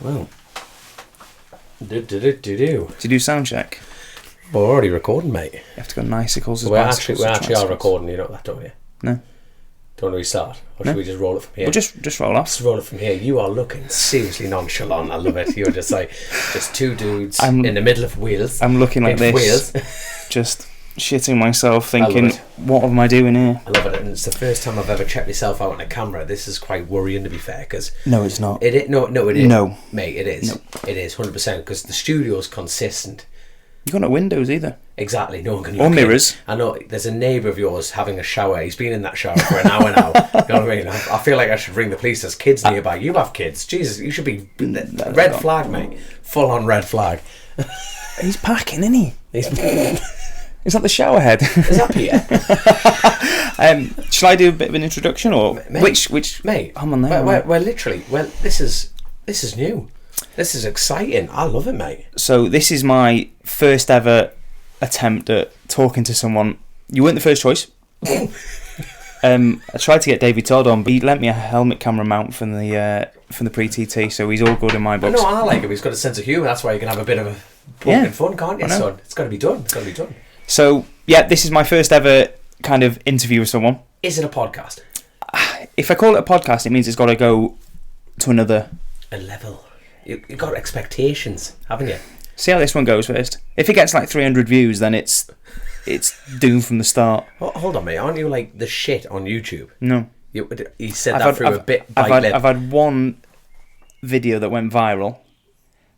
Well, Did you do sound check? We're already recording, mate. You have to go nicicles as We bicycles. actually are recording, you know that, don't you? No. Don't we start? Or should we just roll it from here? Well, just roll off. Just roll it from here. You are looking seriously nonchalant. I love it. You're just like, just two dudes in the middle of wheels. I'm looking like this. Wheels. Just shitting myself, thinking, what am I doing here? I love it, and it's the first time I've ever checked myself out on a camera. This is quite worrying, to be fair, because no, it's not. It is. No, it is. No, mate, it is. No. It is 100% because the studio's consistent. You got no windows either. Exactly, no one can. Or mirrors. I know. There's a neighbour of yours having a shower. He's been in that shower for an hour now. You know what I mean? I feel like I should ring the police. There's kids nearby. You have kids. Jesus, you should be red flag, mate. Full on red flag. He's packing, isn't he? Is that the shower head? Is that Peter? Shall I do a bit of an introduction, or mate, which? Mate, I'm on there. Well, literally. Well, this is new. This is exciting. I love it, mate. So this is my first ever attempt at talking to someone. You weren't the first choice. I tried to get David Todd on, but he lent me a helmet camera mount from the pre-TT, so he's all good in my books. No, I like him. He's got a sense of humour. That's why you can have a bit of a fucking fun, can't you, son? It's got to be done. It's got to be done. So yeah, this is my first ever kind of interview with someone. Is it a podcast? If I call it a podcast, it means it's got to go to a level. You've got expectations, haven't you? See how this one goes first. If it gets like 300 views, then it's doomed from the start. Oh, hold on, mate. Aren't you like the shit on YouTube? No. You said that through a bit by lip. I've had one video that went viral,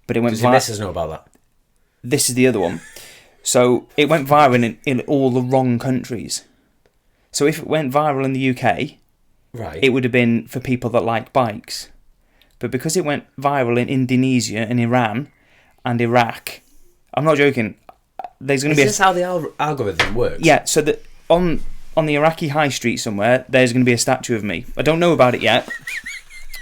but it went viral. Does your missus know about that? This is the other one. So it went viral in all the wrong countries. So if it went viral in the UK, right, it would have been for people that like bikes. But because it went viral in Indonesia and Iran and Iraq, I'm not joking. There's going to be. Is this how the algorithm works? Yeah. So that on the Iraqi high street somewhere, there's going to be a statue of me. I don't know about it yet,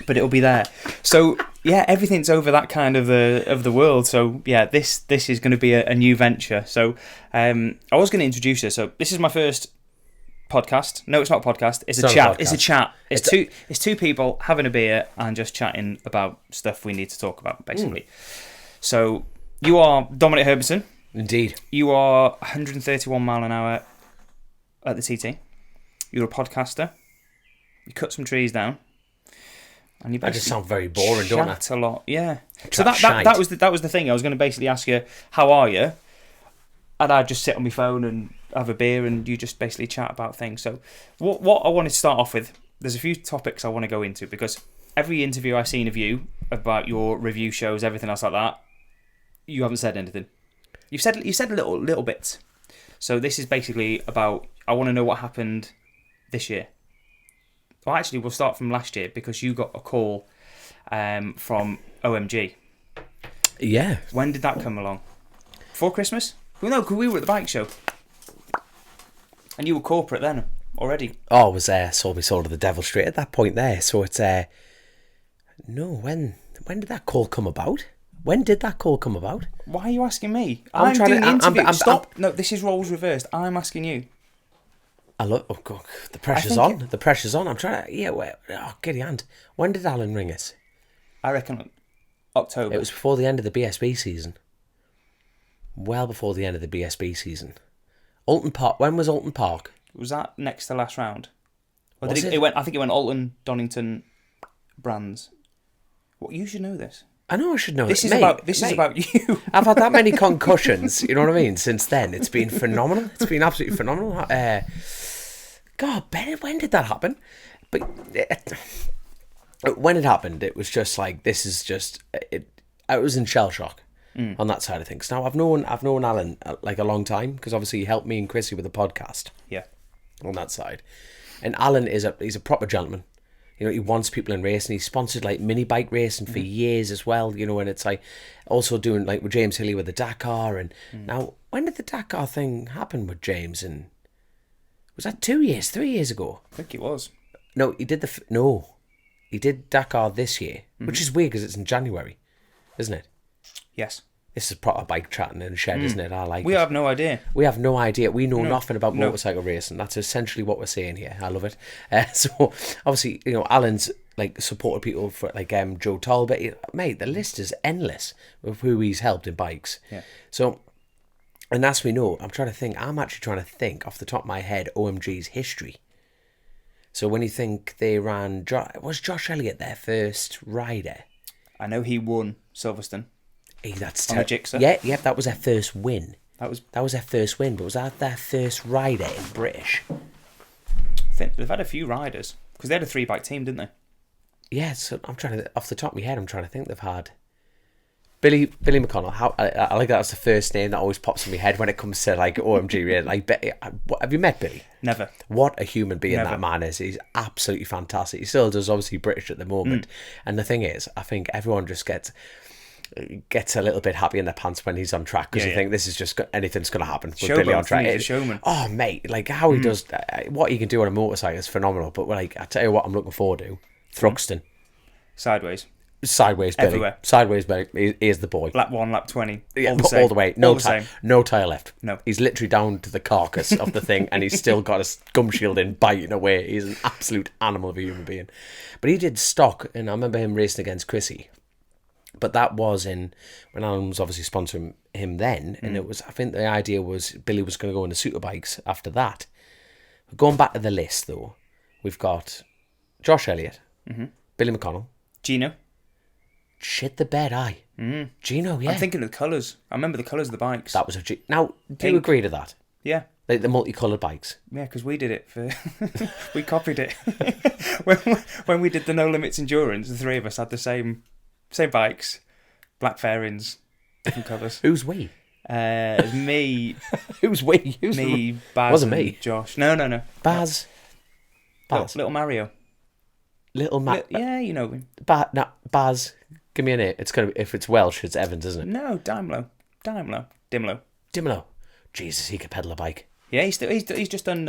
but it'll be there. So yeah, everything's over that kind of the world. So yeah, this is going to be a new venture. So I was going to introduce her. So this is my first podcast. No, it's not a podcast. It's a chat. It's a chat. It's two people having a beer and just chatting about stuff we need to talk about, basically. So you are Dominic Herbertson. Indeed. You are 131 mile an hour at the TT. You're a podcaster. You cut some trees down. And you I just sound very boring, don't I? Chat a lot, yeah. So that was the thing. I was going to basically ask you, how are you? And I'd just sit on my phone and have a beer, and you just basically chat about things. So what I wanted to start off with, there's a few topics I want to go into, because every interview I've seen of you about your review shows, everything else like that, you haven't said anything. You said little bits. So this is basically about, I want to know what happened this year. Well, actually, we'll start from last year, because you got a call from OMG. Yeah. When did that come along? Before Christmas? Well, no, because we were at the bike show. And you were corporate then, already. Oh, I was sold me sold to the devil straight at that point there. So it's no, when did that call come about? When did that call come about? Why are you asking me? I'm trying doing to the interview. Stop. No, this is roles reversed. I'm asking you. I love. Oh God, the pressure's on. The pressure's on. I'm trying to. Yeah. Get your hand. When did Alan ring us? I reckon October. It was before the end of the BSB season. Well before the end of the BSB season. Alton Park. When was Alton Park? Was that next to last round? Or Was did it went. I think it went Alton, Donington, Brands. What, you should know this. I know I should know this. This Is about you. I've had that many concussions. You know what I mean? Since then, it's been phenomenal. It's been absolutely phenomenal. God, Ben, when did that happen? But when it happened, it was just like, this is just it. I was in shell shock on that side of things. Now I've known Alan like a long time, because obviously he helped me and Chrissy with the podcast. Yeah. On that side, and Alan he's a proper gentleman. You know, he wants people in racing. He sponsored like mini bike racing for years as well. You know, and it's like also doing like with James Hilly with the Dakar. And now, when did the Dakar thing happen with James? And was that 3 years ago? I think it was. No, he did he did Dakar this year, which is weird because it's in January, isn't it? Yes. This is proper bike chatting in a shed, isn't it? I like. We have no idea. We have no idea. We know nothing about motorcycle racing. That's essentially what we're saying here. I love it. So obviously, you know, Alan's like supported people for like Joe Talbot. Mate, the list is endless of who he's helped in bikes. Yeah. So, and as we know, I'm actually trying to think off the top of my head OMG's history. So when you think they ran, was Josh Elliott their first rider? I know he won Silverstone. That's on the Gixxer. Yeah, that was their first win. That was their first win, but was that their first rider in British? I think they've had a few riders because they had a 3-bike team, didn't they? Yeah, so I'm trying to, off the top of my head, I'm trying to think they've had Billy McConnell. I like that's the first name that always pops in my head when it comes to like OMG Racing. Like, have you met Billy? Never. What a human being Never. that man is. He's absolutely fantastic. He still does obviously British at the moment, and the thing is, I think everyone just gets a little bit happy in their pants when he's on track because you think this is just anything's going to happen with Billy on track. He's a showman. Oh mate, like how he does what he can do on a motorcycle is phenomenal. But like I tell you what, I'm looking forward to Thruxton. Sideways Billy. everywhere. Sideways Billy. He is the boy. Lap 1, lap 20. Yeah, all the way. No tyre left. No. He's literally down to the carcass of the thing, and he's still got a gum shield in, biting away. He's an absolute animal of a human being. But he did stock, and I remember him racing against Chrissy. But that was when Alan was obviously sponsoring him then, and it was. I think the idea was Billy was going to go into superbikes after that. But going back to the list though, we've got Josh Elliott, Billy McConnell, Gino. Shit the bed, Gino, yeah. I'm thinking of the colours. I remember the colours of the bikes. That was Now, do you agree to that? Yeah. Like the multicoloured bikes? Yeah, because we did it for... we copied it. when we did the No Limits Endurance, the three of us had the same bikes. Black fairings, different colours. Who's we? It was me. Who's we? Me, Baz, wasn't me. Josh. No. Baz. Little Mario. Yeah, you know him. Baz. Give me a name. It's gonna be, if it's Welsh, it's Evans, isn't it? No, Dimlo. Dimlo. Jesus, he could pedal a bike. Yeah, he's just done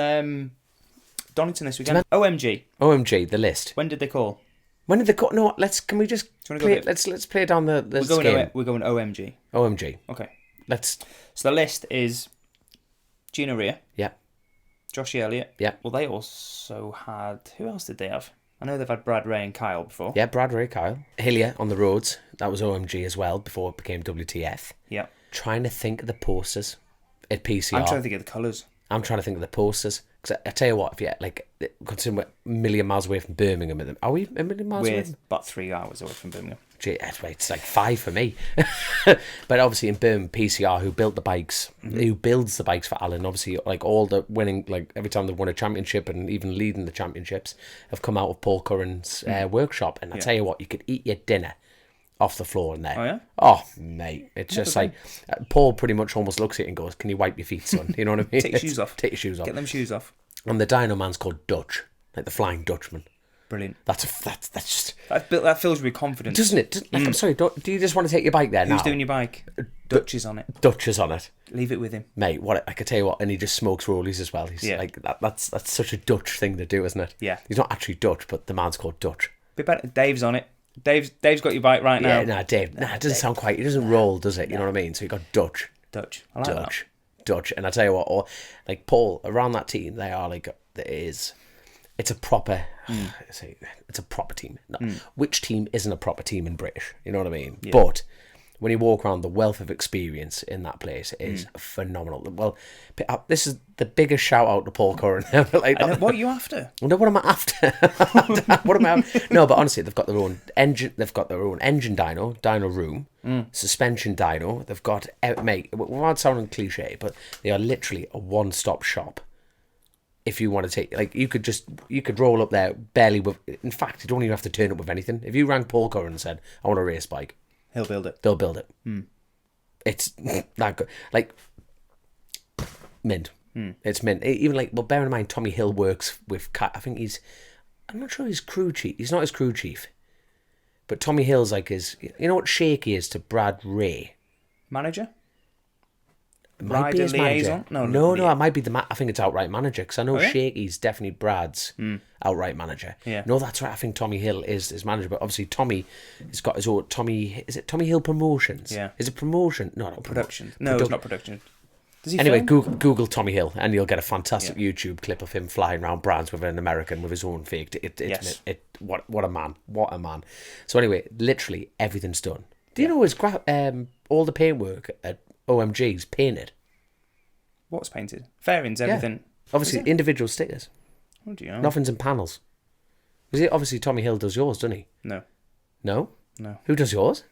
Donington this weekend. OMG, the list. When did they call? No, can we just play? Let's play down the game. We're going OMG. OMG. Okay. So the list is Gino Rea. Yeah. Josh Elliott. Yeah. Well, they also had... Who else did they have? I know they've had Brad Ray and Kyle before. Yeah, Brad Ray, Kyle. Hillier on the roads. That was OMG as well before it became WTF. Yeah. Trying to think of the posters at PCR. I'm trying to think of the colours. I'm trying to think of the posters. Because I tell you what, if you like, considering we're a million miles away from Birmingham, are we a million miles away? We're about 3 hours away from Birmingham. Gee, it's like 5 for me. But obviously in Birmingham, PCR, who built the bikes, who builds the bikes for Alan, obviously like all the winning, like every time they've won a championship and even leading the championships, have come out of Paul Curran's workshop. And I tell you what, you could eat your dinner off the floor in there. Oh, yeah? Oh, mate. It's just like, Paul pretty much almost looks at it and goes, can you wipe your feet, son? You know what I mean? Take your shoes off. Take your shoes off. Get them shoes off. And the dyno man's called Dutch, like the Flying Dutchman. Brilliant. That's just... That fills you with confidence. Doesn't it? I'm sorry, do you just want to take your bike there now? Who's doing your bike? Dutch is on it. Dutch is on it. Leave it with him. Mate, I could tell you what, and he just smokes rollies as well. He's like, that's such a Dutch thing to do, isn't it? Yeah. He's not actually Dutch, but the man's called Dutch. Be better. Dave's on it. Dave's got your bike right now. Yeah, Dave. It doesn't sound quite... It doesn't roll, does it? You know what I mean? So you got Dutch. I like that. Dutch. And I tell you what, like Paul, around that team, they are like... It's a proper... It's a proper team. No, which team isn't a proper team in British? You know what I mean? Yeah. But when you walk around, the wealth of experience in that place is phenomenal. Well, this is the biggest shout out to Paul Curran. Like, what are you after? No, what am I after? What am I after? No, but honestly, they've got their own engine. They've got their own engine dyno room, suspension dyno. They've got, mate, without sounding cliche, but they are literally a one-stop shop. If you want to take, like, you could roll up there barely with. In fact, you don't even have to turn up with anything. If you rang Paul Curran and said, "I want a race bike," he'll build it. They'll build it. It's that good. Like, mint. It's mint. Even like, well, bear in mind, Tommy Hill works with. I think I'm not sure he's crew chief. He's not his crew chief, but Tommy Hill's like his. You know what Shaky is to Brad Ray? Manager. Might be his liaison? Manager. No, it might be I think it's outright manager, because I know Shaky's definitely Brad's outright manager. Yeah. No, that's right. I think Tommy Hill is his manager, but obviously Tommy has got his own. Is it Tommy Hill Promotions? Yeah. Is it promotion? No, production. No, it's not production. Does he Anyway, film? Google Tommy Hill, and you'll get a fantastic YouTube clip of him flying around brands with an American with his own fake. What a man! What a man! So anyway, literally everything's done. Do you know his all the paintwork at OMG's painted? What's painted? Fairings, everything. Yeah. Obviously, individual stickers. Oh, do you know? Nothing's in panels. Is it obviously Tommy Hill does yours, doesn't he? No. No. No. Who does yours?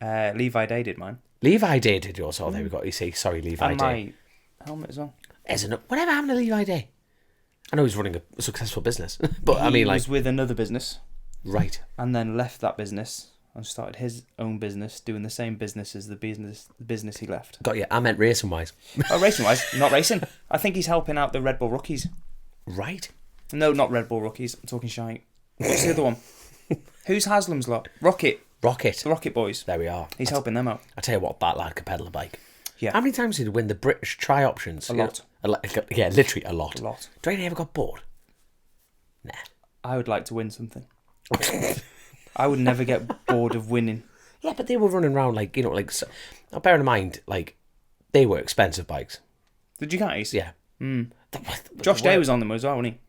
Levi Day did mine. Levi Day did yours. Oh, there we go. You see, sorry, Levi And Day. my helmet as well. Whatever happened to Levi Day? I know he's running a successful business, but I mean, He was with another business. Right. And then left that business and started his own business, doing the same business as the business he left. Got you. I meant racing wise. Oh, racing wise, not racing. I think he's helping out the Red Bull rookies. Right. No, not Red Bull rookies. I'm talking shite. What's the other one? Who's Haslam's lot? Rocket. The Rocket boys. There we are. He's helping them out. I tell you what, that lad could pedal a bike. Yeah. How many times did he win the British tri-options? A lot. Yeah, literally a lot. A lot. Do you think he ever got bored? Nah. I would like to win something. I would never get bored of winning. Yeah, but they were running around like, now bear in mind, like, they were expensive bikes. The Ducatis? Yeah. Josh Day was on them as well, wasn't he?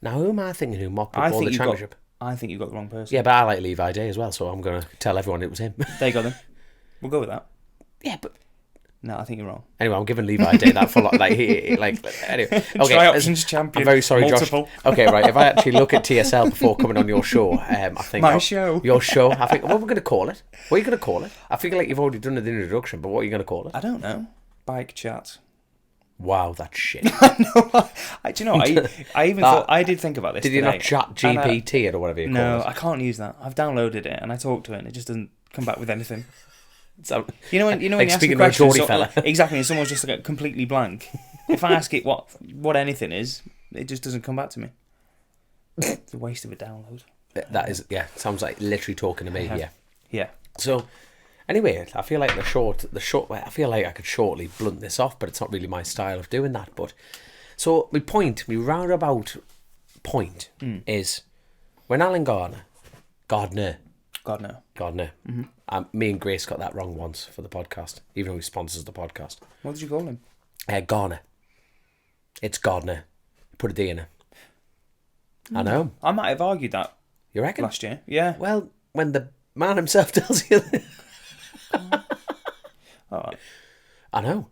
Now, who am I thinking who mopped up all the championship? I think you got the wrong person. Yeah, but I like Levi Day as well, so I'm going to tell everyone it was him. There you go then. We'll go with that. Yeah, but... No, I think you're wrong. Anyway, I'm giving Levi Day that for anyway. Okay, Tri-options champion. I'm very sorry, multiple. Josh. Okay, right. If I actually look at TSL before coming on your show, I think your show. I think what we're going to call it. What are you going to call it? I feel like you've already done the introduction, but what are you going to call it? I don't know. Bike chat. Wow, that's shit. I know. Do you know? I even thought I did think about this. Did you not chat GPT it or whatever you call it? No, I can't use that. I've downloaded it and I talked to it and it just doesn't come back with anything. So, you know when you ask a question, exactly, and someone's just like completely blank. If I ask it what anything is, it just doesn't come back to me. It's a waste of a download. That is, yeah, sounds like literally talking to me. Yeah. Yeah. So, anyway, I feel like the short. I feel like I could shortly blunt this off, but it's not really my style of doing that. But so my roundabout point is when Alan Gardner. Mm-hmm. Me and Grace got that wrong once for the podcast, even though he sponsors the podcast. What did you call him? Garner. It's Gardner. Put a D in it. I know. I might have argued that. You reckon? Last year, yeah. Well, when the man himself tells you that. All right. I know.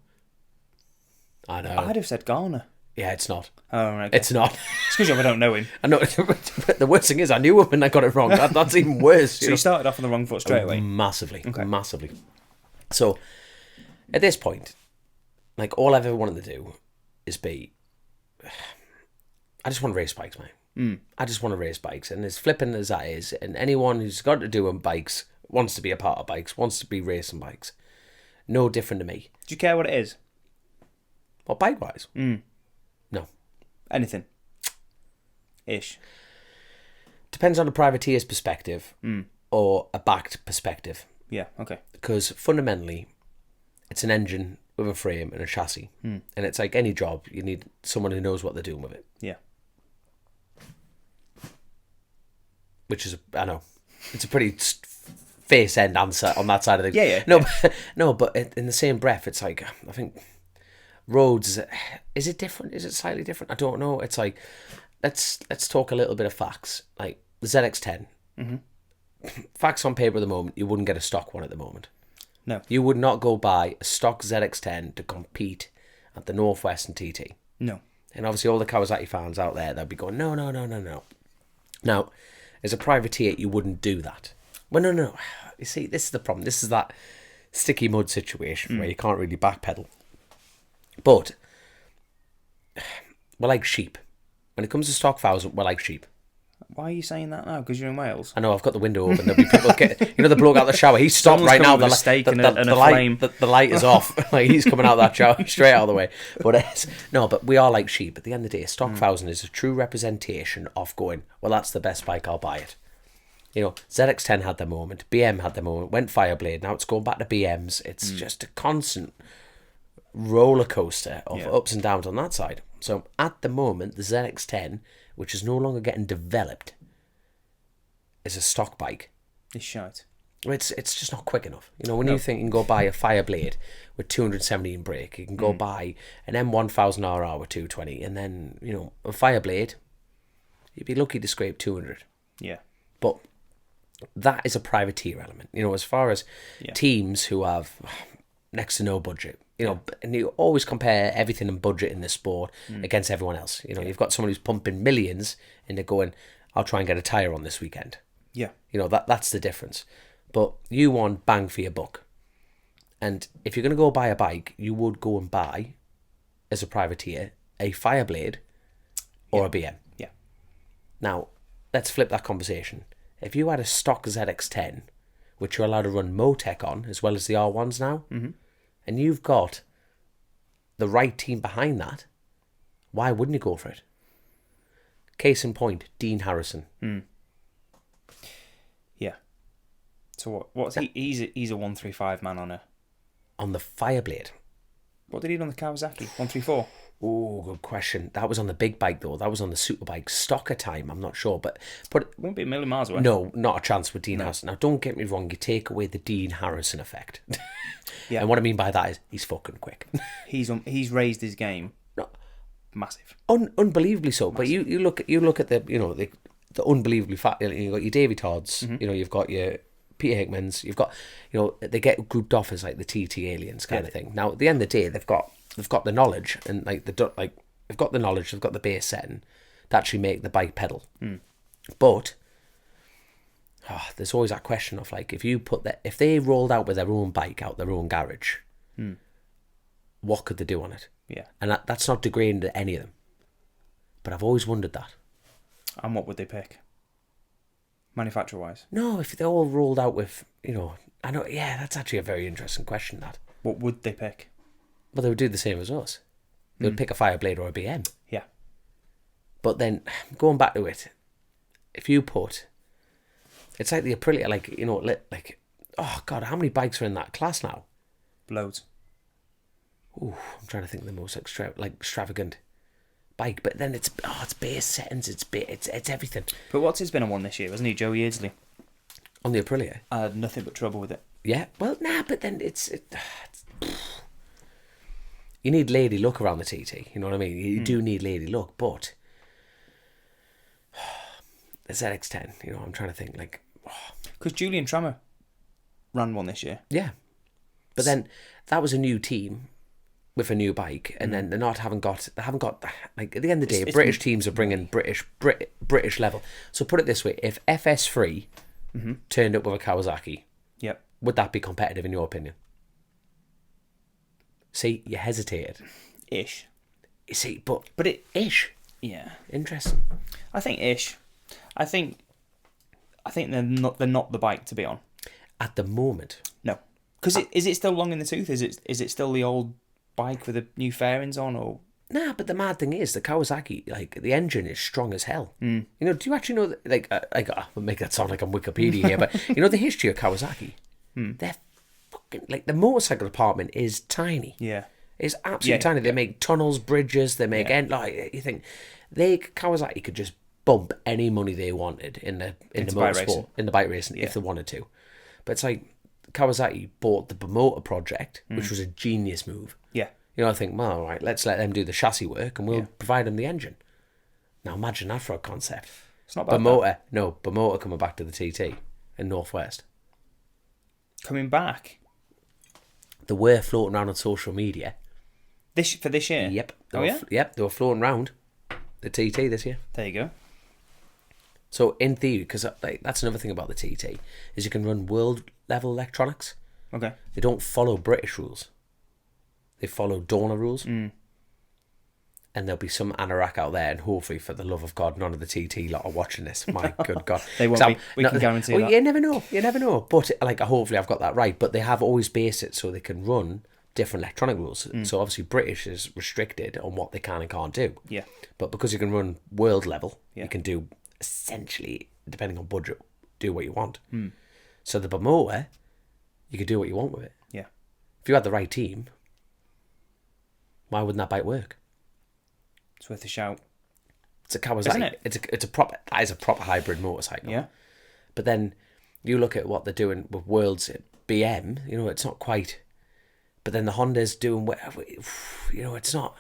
I'd have said Garner. Yeah, it's not. Oh, right. Okay. It's not. It's because I don't know him. I know. But the worst thing is, I knew him and I got it wrong. That's even worse. So you started off on the wrong foot straight away? Massively. Okay. Massively. So, at this point, like, all I've ever wanted to do is be... I just want to race bikes, mate. I just want to race bikes. And as flippant as that is, and anyone who's got to do on bikes, wants to be a part of bikes, wants to be racing bikes, no different to me. Do you care what it is? What, bike-wise? No. Anything. Ish. Depends on a privateer's perspective or a backed perspective. Yeah, okay. Because fundamentally, it's an engine with a frame and a chassis. And it's like any job, you need someone who knows what they're doing with it. Yeah. Which is, I know, it's a pretty face end answer on that side of the... Yeah. No, but in the same breath, it's like, I think... Roads, is it different? Is it slightly different? I don't know. It's like, let's talk a little bit of facts. Like the ZX10. Facts on paper at the moment, you wouldn't get a stock one at the moment. No. You would not go buy a stock ZX10 to compete at the Northwest and TT. No. And obviously all the Kawasaki fans out there, they'll be going, no. Now, as a privateer, you wouldn't do that. Well, no. You see, this is the problem. This is that sticky mud situation where you can't really backpedal. But we're like sheep. When it comes to stock fouls, we're like sheep. Why are you saying that now? Because you're in Wales? I know, I've got the window open. There'll be people the bloke out the shower. He's stopped right now. The light is off. Like, he's coming out of that shower straight out of the way. But but we are like sheep. At the end of the day, stock thousand is a true representation of going, well, that's the best bike, I'll buy it. ZX10 had their moment. BM had their moment. Went Fireblade. Now it's going back to BMs. It's just a constant roller coaster of ups and downs on that side. So at the moment, the ZX10, which is no longer getting developed, is a stock bike. It's shite. it's just not quick enough. You know, when you think you can go buy a Fireblade with 217 brake, you can go buy an M1000RR with 220, and then, you know, a Fireblade, you'd be lucky to scrape 200. Yeah. But that is a privateer element. You know, as far as teams who have next to no budget, you know, and you always compare everything in budget in this sport against everyone else. You know, you've got someone who's pumping millions and they're going, I'll try and get a tyre on this weekend. Yeah. You know, that's the difference. But you want bang for your buck. And if you're going to go buy a bike, you would go and buy, as a privateer, a Fireblade or a BM. Yeah. Now, let's flip that conversation. If you had a stock ZX10, which you're allowed to run Motec on, as well as the R1s now, and you've got the right team behind that, why wouldn't you go for it? Case in point, Dean Harrison. Yeah. So what's he? He's a 135 man on the Fireblade. What did he do on the Kawasaki 134? Oh, good question. That was on the big bike though. That was on the superbike stocker time. I'm not sure, but it won't be a million miles away. No, not a chance with Dean Harrison. Now, don't get me wrong. You take away the Dean Harrison effect, and what I mean by that is he's fucking quick. He's raised his game. No, massive, unbelievably so. Massive. But you look at the the unbelievably fat. You got your Davy Todds. You know, you've got your Peter Hickmans. You've got, you know, they get grouped off as like the TT aliens kind of thing. Now, at the end of the day, they've got the knowledge and they've got the knowledge. They've got the base setting to actually make the bike pedal. But there's always that question of like, if they rolled out with their own bike out their own garage, what could they do on it? Yeah, and that's not degrading to any of them. But I've always wondered that. And what would they pick? Manufacturer-wise? No, if they all rolled out with, you know, I know, yeah, that's actually a very interesting question, that. What would they pick? Well, they would do the same as us. They would pick a Fireblade or a BM. Yeah. But then, going back to it, if you put, it's like the Aprilia, like, you know, like, oh, God, how many bikes are in that class now? Loads. Ooh, I'm trying to think of the most extravagant bike, but then it's base settings, it's everything. But what's his been on one this year, hasn't he? Joey Eardsley on the Aprilia. I had nothing but trouble with it. Yeah, well, but then it's you need lady luck around the TT. You know what I mean? You do need lady luck, but the ZX10. You know, I'm trying to think like because Julian Trammer ran one this year. Yeah, but then that was a new team with a new bike, and then they haven't got like, at the end of the day, British teams are bringing British level. So put it this way: if FS3 turned up with a Kawasaki, would that be competitive in your opinion? See, you hesitated. Ish. See, but it ish. Yeah. Interesting. I think ish. I think they're not the bike to be on at the moment. No, because is it still long in the tooth? Is it still the old bike with the new fairings on, or? Nah, but the mad thing is the Kawasaki, like, the engine is strong as hell. You know, do you actually know that, like, I'll make that sound like I'm Wikipedia here, but you know the history of Kawasaki? They're fucking, like, the motorcycle department is tiny. Yeah. It's absolutely tiny. They make tunnels, bridges, they make like, you think Kawasaki could just bump any money they wanted in the motorsport, in the bike racing, if they wanted to. But it's like Kawasaki bought the Bimota project, which was a genius move. Yeah. You know, I think, well, all right, let's let them do the chassis work and we'll provide them the engine. Now imagine that for a concept. It's not bad. Bimota coming back to the TT in Northwest. Coming back? They were floating around on social media. For this year? Yep. Yep, they were floating around the TT this year. There you go. So in theory, because like, that's another thing about the TT, is you can run world level electronics. Okay. They don't follow British rules. They follow Dorna rules. And there'll be some anorak out there, and hopefully, for the love of God, none of the TT lot are watching this. My good God. They won't be. We can guarantee that. You never know. But like, hopefully I've got that right. But they have always based it so they can run different electronic rules. So obviously British is restricted on what they can and can't do. Yeah. But because you can run world level, you can do, essentially, depending on budget, do what you want. So the Bimota, you could do what you want with it. Yeah. If you had the right team, why wouldn't that bike work? It's worth a shout. It's a Kawasaki. Isn't it? It's a proper hybrid motorcycle. Yeah. But then You look at what they're doing with Worlds at BM, you know, it's not quite. But then the Honda's doing, you know, it's not.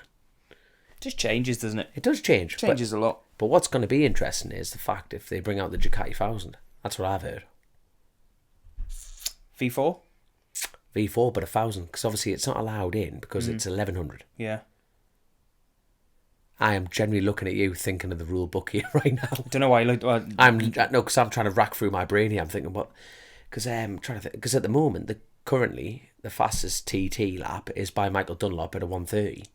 It just changes, doesn't it? It does change. Changes a lot. But what's going to be interesting is the fact if they bring out the Ducati 1000. That's what I've heard. V4? V4, but 1000, because obviously it's not allowed in because it's 1100. Yeah. I am generally looking at you thinking of the rule book here right now. I don't know why you looked. Because I'm trying to rack through my brain here. I'm thinking, what? Because I'm trying to think. Because at the moment, currently the fastest TT lap is by Michael Dunlop at a 1:30.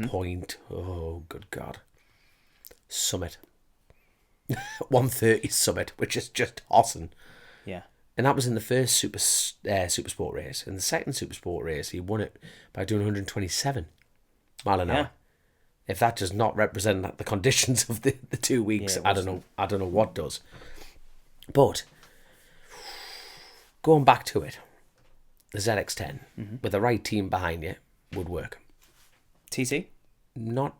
Point. Oh, good God. Summit. 1:30 Summit, which is just awesome. Yeah. And that was in the first Super Sport race. In the second Super Sport race, he won it by doing 127 mile an hour. If that does not represent the conditions of the 2 weeks, I don't know what does. But going back to it, the ZX10 with the right team behind you would work. TT? Not.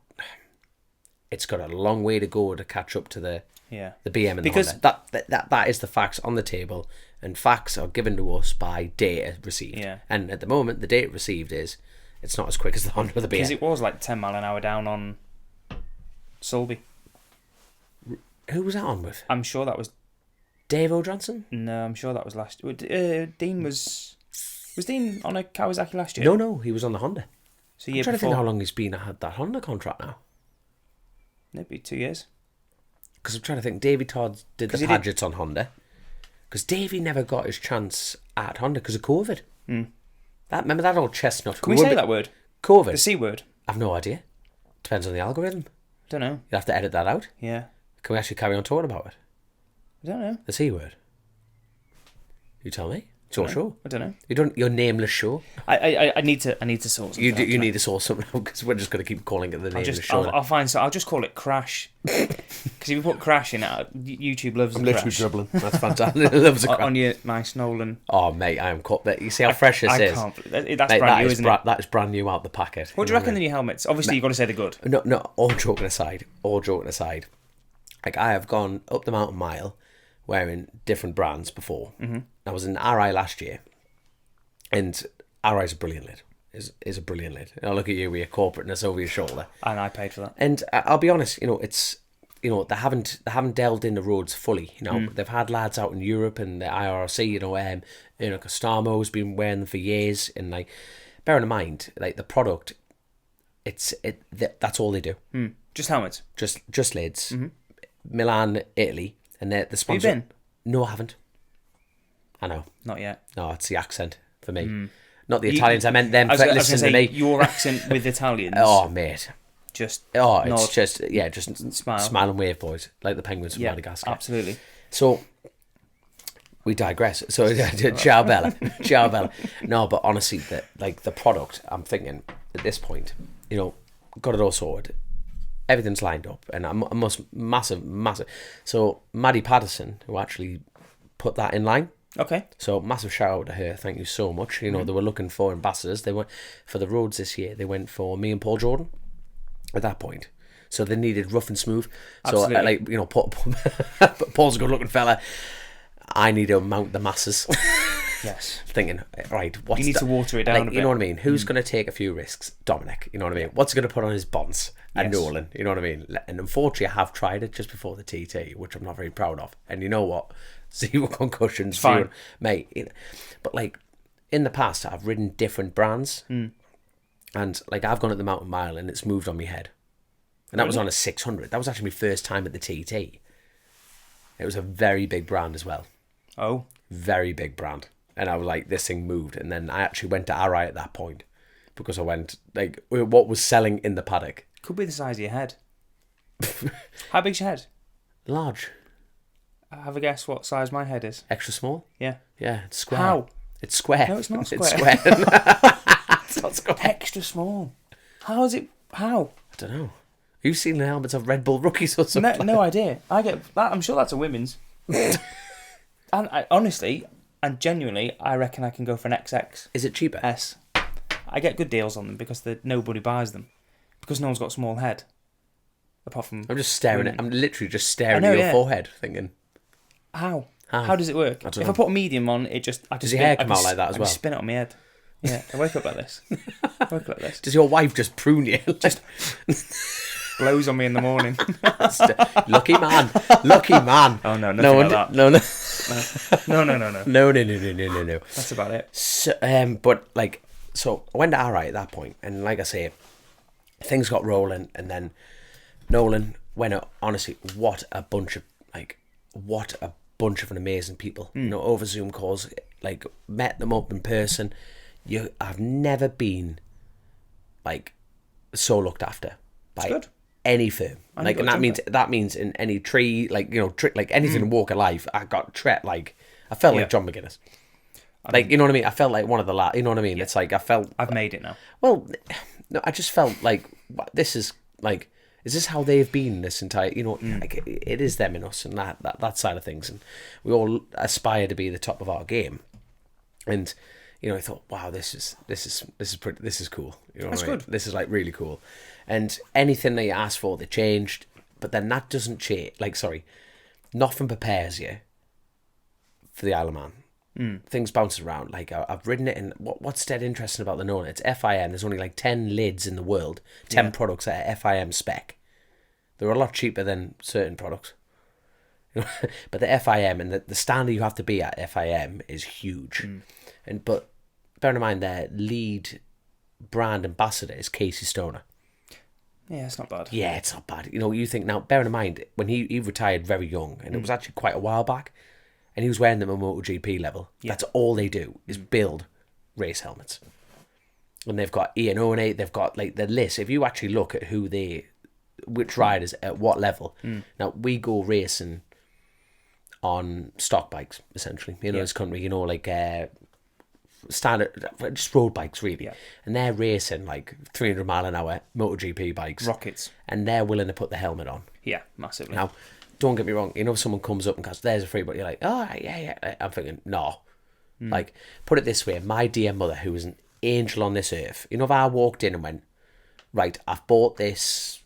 It's got a long way to go to catch up to the BM and because the Honda. That is the facts on the table, and facts are given to us by data received. Yeah. And at the moment, the data received is it's not as quick as the Honda or the BM. Because it was like 10 mile an hour down on Sulby. Who was that on with? I'm sure that was Dave O'Johnson? No, I'm sure that was last year. Dean was Dean on a Kawasaki last year? No, he was on the Honda. So I'm trying to think how long he's been had that Honda contract now. Maybe 2 years. Because I'm trying to think. Davey Todd did the Padgetts on Honda. Because Davey never got his chance at Honda because of COVID. Remember that old chestnut? Can we say that word? COVID. The C word? I've no idea. Depends on the algorithm. Don't know. You'll have to edit that out. Yeah. Can we actually carry on talking about it? I don't know. The C word. You tell me. It's your show. I don't know. Your nameless show. I need to sort something. You need to sort something out because we're just going to keep calling it the nameless show. I'll find. So I'll just call it Crash. Because if you put Crash in it, YouTube loves. I'm literally dribbling. That's fantastic. It loves a crash. On your nice Nolan. Oh mate, I am cut. You see how fresh this is. That's brand new, isn't it? That is brand new out the packet. What do you reckon of the new helmets? Obviously, you've got to say they're good. No. All joking aside. Like I have gone up the mountain mile wearing different brands before. I was in RI last year. And RI is a brilliant lid. Is a brilliant lid. And I look at you with your corporateness over your shoulder. And I paid for that. And I'll be honest, it's they haven't delved into roads fully. They've had lads out in Europe and the IRC. Costamo's been wearing them for years. And like, bearing in mind, like the product, that's all they do. Just helmets. Just lids. Milan, Italy, and they're the sponsor. Have you been? No, I haven't. I know. Not yet. No, it's the accent for me. Not the Italians. I meant them listening to me. Your accent with Italians. Oh, mate. Just smile and wave, boys, like the penguins from Madagascar. Absolutely. So we digress. So ciao bella. No, but honestly, the product, I'm thinking at this point, got it all sorted. Everything's lined up, and I must massive. So Maddie Patterson, who actually put that in line. Okay. So massive shout out to her. Thank you so much. They were looking for ambassadors. They went for the roads this year. They went for me and Paul Jordan at that point. So they needed rough and smooth. Absolutely. So Paul's a good looking fella. I need to mount the masses. Yes. Thinking, right, you need to water it down a bit. You know what I mean? Who's going to take a few risks? Dominic, you know what I mean? What's he going to put on his bonds? And Nolan, you know what I mean? And unfortunately, I have tried it just before the TT, which I'm not very proud of. And you know what? 0 concussions. Fine. Mate. But like, in the past, I've ridden different brands. And like, I've gone at the mountain mile and it's moved on my head. And that was on a 600. That was actually my first time at the TT. It was a very big brand as well. Oh. Very big brand. And I was like, this thing moved. And then I actually went to RI at that point because I went, like, what was selling in the paddock. Could be the size of your head. How big's your head? Large. Have a guess what size my head is. Extra small? Yeah. Yeah, it's square. How? It's square. No, it's not square. It's square. It's not square. Extra small. How is it? How? I don't know. You've seen the helmets of Red Bull rookies or something? No idea. I get that. I'm sure that's a women's. And I, honestly and genuinely, I reckon I can go for an XX. Is it cheaper? S. I get good deals on them because nobody buys them. Because no one's got a small head. Apart from... I'm literally just staring at your forehead thinking... How? How does it work? If I put a medium on, does your hair come out like that as well? I just spin it on my head. Yeah, I wake up like this. Does your wife just prune you? Just blows on me in the morning. Lucky man. Oh no, nothing like that. No. No. That's about it. So, but like, so I went alright at that point, and like I say, things got rolling, and then Nolan went out. Honestly, what a bunch of an amazing people. You know, over Zoom calls, like met them up in person. I've never been like so looked after by any firm. Like, and that means in any tree, like, you know, like anything in walk of life, I got like I felt like John McGuinness. Like, you know what I mean? I felt like one of the you know what I mean? Yeah. It's like I've made it now. Well, no, I just felt like this is like, is this how they've been this entire, you know, like it is them and us and that side of things, and we all aspire to be the top of our game. And you know, I thought, wow, this is cool. You know, that's good. This is like really cool. And anything that you ask for, they changed. But then that doesn't change. Like, sorry, nothing prepares you for the Isle of Man. Things bounce around. Like, I've ridden it, and what's dead interesting about the Nona? It's FIM. There's only like 10 lids in the world, 10 products that are FIM spec. They're a lot cheaper than certain products. But the FIM and the standard you have to be at FIM is huge. But bear in mind, their lead brand ambassador is Casey Stoner. Yeah, it's not bad. Yeah, it's not bad. You know, you think now, bear in mind, when he retired very young, and it was actually quite a while back, and he was wearing them at MotoGP level. Yeah. That's all they do is build race helmets. And they've got Ian Owney, they've got like the list. If you actually look at which riders at what level. Now, we go racing on stock bikes, essentially, in this country, you know, like standard, just road bikes, really. Yeah. And they're racing like 300 mile an hour MotoGP bikes. Rockets. And they're willing to put the helmet on. Yeah, massively. Now, don't get me wrong, you know, if someone comes up and goes, there's a free, but you're like, oh, yeah. I'm thinking, no. Like, put it this way, my dear mother, who was an angel on this earth, you know, if I walked in and went, right, I've bought this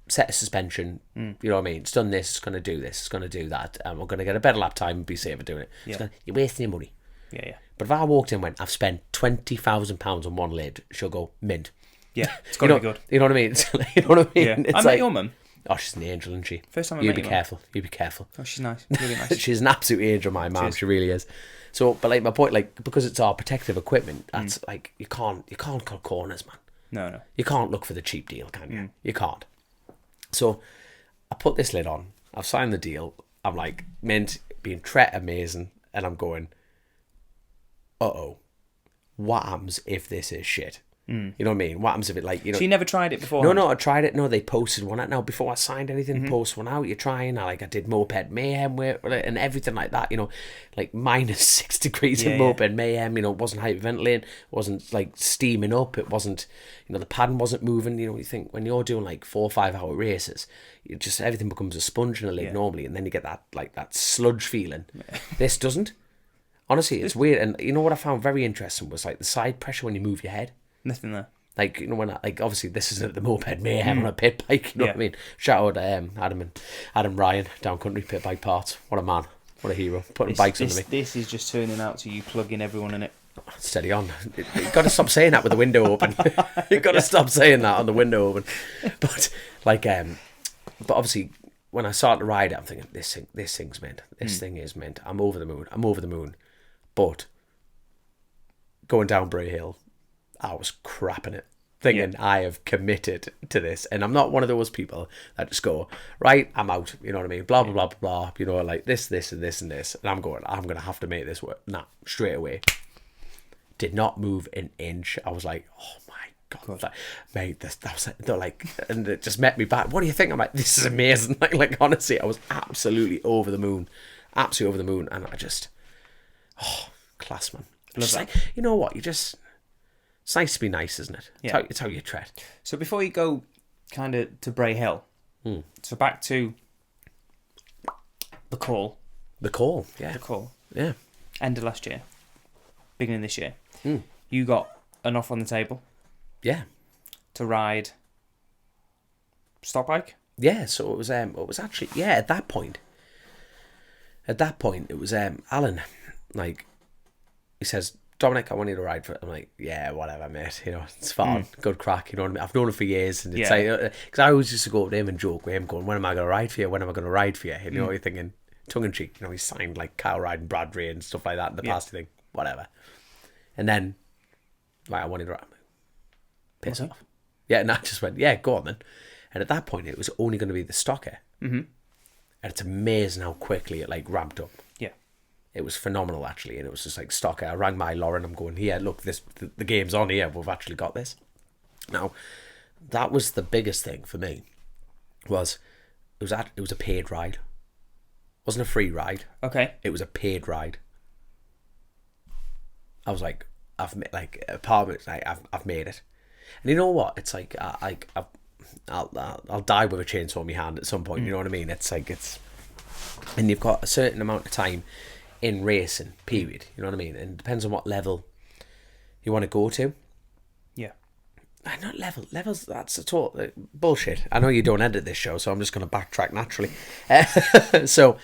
set of suspension, you know what I mean, it's done this, it's going to do this, it's going to do that, and we're going to get a better lap time and be safer doing it. Yeah. You're wasting your money. Yeah. But if I walked in and went, I've spent £20,000 on one lid, she'll go, mint. Yeah, it's got to be good. You know what I mean? You know what I mean? Yeah. It's I met your mum. Oh, she's an angel, isn't she? First time I met you. You be careful. Oh, she's nice. Really nice. She's an absolute angel, my mum. She really is. So, but like my point, like, because it's our protective equipment, that's like, you can't cut corners, man. No. You can't look for the cheap deal, can you? You can't. So, I put this lid on. I've signed the deal. I'm like, mint, being amazing, and I'm going, what happens if this is shit? You know what I mean? What happens if it, like, you know... So you never tried it before? No, I tried it. No, they posted one out. Now, before I signed anything, post one out. You're trying. I did Moped Mayhem and everything like that, you know, like -6 degrees in Moped Mayhem, you know, it wasn't hyperventilating, it wasn't, like, steaming up, it wasn't, you know, the padding wasn't moving, you know, you think, when you're doing, like, 4 or 5 hour races, everything becomes a sponge in a lid normally, and then you get that, like, that sludge feeling. This doesn't. Honestly, it's weird, and you know what I found very interesting was, like, the side pressure when you move your head. Nothing there. Like, you know, when obviously this isn't the Moped Mayhem on a pit bike, you know what I mean? Shout out to Adam Ryan, Down Country Pit Bike Parts. What a man. What a hero. Putting bikes under me. This is just turning out to you plugging everyone in it. Steady on. You've got to stop saying that with the window open. You've got to stop saying that on the window open. But, like, but obviously, when I started to ride it, I'm thinking, this thing's mint. This thing is mint. I'm over the moon. But, going down Bray Hill, I was crapping it, thinking I have committed to this, and I'm not one of those people that just go, right, I'm out, you know what I mean, blah blah blah blah blah, you know, like this and this and this, and I'm gonna have to make this work. Nah, straight away, did not move an inch. I was like, oh my god, like, mate, that was they're like, and it just met me back. What do you think? I'm like, this is amazing. Like honestly, I was absolutely over the moon, and I just, class, man. Just like, you know what, it's nice to be nice, isn't it? Yeah. It's how you tread. So before you go kind of to Bray Hill, so back to the call. The call, yeah. The call. Yeah. End of last year, beginning of this year, you got an offer on the table. Yeah. To ride stock bike? Yeah, so it was actually, at that point, at that point, it was Alan. Like, he says, Dominic, I want you to ride for it. I'm like, yeah, whatever, mate. You know, it's fun, good crack. You know what I mean? I've known him for years, and it's like, because I always used to go up to him and joke with him, going, when am I going to ride for you? When am I going to ride for you? You know, you're thinking tongue in cheek. You know, he signed like Kyle Ryde and Bradbury and stuff like that in the past. You think, whatever. And then, like, I wanted to ride. Piss off. Yeah, and I just went, yeah, go on then. And at that point, it was only going to be the stocker. And it's amazing how quickly it like ramped up. Yeah. It was phenomenal, actually, and it was just like stocker. I rang my Lauren. I'm going, here, look, the game's on here. We've actually got this. Now, that was the biggest thing for me. It was a paid ride. It wasn't a free ride. Okay. It was a paid ride. I was like, I've made it. And you know what? It's like I'll die with a chainsaw in my hand at some point. You know what I mean? It's like and you've got a certain amount of time in racing, period. You know what I mean? And it depends on what level you want to go to. Yeah. Not levels. That's a total bullshit. I know you don't edit this show, so I'm just going to backtrack naturally. So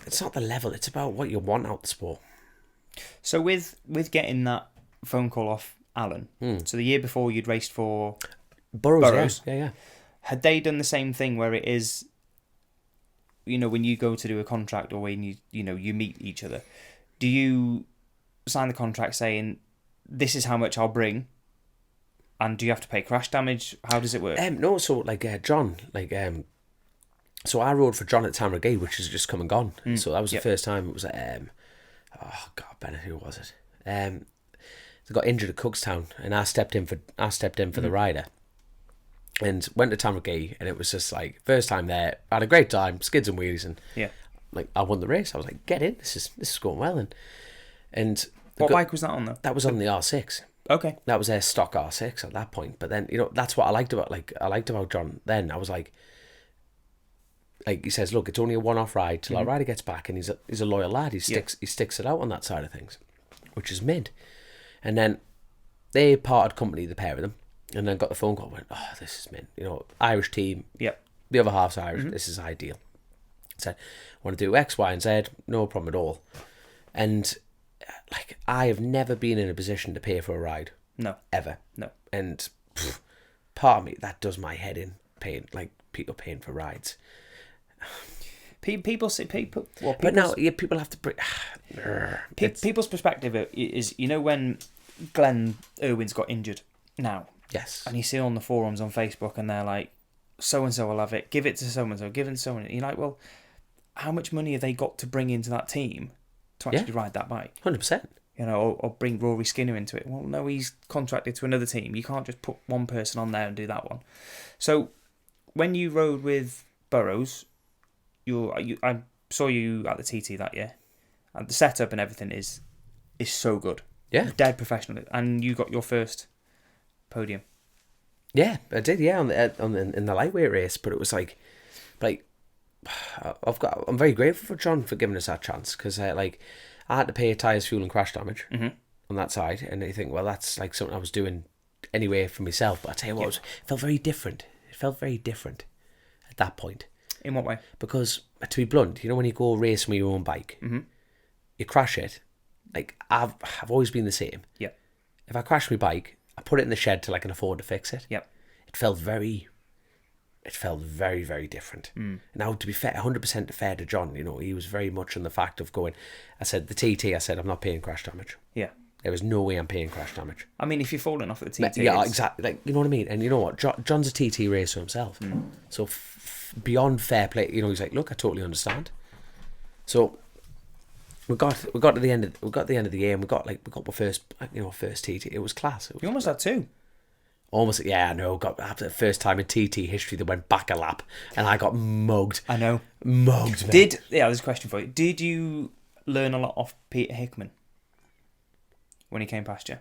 it's not the level. It's about what you want out the sport. So with getting that phone call off Alan, so the year before you'd raced for Burrows. Yeah. Had they done the same thing where it is, you know, when you go to do a contract or when you meet each other, do you sign the contract saying this is how much I'll bring, and do you have to pay crash damage? How does it work? No, so like John, so I rode for John at Tamregate, which has just come and gone. So that was the first time. It was oh God, Bennett, who was it? They got injured at Cookstown, and I stepped in for the rider. And went to Tamregate, and it was just like first time there. I had a great time, skids and wheelies, and like I won the race. I was like, get in, this is going well. And what bike was that on though? That was on the R6. Okay, that was a stock R6 at that point. But then that's what I liked about John. Then I was like he says, look, it's only a one-off ride till our rider gets back, and he's a loyal lad. He sticks it out on that side of things, which is mid. And then they parted company, the pair of them. And then got the phone call and went, oh, this is mint. You know, Irish team. Yep. The other half's Irish. This is ideal. I said, I want to do X, Y, and Z. No problem at all. And, like, I have never been in a position to pay for a ride. No. Ever. No. And part of me, that does my head in, people paying for rides. People say people. Well, but now people have to. People's perspective is, you know, when Glenn Irwin's got injured now. Yes. And you see on the forums on Facebook, and they're like, so and so will have it. Give it to so and so. Give it to so and so. You're like, well, how much money have they got to bring into that team to actually ride that bike? 100%. You know, or bring Rory Skinner into it. Well, no, he's contracted to another team. You can't just put one person on there and do that one. So, when you rode with Burrows, I saw you at the TT that year, and the setup and everything is so good. Yeah, dead professional, and you got your first podium. Yeah, I did. Yeah, in the lightweight race, but it was like I'm very grateful for John for giving us that chance, because I had to pay tyres, fuel, and crash damage on that side, and I think, well, that's like something I was doing anyway for myself. But I tell you what, it felt very different. It felt very different at that point. In what way? Because, to be blunt, you know, when you go racing with your own bike, you crash it. Like, I've always been the same. Yep. If I crash my bike, I put it in the shed till I can afford to fix it. Yep. It felt very, very different. Now, to be fair, 100% fair to John, you know, he was very much on the fact of going, I said, the TT, I said, I'm not paying crash damage. Yeah. There was no way I'm paying crash damage. I mean, if you're falling off at the TT... Yeah, exactly. Like, you know what I mean? And you know what? John's a TT racer himself. So, beyond fair play, you know, he's like, look, I totally understand. So... We got to the end of the year, and we got my first TT. It was class. You almost had two. Almost, yeah. I know. Got after the first time in TT history that went back a lap, and I got mugged. I know. Mugged. Mate. There's a question for you. Did you learn a lot off Peter Hickman when he came past you?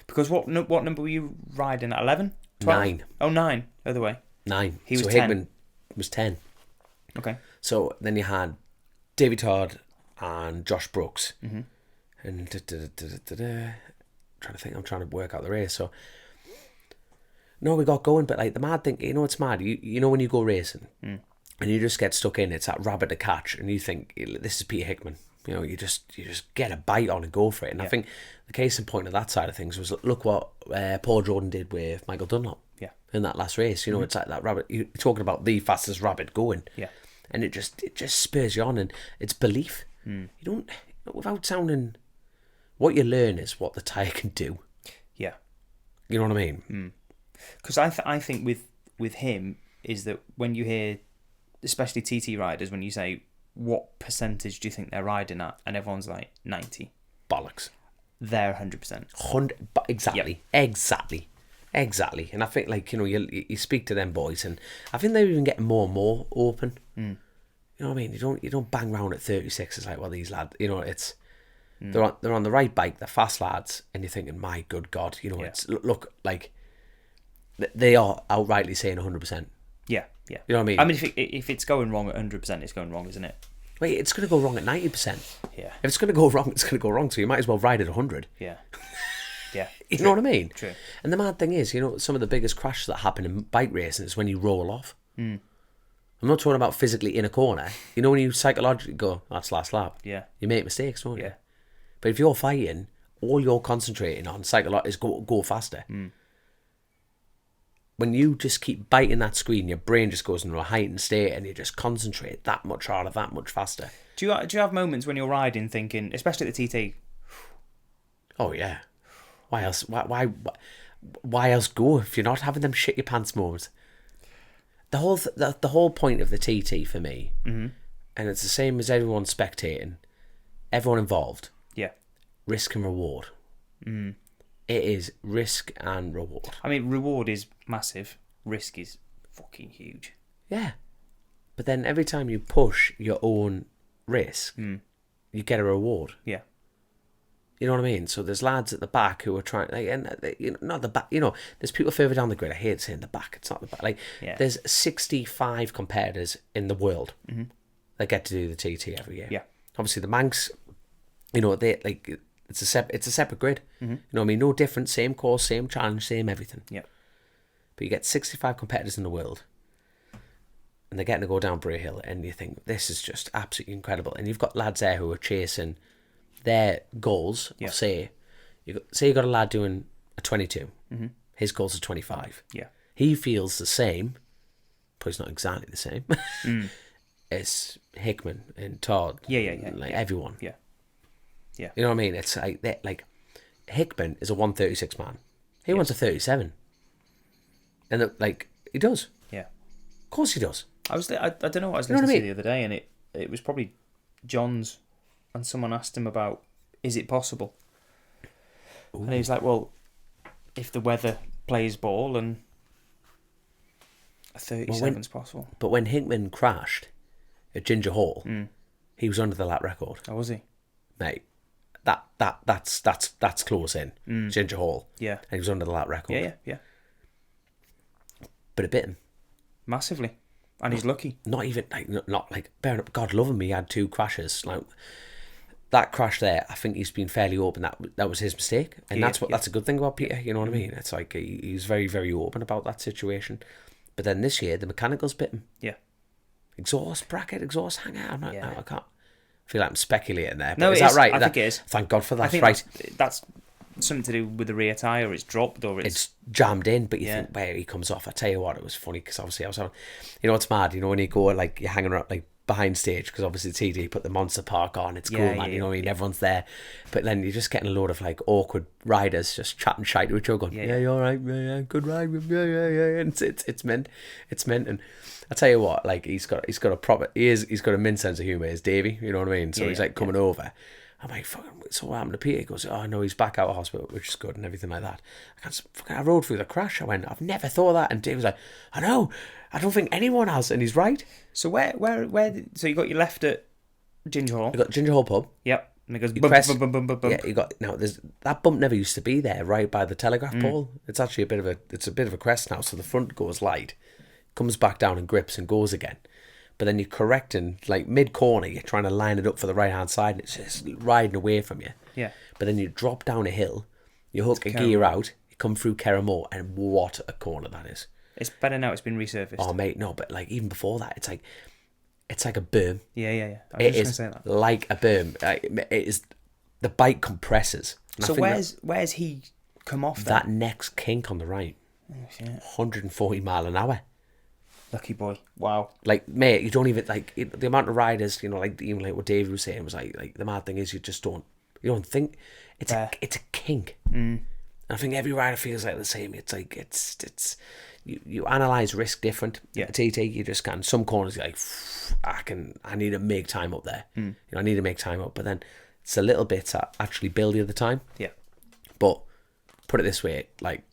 Because what number were you riding at? 11? 12? 9. Oh, 9. Other way. 9. He was 10. Hickman was 10. Okay. So then you had Davy Todd and Josh Brooks, and trying to think, I'm trying to work out the race. So no, we got going, but like the mad thing, you know, it's mad. You know when you go racing, and you just get stuck in. It's that rabbit to catch, and you think, this is Peter Hickman. You know, you just get a bite on and go for it. And I think the case in point of that side of things was, look what Paul Jordan did with Michael Dunlop. Yeah. In that last race, you know, it's like that rabbit. You're talking about the fastest rabbit going. Yeah. And it just spurs you on, and it's belief. You don't, without sounding, what you learn is what the tyre can do. Yeah. You know what I mean? Because I think with him is that when you hear, especially TT riders, when you say, what percentage do you think they're riding at? And everyone's like 90. Bollocks. They're 100%. Exactly. Yep. Exactly. And I think, like, you know, you speak to them boys, and I think they're even getting more and more open. You know what I mean? You don't bang round at 36. It's like, well, these lads, you know, it's they're on the right bike. They're fast lads, and you're thinking, my good God, you know, it's look like they are outrightly saying 100%. Yeah. You know what I mean? I mean, if it's going wrong at 100%, it's going wrong, isn't it? Wait, it's going to go wrong at 90%. Yeah. If it's going to go wrong, it's going to go wrong. So you might as well ride at 100. Yeah. Yeah. You know what I mean? True. And the mad thing is, you know, some of the biggest crashes that happen in bike racing is when you roll off. I'm not talking about physically in a corner. You know, when you psychologically go, that's last lap. Yeah. You make mistakes, don't you? Yeah. But if you're fighting, all you're concentrating on psychologically is go faster. When you just keep biting that screen, your brain just goes into a heightened state, and you just concentrate that much harder, that much faster. Do you have moments when you're riding thinking, especially at the TT? Oh yeah. Why else? Why else go if you're not having them shit your pants moments? The whole point of the TT for me, and it's the same as everyone spectating, everyone involved. Yeah. Risk and reward. It is risk and reward. I mean, reward is massive. Risk is fucking huge. Yeah. But then every time you push your own risk, you get a reward. Yeah. You know what I mean? So there's lads at the back who are trying, like, and you know, not the back. You know, there's people further down the grid. I hate saying the back. It's not the back. Like, there's 65 competitors in the world that get to do the TT every year. Yeah. Obviously, the Manx, you know, they like it's a separate grid. You know what I mean? No different, same course, same challenge, same everything. Yeah. But you get 65 competitors in the world, and they're getting to go down Bray Hill, and you think, this is just absolutely incredible. And you've got lads there who are chasing their goals. Yeah. Say you got a lad doing a 22. His goals are 25. Yeah. He feels the same, but it's not exactly the same. As Hickman and Todd. Yeah. Like everyone. Yeah. Yeah. You know what I mean? It's like that. Like Hickman is a 136 man. He wants a 37, and like he does. Yeah. Of course he does. I don't know what I was listening to the other day, and it was probably John's, and someone asked him about, is it possible? Ooh. And he was like, well, if the weather plays ball, and a 37's possible. But when Hickman crashed at Ginger Hall, he was under the lap record. Oh, was he? Mate, that's close in. Ginger Hall. Yeah. And he was under the lap record. Yeah. But it bit him. Massively. And he's lucky. Not even, like, not like, bearing up, God love him, he had 2 crashes. Like, that crash there, I think he's been fairly open. That was his mistake. And that's a good thing about Peter, you know what I mean? It's like, he's very, very open about that situation. But then this year, the mechanicals bit him. Yeah. Exhaust hang out. No, I can't. I feel like I'm speculating there. But no, is that right? I think it is. Thank God for that. I think right. That's something to do with the rear tyre. It's dropped or it's jammed in. But you think, where he comes off. I tell you what, it was funny because obviously I was on. You know what's mad? You know when you go like you're hanging around like behind stage because obviously TD put the Monster Park on. It's cool, man. You know what I mean? Everyone's there, but then you're just getting a load of like awkward riders just chatting shite to each other, going, "Yeah, you're all right, yeah, good ride, yeah." And it's meant, and I tell you what, like he's got a proper, he's got a mint sense of humour. Is Davey? You know what I mean? So he's like coming over. I'm like, fucking, so what happened to Peter? He goes, oh no, he's back out of hospital, which is good and everything like that. I rode through the crash. I went, I've never thought of that. And Dave was like, I know, I don't think anyone has, and he's right. So where? So you got your left at Ginger Hall. You got Ginger Hall pub. Yep. And it goes bump. Yeah, you got now. There's that bump never used to be there, right by the telegraph pole. It's actually a bit of a crest now. So the front goes light, comes back down and grips and goes again. But then you're correcting, like mid-corner, you're trying to line it up for the right-hand side, and it's just riding away from you. Yeah. But then you drop down a hill, you hook a gear out, you come through Kerramore, and what a corner that is. It's better now. It's been resurfaced. Oh mate, no, but like even before that, it's like a berm. Yeah. It is like a berm. It is. The bike compresses. So where's he come off then? That next kink on the right? Oh, shit. 140 mile an hour. Lucky boy. Wow. Like, mate, you don't even, like, the amount of riders, you know, like, even like what Dave was saying was like the mad thing is you don't think, it's a kink. And I think every rider feels like the same. It's like, it's you analyse risk different. Yeah. TT, you just can. Some corners, you're like, I need to make time up there. You know, I need to make time up. But then it's a little bit to actually build you at the time. Yeah. But put it this way, like,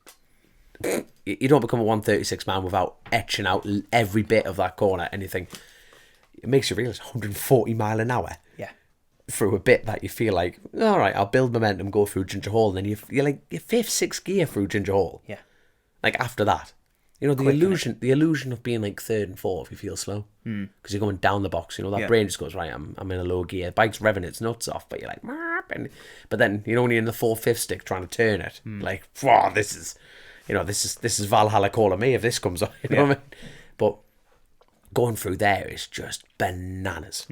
you don't become a 136 man without etching out every bit of that corner. Anything, it makes you realise 140 mile an hour. Yeah. Through a bit that you feel like, all right, I'll build momentum, go through Ginger Hall, and then you're like your fifth, sixth gear through Ginger Hall. Yeah. Like after that, you know, the illusion of being like third and fourth, you feel slow because you're going down the box. You know, that brain just goes, right, I'm in a low gear. Bike's revving its nuts off, but you're like, but then you're only in the fourth, fifth stick trying to turn it. Like, wow, this is Valhalla calling me if this comes on. You know what I mean? But going through there is just bananas.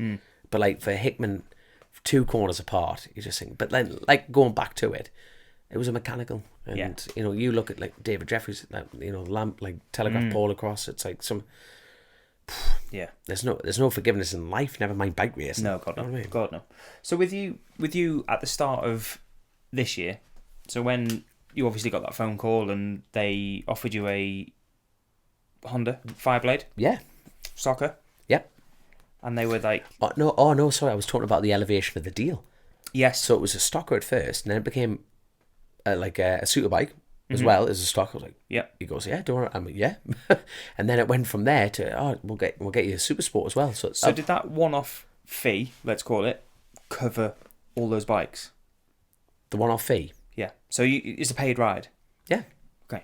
But like for Hickman, 2 corners apart, you just think. But then, like going back to it, it was a mechanical. And you know, you look at like David Jeffries, like, you know, lamp, like telegraph pole across. It's like some. Yeah. There's no forgiveness in life. Never mind bike racing. No, God no. You know what I mean? God no. So with you at the start of this year, so when you obviously got that phone call and they offered you a Honda 5-blade. Yeah. Soccer. Yep. And they were like... Oh no, sorry, I was talking about the elevation of the deal. Yes. So it was a stocker at first, and then it became like a super bike as well as a stock. I was like, yeah. He goes, yeah, don't worry. I'm like, yeah. And then it went from there to, we'll get you a super sport as well. So did that one-off fee, let's call it, cover all those bikes? The one-off fee? Yeah. So it's a paid ride? Yeah. Okay.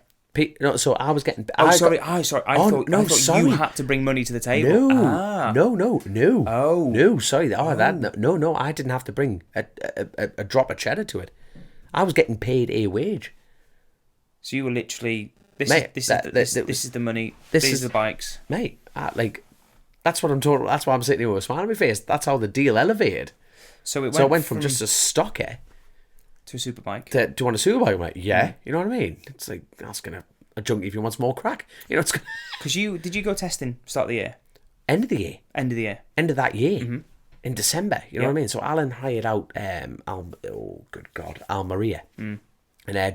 So I was getting... Sorry. I thought you had to bring money to the table. No. Oh. No, sorry. No, I didn't have to bring a drop of cheddar to it. I was getting paid a wage. So you were literally... This is the money. These are the bikes. Mate, that's what I'm talking about. That's why I'm sitting here with a smile on my face. That's how the deal elevated. So it went from just a stocker... to a super bike. Do you want a super bike? I'm like, yeah. You know what I mean? It's like, asking a junkie if he wants more crack. You know, it's... Because did you go testing start of the year? End of the year. End of that year. Mm-hmm. In December. You know what I mean? So Alan hired out Almeria. And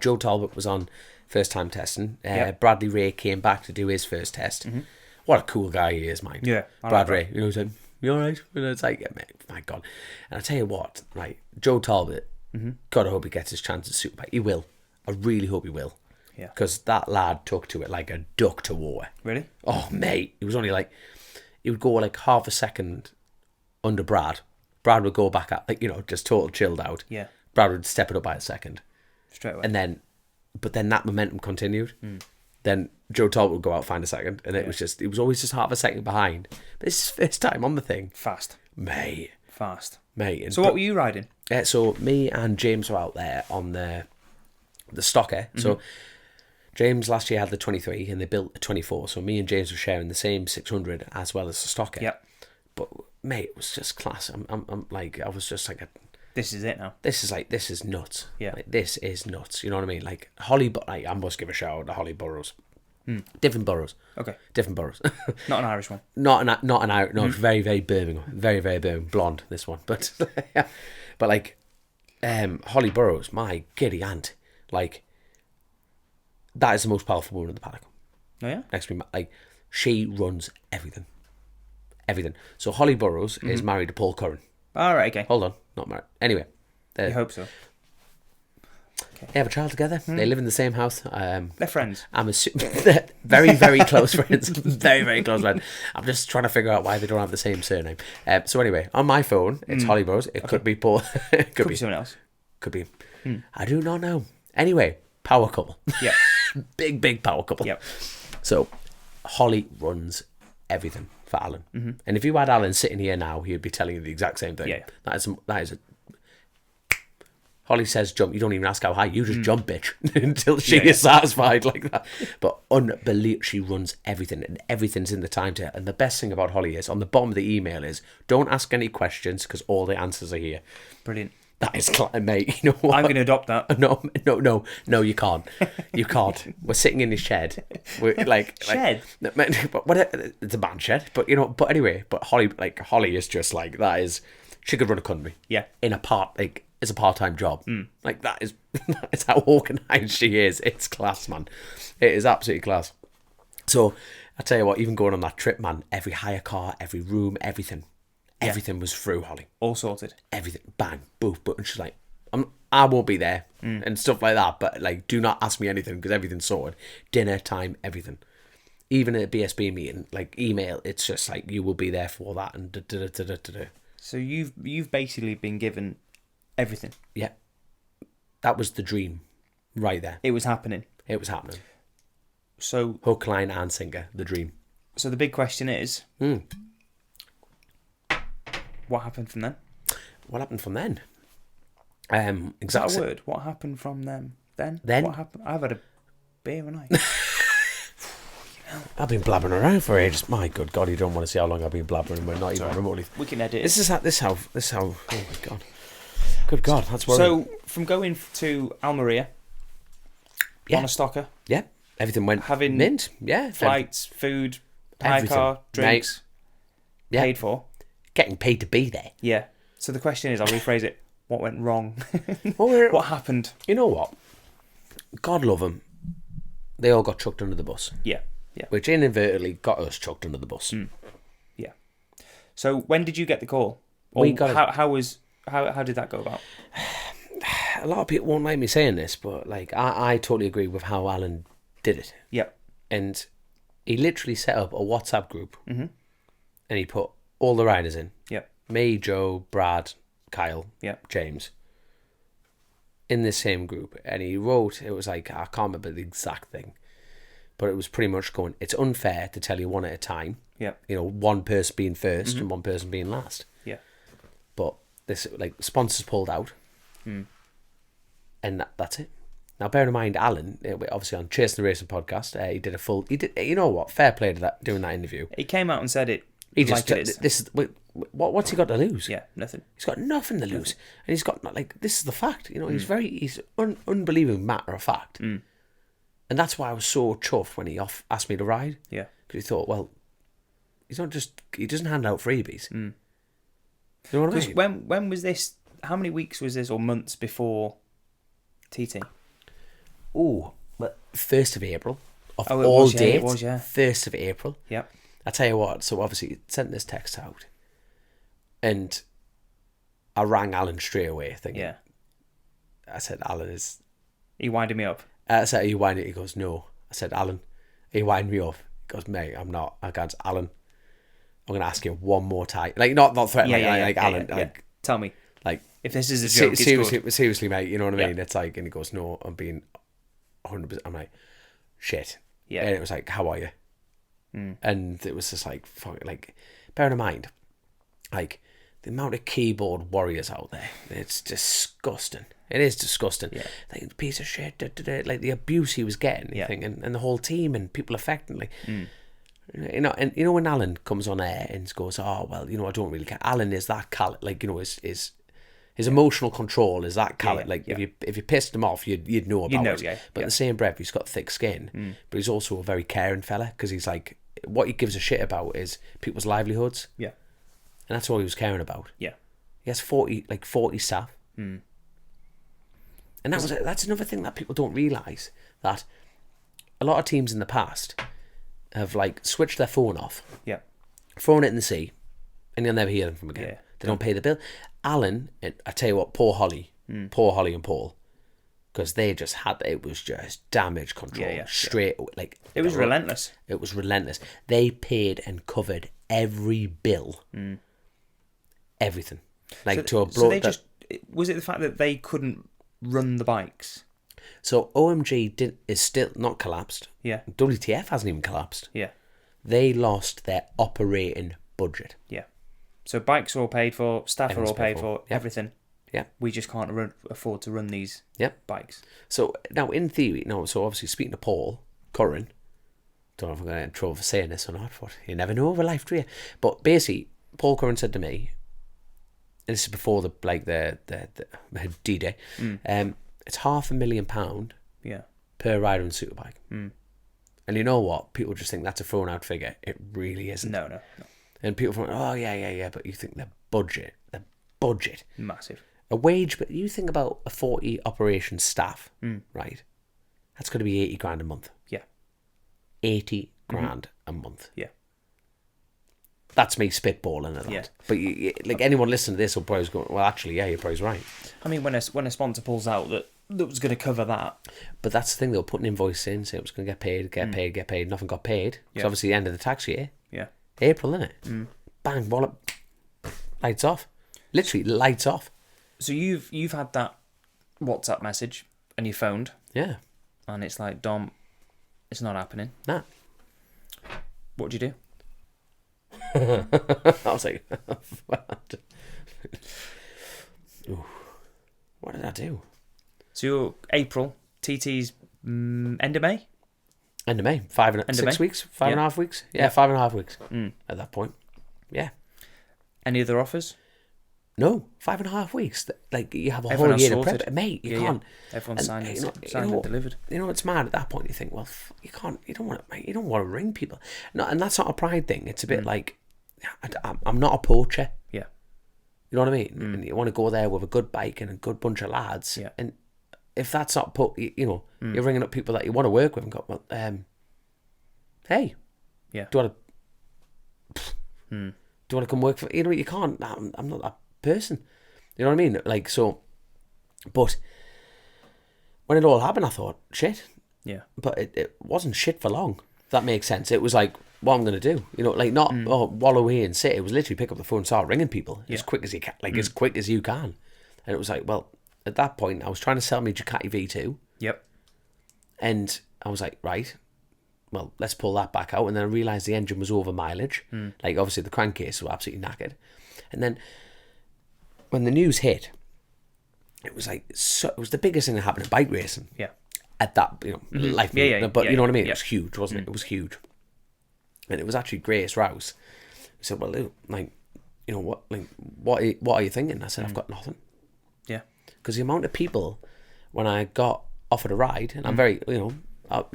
Joe Talbot was on first time testing. Bradley Ray came back to do his first test. Mm-hmm. What a cool guy he is, mate. Yeah. Brad Ray, you know, said, you alright? And it's like, my God. And I tell you what, right, Joe Talbot, God, I hope he gets his chance at Superbike. He will. I really hope he will. Yeah. Because that lad took to it like a duck to water. Really? Oh, mate. He was only like, he would go like half a second under Brad. Brad would go back at, like, you know, just total chilled out. Yeah. Brad would step it up by a second. Straight away. And then, but then that momentum continued. Then Joe Talbot would go out, find a second. And it was always just half a second behind. But it's his first time on the thing. Fast. Mate. And so what were you riding? So me and James were out there on the stocker. So James last year had the 23 and they built a 24. So me and James were sharing the same 600 as well as the stocker. Yep. But mate, it was just class. I'm like, I was just like, this is it now. This is nuts. Yeah. Like, this is nuts. You know what I mean? Like I must give a shout out to Holly Burrows. Different boroughs. Okay. Different boroughs. Not an Irish one. Not an Irish. No, it's very, very Birmingham. Very, very Birmingham. Blonde, this one. But but like Holly Burrows, my giddy aunt, like that is the most powerful woman in the paddock. Oh yeah? Next to me, like she runs everything. Everything. So Holly Burrows is married to Paul Curran. All right, okay. Hold on, not married. Anyway. I hope so. They have a child together. They live in the same house. They're friends. Very, very close friends. Very, very close friends. I'm just trying to figure out why they don't have the same surname. So anyway, on my phone, it's Holly Burrows. It could be Paul. It could be someone else. Could be. I do not know. Anyway, power couple. Yeah. big power couple. Yep. So Holly runs everything for Alan. And if you had Alan sitting here now, he'd be telling you the exact same thing. Yeah. That is a Holly says jump, you don't even ask how high, you just jump, bitch, until she is satisfied like that. But unbelievable, she runs everything, and everything's in the time to her. And the best thing about Holly is, on the bottom of the email is, don't ask any questions, because all the answers are here. Brilliant. That is, mate, you know what? I'm going to adopt that. No, you can't. You can't. We're sitting in his shed. We're Shed? It's a man shed, but you know. But anyway, Holly is just like that. Is she could run a country? Yeah. In a it's a part-time job. Like that is how organised she is. It's class, man. It is absolutely class. So I tell you what, even going on that trip, man, every hire car, every room, everything was through Holly. All sorted. Everything, bang, boof. But she's like, I won't be there and stuff like that. But like, do not ask me anything because everything's sorted. Dinner time, everything. Even at a BSB meeting, like email, it's just like you will be there for that and da. So you've basically been given everything. Yeah, that was the dream, right there. It was happening. So hook, line, and sinker, the dream. So the big question is, what happened from then? What happened from then? Exactly. Is that a word? What happened from them? Then? What happened? I've had a beer and I've been blabbering around for ages. My good God, you don't want to see how long I've been blabbering. We're not even remotely. We can edit. This is how. Oh my God. Good God, that's worrying. So from going to Almeria, on a stocker. Yeah, everything went having mint. Yeah, flights, food, hire car, drinks, paid for. Getting paid to be there. Yeah. So the question is, I'll rephrase it. What went wrong? What happened? You know what? God love them. They all got chucked under the bus. Yeah. Which inadvertently got us chucked under the bus. Yeah. So when did you get the call? Or how did that go about? A lot of people won't like me saying this, but like I totally agree with how Alan did it. Yep. And he literally set up a WhatsApp group, and he put all the riders in. Yep. Me, Joe, Brad, Kyle, James. In the same group, and he wrote, it was like, I can't remember the exact thing, but it was pretty much going, it's unfair to tell you one at a time. Yeah. You know, one person being first and one person being last. Yeah. But this, like, sponsors pulled out. And that's it. Now, bear in mind, Alan, obviously on Chasing the Racing podcast, he did, you know what, fair play to that, doing that interview. He came out and said it. He just, what's he got to lose? Yeah, nothing. He's got nothing to lose. And he's got, like, this is the fact, you know, he's unbelievably matter of fact. And that's why I was so chuffed when he asked me to ride. Yeah. Because he thought, well, he doesn't hand out freebies. You know what I mean? When was this, how many weeks was this, or months before TT? Oh, but 1st of April. All dates. It was, yeah. 1st of April. Yeah. I tell you what, so obviously he sent this text out. And I rang Alan straight away thinking. Yeah. I said, Alan is... He winded me up. I said, are you winding? He goes, no. I said, Alan, are you winding me up? He goes, mate, I'm not. I goes, Alan, I'm going to ask you one more time. Like, not threatening, Alan. Like, tell me. Like, if this is a joke, seriously, mate, you know what I mean? It's like, and he goes, no, I'm being 100%. I'm like, shit. Yeah. And it was like, how are you? And it was just like, fuck, like, bear in mind, like, the amount of keyboard warriors out there, it's disgusting. It is disgusting. Yeah. Like, piece of shit, like the abuse he was getting, and the whole team and people affecting, like, you know, and you know when Alan comes on air and goes, oh well, you know, I don't really care. Alan is that like, you know, his emotional control is that like if you pissed him off, you'd know about it. Yeah. But in the same breath, he's got thick skin, but he's also a very caring fella because he's like, what he gives a shit about is people's livelihoods. Yeah. And that's all he was caring about. Yeah. He has 40 staff. And that's another thing that people don't realise, that a lot of teams in the past have like switched their phone off. Yeah. Thrown it in the sea, and you'll never hear them from again. Yeah. They don't pay the bill. Alan, I tell you what, poor Holly and Paul, because they just it was just damage control straight. Like, it was relentless. It was relentless. They paid and covered every bill, everything. Like, to a blow. So was it the fact that they couldn't run the bikes? So OMG is still not collapsed. Yeah. WTF hasn't even collapsed. Yeah. They lost their operating budget. Yeah. So bikes are all paid for, staff are all paid for, everything. Yeah. We just can't afford to run these bikes. So now, in theory, so obviously speaking to Paul Curran, don't know if I'm going to get in trouble for saying this or not, but you never know over life, do you? But basically, Paul Curran said to me, and this is before the D-Day, it's £500,000 per rider and superbike. And you know what? People just think that's a thrown out figure. It really isn't. No. And people think, oh, yeah, but you think the budget. Massive. A wage, but you think about a 40 operation staff, right? That's going to be 80 grand a month. Yeah. 80 grand a month. Yeah. That's me spitballing at that. Yeah. But like anyone listening to this will probably go, well, actually, yeah, you're probably right. I mean, when a sponsor pulls out that was going to cover that. But that's the thing, they'll put an invoice in, say it was going to get paid. Nothing got paid. It's obviously the end of the tax year. Yeah. April, isn't it? Bang, wallop, lights off. Literally, lights off. So you've had that WhatsApp message and you phoned. Yeah. And it's like, Dom, it's not happening. Nah. What'd you do? I was like, what did I do? So you're April, TT's end of May? End of May. 6 weeks? 5.5 weeks? Yeah, 5.5 weeks at that point. Yeah. Any other offers? No, 5.5 weeks. Like, you have a whole year to prep it. Mate, you can't. Everyone's signed and delivered. You know, it's mad at that point. You think, well, you can't, you don't want to ring people. No, and that's not a pride thing. It's a bit like, I'm not a poacher. Yeah. You know what I mean? And you want to go there with a good bike and a good bunch of lads. Yeah. And if that's not you're ringing up people that you want to work with and go, well, hey, yeah, do you want to come work for? You know, you can't. I'm not that person. You know what I mean? Like, so, but when it all happened, I thought, shit. Yeah. But it wasn't shit for long. If that makes sense. It was like, what I'm going to do. You know, like not wallow away and sit. It was literally pick up the phone and start ringing people as quick as you can. Like, as quick as you can. And it was like, well, at that point, I was trying to sell me Ducati V2. Yep. And I was like, right, well, let's pull that back out. And then I realised the engine was over mileage. Like, obviously, the crankcase was absolutely knackered. And then when the news hit, it was like, it was the biggest thing that happened in bike racing. Yeah. At that, life. Yeah, but you know what I mean? It was huge, wasn't it? It was huge. And it was actually Grace Rouse. He said, well, like, you know, what are you thinking? I said, I've got nothing. Yeah. Because the amount of people, when I got offered a ride, and I'm very, you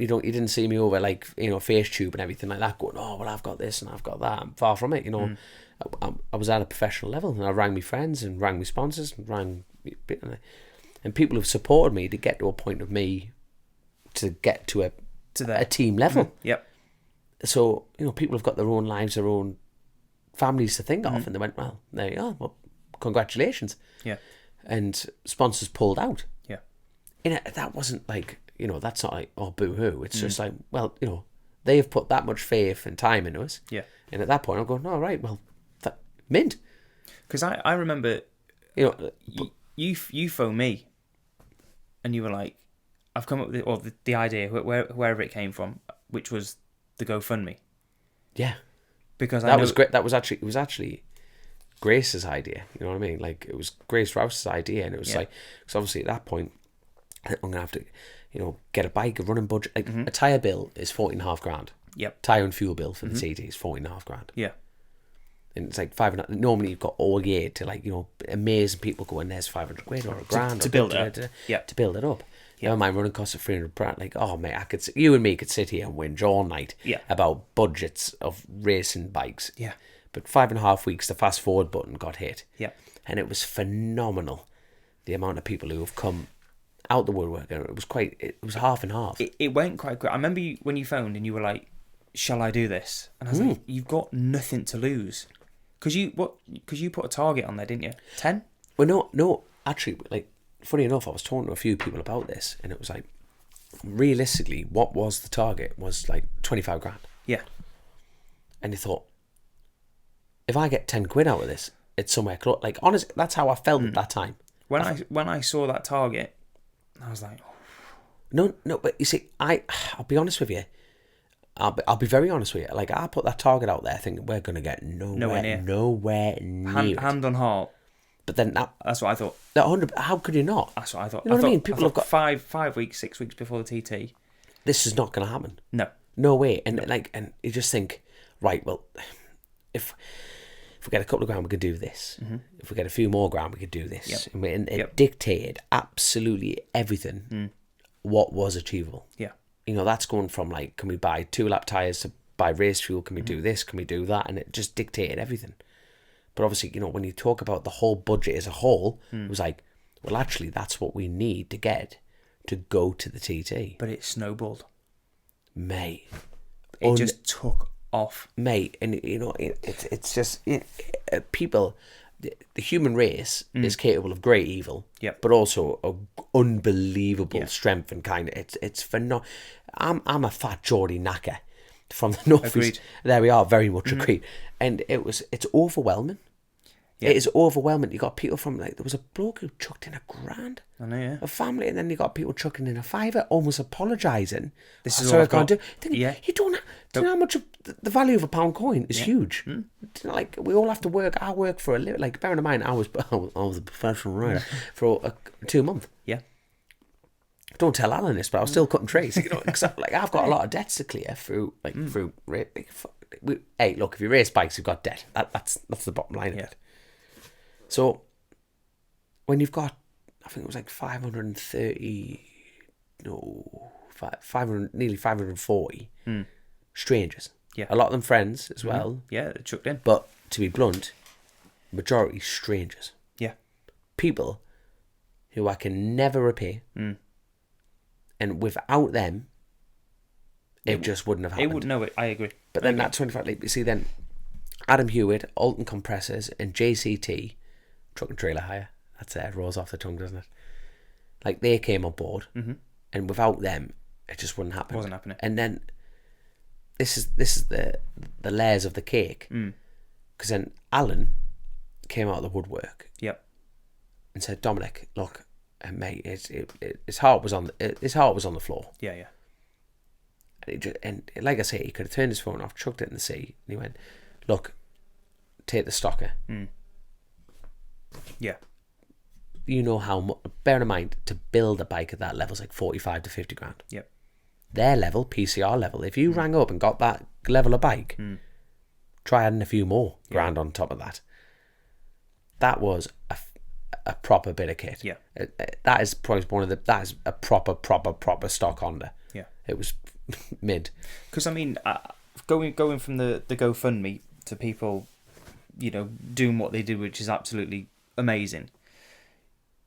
didn't see me over like, face tube and everything like that, going, oh, well, I've got this and I've got that. I'm far from it, I was at a professional level, and I rang my friends and rang my sponsors and people have supported me to get to a point of me to get to a team level. Yep. So, people have got their own lives, their own families to think of, and they went, well, there you go, well, congratulations. Yeah. And sponsors pulled out. Yeah. And that wasn't like, that's not like, oh, boo-hoo. It's just like, well, they have put that much faith and time into us. Yeah. And at that point, I'm going, oh, right, well, mint. Because I remember, you phoned me, and you were like, I've come up with the idea, wherever it came from, which was the GoFundMe. Yeah. Because was great. It was actually Grace's idea. You know what I mean? Like, it was Grace Rouse's idea, and it was like, because obviously at that point, I'm gonna have to, get a bike, a running budget. Like, a tyre bill is 14.5 grand. Yep. Tyre and fuel bill for the TT is 14.5 grand. Yeah. And it's like 500. Normally you've got all year to, like, amazing people going, there's 500 quid or a grand to build it up. Yeah. To build it up. Yeah, my running costs of 300 grand. Like, oh mate, you and me could sit here and whinge all night about budgets of racing bikes. Yeah. But 5.5 weeks, the fast forward button got hit. Yeah. And it was phenomenal, the amount of people who have come out the woodwork. It was half and half. It went quite quick. I remember when you phoned and you were like, shall I do this? And I was like, you've got nothing to lose. Because you put a target on there, didn't you? 10? Well, no, actually, like, funny enough, I was talking to a few people about this, and it was like, realistically, what was the target was like 25 grand. Yeah. And you thought, if I get 10 quid out of this, it's somewhere close. Like, honestly, that's how I felt at that time. When I saw that target, I was like, no, but you see, I'll be honest with you. I'll be very honest with you. Like, I put that target out there thinking we're going to get nowhere near it. Hand on heart. But then that's what I thought. That 100. How could you not? That's what I thought. You know what I mean? People have got 5 weeks, 6 weeks before the TT. This is not going to happen. No way. And and you just think, right? Well, if we get a couple of grand, we could do this. Mm-hmm. If we get a few more grand, we could do this. Yep. And it dictated absolutely everything what was achievable. Yeah. You know, that's going from like, can we buy 2-lap tyres to buy race fuel? Can we do this? Can we do that? And it just dictated everything. But obviously, you know, when you talk about the whole budget as a whole, it was like, well, actually, that's what we need to get to go to the TT. But it snowballed. Mate. It just took off. Mate, and you know, it's just people, the human race is capable of great evil, but also of unbelievable strength and kindness. It's phenomenal. I'm a fat Geordie knacker from the northeast. There we are, very much agreed. And it's overwhelming. It is overwhelming. You got people from, like, there was a bloke who chucked in £1,000. I know, yeah. A family, and then you got people chucking in a £5, almost apologising. This is what I can't do. You don't know how much of the value of a pound coin is huge. You know, like, we all have to work. I work for a living. Like, bearing in mind, I was a professional rider for 2 months. Yeah. Don't tell Alan this, but I was still cutting trees. You know, except, like, I've got a lot of debts to clear through hey, look, if you race bikes, you've got debt. That's the bottom line of it. So, when you've got, I think it was like nearly 540 strangers. Yeah. A lot of them friends as well. Yeah, they chucked in. But, to be blunt, majority strangers. Yeah. People who I can never repay. And without them, it just wouldn't have happened. It wouldn't know it, I agree. But then that 25, like, you see, then Adam Hewitt, Alton Compressors, and JCT, Truck and Trailer Hire, that's it, rolls off the tongue, doesn't it? Like, they came on board, and without them, it just wouldn't happen. It wasn't happening. And then this is the layers of the cake, because then Alan came out of the woodwork, and said, Dominic, look, mate, his heart was on the floor. Yeah. And like I say, he could have turned his phone off, chucked it in the sea, and he went, look, take the stocker. Yeah. You know how much, bear in mind, to build a bike at that level is like 45 to 50 grand. Yep. Their level, PCR level, if you rang up and got that level of bike, try adding a few more grand on top of that. That was a proper bit of kit. Yeah. That is probably that is a proper stock Honda. Yeah. It was mid. Because, I mean, going from the GoFundMe to people, you know, doing what they did, which is absolutely amazing.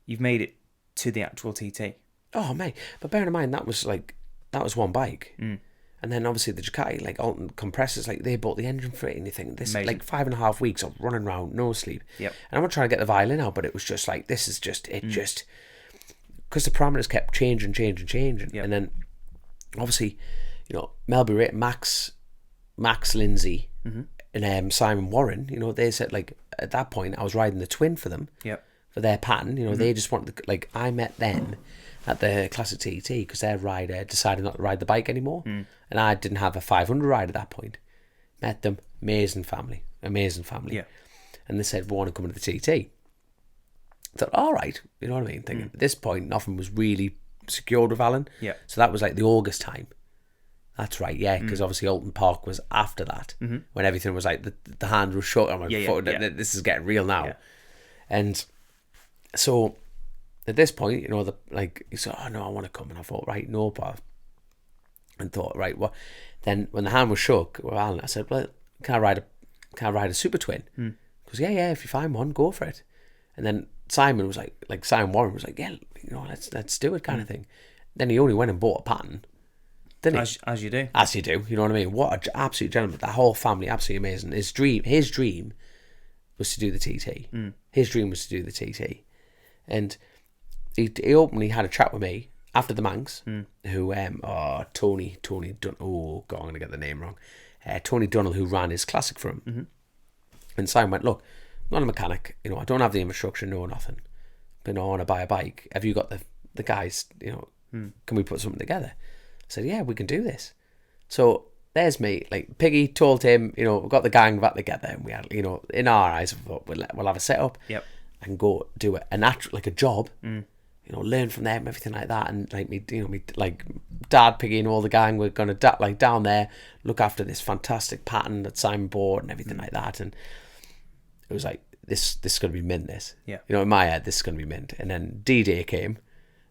You've made it to the actual TT. Oh, mate. But bear in mind, that was one bike. And then obviously the Ducati, like Alton Compressors, like they bought the engine for it, and you think this is like 5.5 weeks of running around, no sleep. Yep. And I'm not trying to get the violin out, but it was just like, this is just, just, because the parameters kept changing. Yep. And then obviously, you know, Melby, Max Lindsay, and Simon Warren, you know, they said, like, at that point, I was riding the twin for them. Yep. For their pattern, you know, they just wanted to, like, I met them at the Classic TT because their rider decided not to ride the bike anymore, and I didn't have a 500 ride at that point. Met them, amazing family, Yeah. and they said, we want to come to the TT. I thought, all right, you know what I mean? Thinking, at this point, nothing was really secured with Alan. Yeah. So that was like the August time. That's right, yeah, because obviously Alton Park was after that, when everything was like, the hand was shut. I'm like, this is getting real now. Yeah. And so at this point, you know, he said, oh no, I want to come. And I thought, right, no problem. And thought, right, well, then when the hand was shook with Alan, I said, well, can I ride a super twin? Because yeah, if you find one, go for it. And then Simon was like Simon Warren was like, yeah, you know, let's do it, kind of thing. Then he only went and bought a pattern, didn't he? As you do. As you do, you know what I mean? What an absolute gentleman. That whole family, absolutely amazing. His dream was to do the TT. His dream was to do the TT. And he openly had a chat with me after the Manx, who, Tony Dunn, oh God, I'm going to get the name wrong. Tony Dunnell, who ran his classic for him. And Simon went, look, I'm not a mechanic, you know, I don't have the infrastructure, no nothing. But, you know, I want to buy a bike. Have you got the guys, you know, can we put something together? I said, yeah, we can do this. So there's me, like, Piggy told him, you know, we've got the gang back together, and we had, you know, in our eyes, we thought we'll have a setup. Yep. I can go do a natural, like a job, you know, learn from them, everything like that. And like me, you know, me like Dad, Piggy, and all the gang were gonna like down there look after this fantastic pattern that Simon bought and everything like that. And it was like this is gonna be mint. This, Yeah. you know, in my head, this is gonna be mint. And then D-Day came,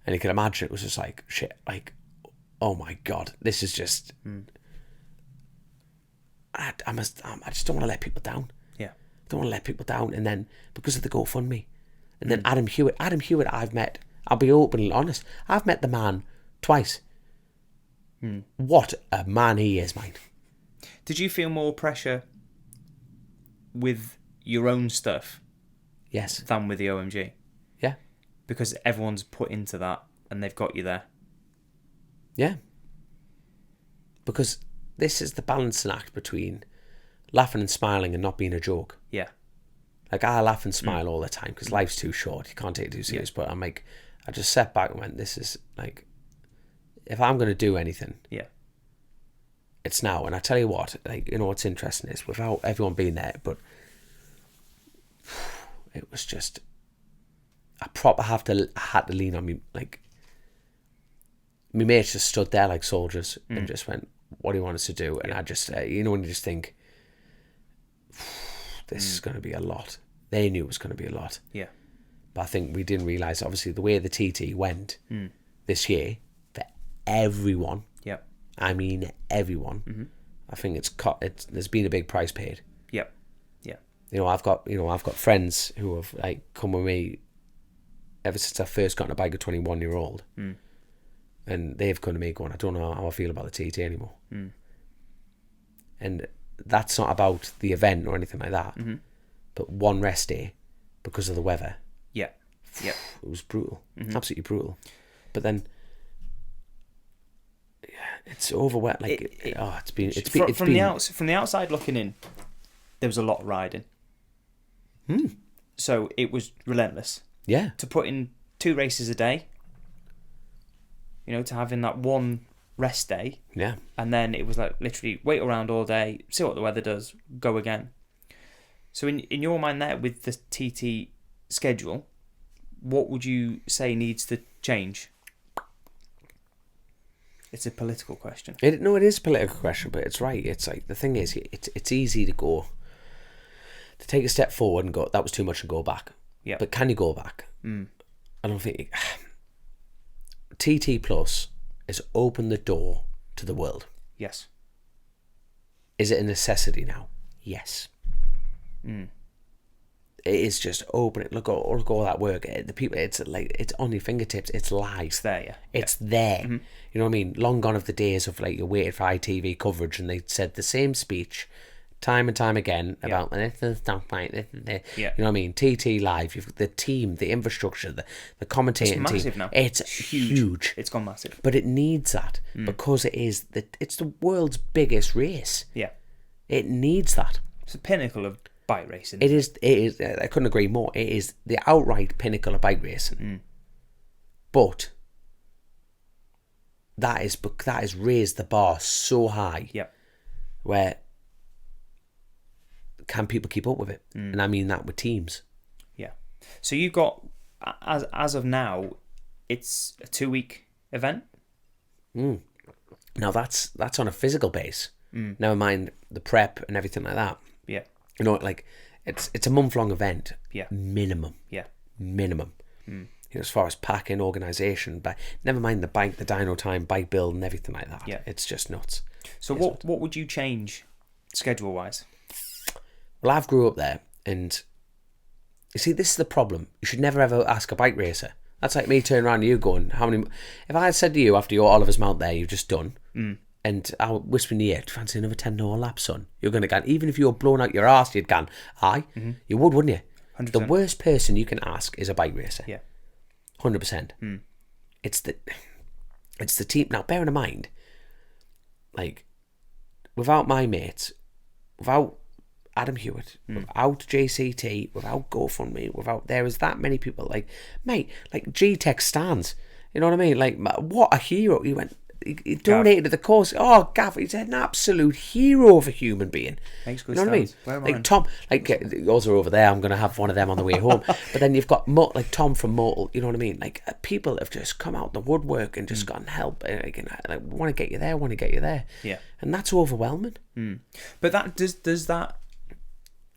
and you can imagine it was just like shit. Like, oh my god, this is just. I just don't want to let people down. Yeah. I don't want to let people down. And then because of the GoFundMe, and then Adam Hewitt, I've met. I'll be openly honest. I've met the man twice. What a man he is, mate. Did you feel more pressure with your own stuff? Yes. Than with the OMG? Yeah. Because everyone's put into that and they've got you there. Yeah. Because this is the balancing act between laughing and smiling and not being a joke. Yeah. Like, I laugh and smile all the time because life's too short. You can't take it too serious. But I'm like, I just sat back and went, this is like, if I'm going to do anything, it's now. And I tell you what, like, you know what's interesting is, without everyone being there, but it was just, I had to lean on me. Like, my mates just stood there like soldiers and just went, what do you want us to do? And I just, you know, when you just think, this is going to be a lot. They knew it was going to be a lot. Yeah. But I think we didn't realise, obviously, the way the TT went this year, for everyone, I mean everyone, I think there's been a big price paid. Yep. Yeah. You know, I've got friends who have like come with me ever since I first got on a bike at 21-year-old. And they've come to me going, I don't know how I feel about the TT anymore. And that's not about the event or anything like that. But one rest day, because of the weather. Yeah. Yeah. It was brutal. Absolutely brutal. But then, it's overwhelmed. Like, From the outside looking in, there was a lot of riding. So it was relentless. Yeah. To put in 2 races a day, you know, to having that one rest day. Yeah. And then it was like literally wait around all day, see what the weather does, go again. So in your mind there, with the TT schedule, what would you say needs to change? It's a political question. It is a political question, but it's right. It's like, the thing is, it's easy to take a step forward and go, that was too much, and go back. Yeah. But can you go back? I don't think... TT Plus has opened the door to the world. Yes. Is it a necessity now? Yes. It is just open it. Look at all that work. The people, it's like, it's on your fingertips. It's live. It's there, yeah. It's there. You know what I mean? Long gone of the days of like, you waited for ITV coverage and they said the same speech time and time again about this and stuff like this. You know what I mean? TT Live. You've the team, the infrastructure, the commentating team. It's massive now. It's huge. It's gone massive. But it needs that because it's the world's biggest race. Yeah. It needs that. It's the pinnacle of bike racing. It is. I couldn't agree more. It is the outright pinnacle of bike racing. But that has raised the bar so high. Yep. Where can people keep up with it? And I mean that with teams. Yeah. So you've got, as of now, it's a 2-week event. Now that's on a physical base. Never mind the prep and everything like that. Yeah. You know, like it's a month-long event. Yeah. Minimum. Yeah. Minimum. You know, as far as packing, organisation, but never mind the bike, the dyno time, bike build and everything like that. Yeah. It's just nuts. So what would you change schedule-wise? Well, I've grew up there, and you see, this is the problem. You should never ever ask a bike racer. That's like me turning around to you going, how many... If I had said to you after your Oliver's Mount there, you've just done, and I was whispering in your ear, do you fancy another 10-hour lap, son? You're going to go, even if you were blown out your arse, you'd go, aye. You would, wouldn't you? 100%. The worst person you can ask is a bike racer. Yeah. 100%. It's the team. Now, bearing in mind, like, without my mates, without Adam Hewitt, without JCT, without GoFundMe, there was that many people, like, mate, like G-Tech stands, you know what I mean? Like, what a hero. He went, he donated to the cause. Oh, Gav, he's an absolute hero of a human being. Makes good you know sense. what I mean? Like Tom, yours are over there. I'm going to have one of them on the way home. But then you've got like Tom from Mortal. You know what I mean? Like people have just come out the woodwork and just gotten help. Like, want to get you there, want to get you there. Yeah, and that's overwhelming. But that does that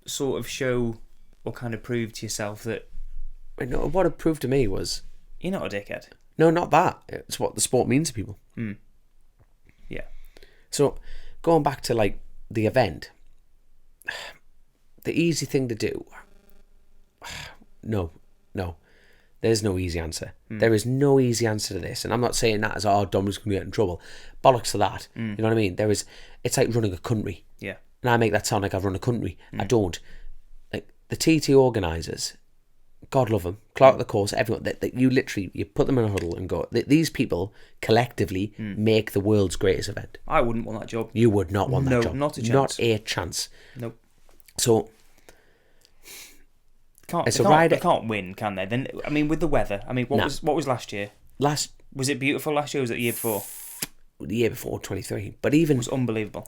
sort of show or kind of prove to yourself that what it proved to me was you're not a dickhead. No, not that. It's what the sport means to people. Yeah. So, going back to like the event, the easy thing to do. No. There's no easy answer. There is no easy answer to this, and I'm not saying that as Dominic's going to get in trouble. Bollocks to that. You know what I mean? It's like running a country. Yeah. And I make that sound like I've run a country. I don't. Like the TT organisers. God love them. Clark the course, everyone. That you literally you put them in a huddle and go. These people collectively make the world's greatest event. I wouldn't want that job. You would not want that job. Not a chance. Not a chance. Nope. So they can't win, can they? Then I mean, with the weather. I mean, what was last year? Was it beautiful last year? Or was it the year before? The year before, 23. But even it was unbelievable.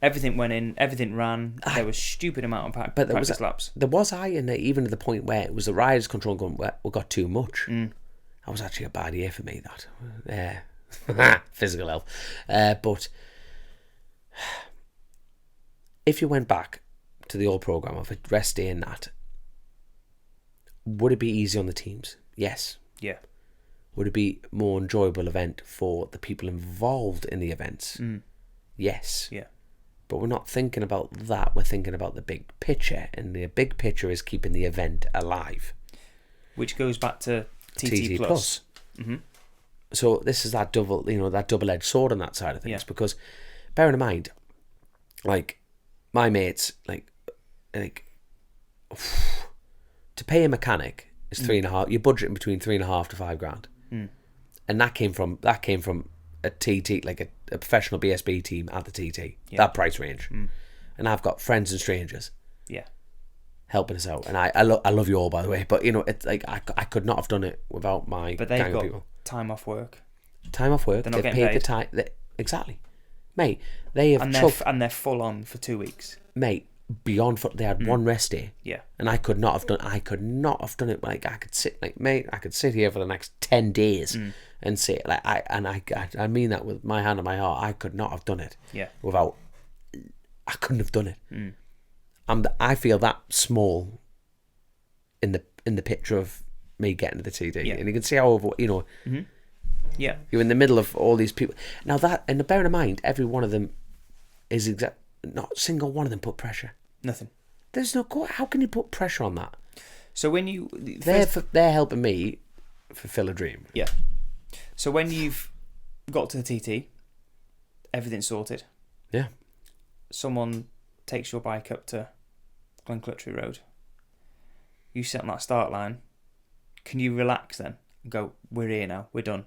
Everything went in, everything ran. There was a stupid amount of practice laps. There was even to the point where it was the riders' control going, we got too much. That was actually a bad year for me, that. Physical health. But if you went back to the old programme of a rest day and that, would it be easy on the teams? Yes. Yeah. Would it be a more enjoyable event for the people involved in the events? Yes. Yeah. But we're not thinking about that. We're thinking about the big picture, and the big picture is keeping the event alive. Which goes back to TT Plus. So this is that double-edged sword on that side of things. Because bearing in mind, like my mates, like to pay a mechanic is 3.5. You're budgeting between 3.5 to £5,000, and that came from a TT, like a professional BSB team at the TT, that price range. And I've got friends and strangers helping us out, and I love you all, by the way, but it's like I could not have done it without my gang of people. Time off work. They're not getting paid the time. Exactly, mate. They have and they're full on for 2 weeks, mate. Beyond they had one rest day, and I could not have done it. Like I could sit here for the next 10 days and say like I mean that with my hand on my heart. I could not have done it without. I couldn't have done it. I feel that small in the picture of me getting to the TD, and you can see how you're in the middle of all these people. Now that, and bear in mind, every one of them is not a single one of them put pressure. Nothing. There's no. How can you put pressure on that? So when they're helping me fulfill a dream. Yeah. So when you've got to the TT, everything's sorted. Yeah. Someone takes your bike up to Glenclutchery Road. You sit on that start line. Can you relax then and go, we're here now, we're done?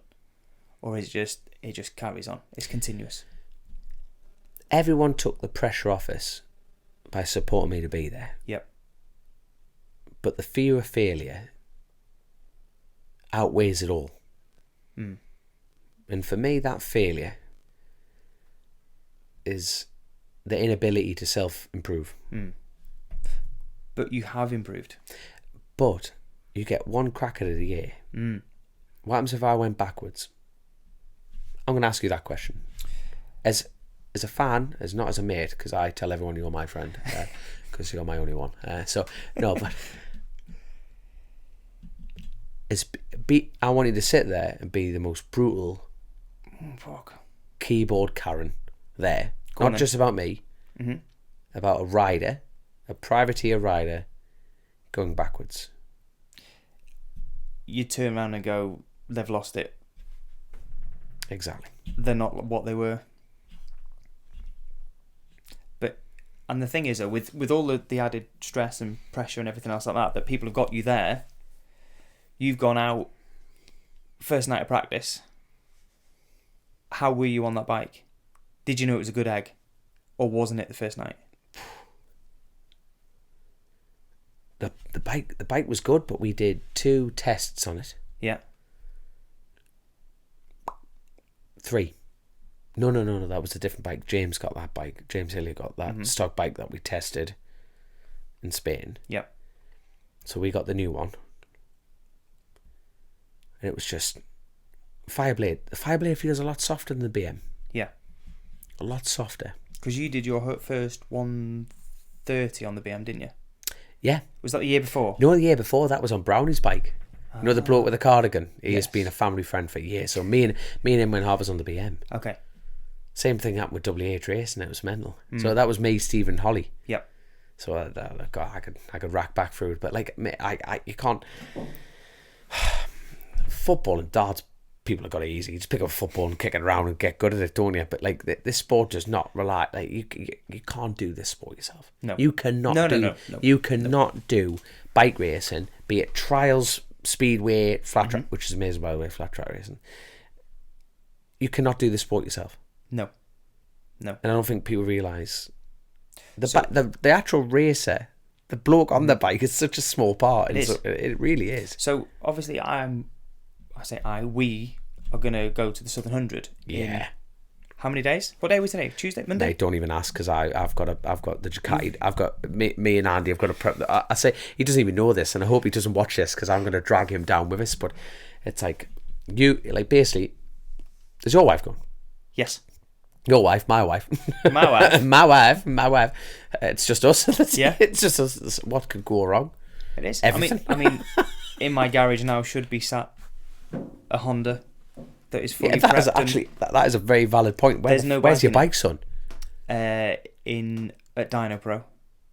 Or is it just carries on? It's continuous. Everyone took the pressure off us by supporting me to be there. Yep. But the fear of failure outweighs it all. And for me, that failure is the inability to self-improve. But you have improved. But you get one crack at it a year. What happens if I went backwards? I'm going to ask you that question. As a fan, as not as a mate, because I tell everyone you're my friend, because you're my only one. But I want you to sit there and be the most brutal keyboard Karen there. Not just about me, about a rider, a privateer rider going backwards. You turn around and go, they've lost it. Exactly. They're not what they were. And the thing is, though, with all the added stress and pressure and everything else like that people have got you there, you've gone out, first night of practice. How were you on that bike? Did you know it was a good egg? Or wasn't it the first night? The bike was good, but we did 2 tests on it. Yeah. 3. No, that was a different bike. James got that bike. James Hillier got that stock bike that we tested in Spain. Yep. So we got the new one. And it was just... Fireblade. The Fireblade feels a lot softer than the BM. Yeah. A lot softer. Because you did your first 130 on the BM, didn't you? Yeah. Was that the year before? No, the year before. That was on Brownie's bike. You know the bloke with the cardigan? He has been a family friend for years. So me and him went halvers on the BM. Okay. Same thing happened with WH Racing. It was mental. So that was me, Stephen, Holly. Yep. So I could rack back through it, but like you can't. Football and darts, people have got it easy. You just pick up a football and kick it around and get good at it, don't you? But like this sport does not rely. Like you can't do this sport yourself. No, you cannot. No. You cannot do bike racing, be it trials, speedway, flat track, which is amazing by the way, flat track racing. You cannot do this sport yourself. No. And I don't think people realise the actual racer, the bloke on the bike, is such a small part. It really is. So obviously, we are going to go to the Southern 100. Yeah. How many days? What day was today? Tuesday, Monday? Mate, don't even ask, because I've got the Ducati. I've got me and Andy. I've got to prep. I say he doesn't even know this, and I hope he doesn't watch this, because I'm going to drag him down with us. But it's like basically, is your wife going? Yes. Your wife, my wife, my wife, my wife. It's just us. Yeah, it's just us. What could go wrong? It is. Everything. I mean, in my garage now should be sat a Honda that is fully that is prepped. Actually, that is a very valid point. Where's your bike, son? At Dyno Pro,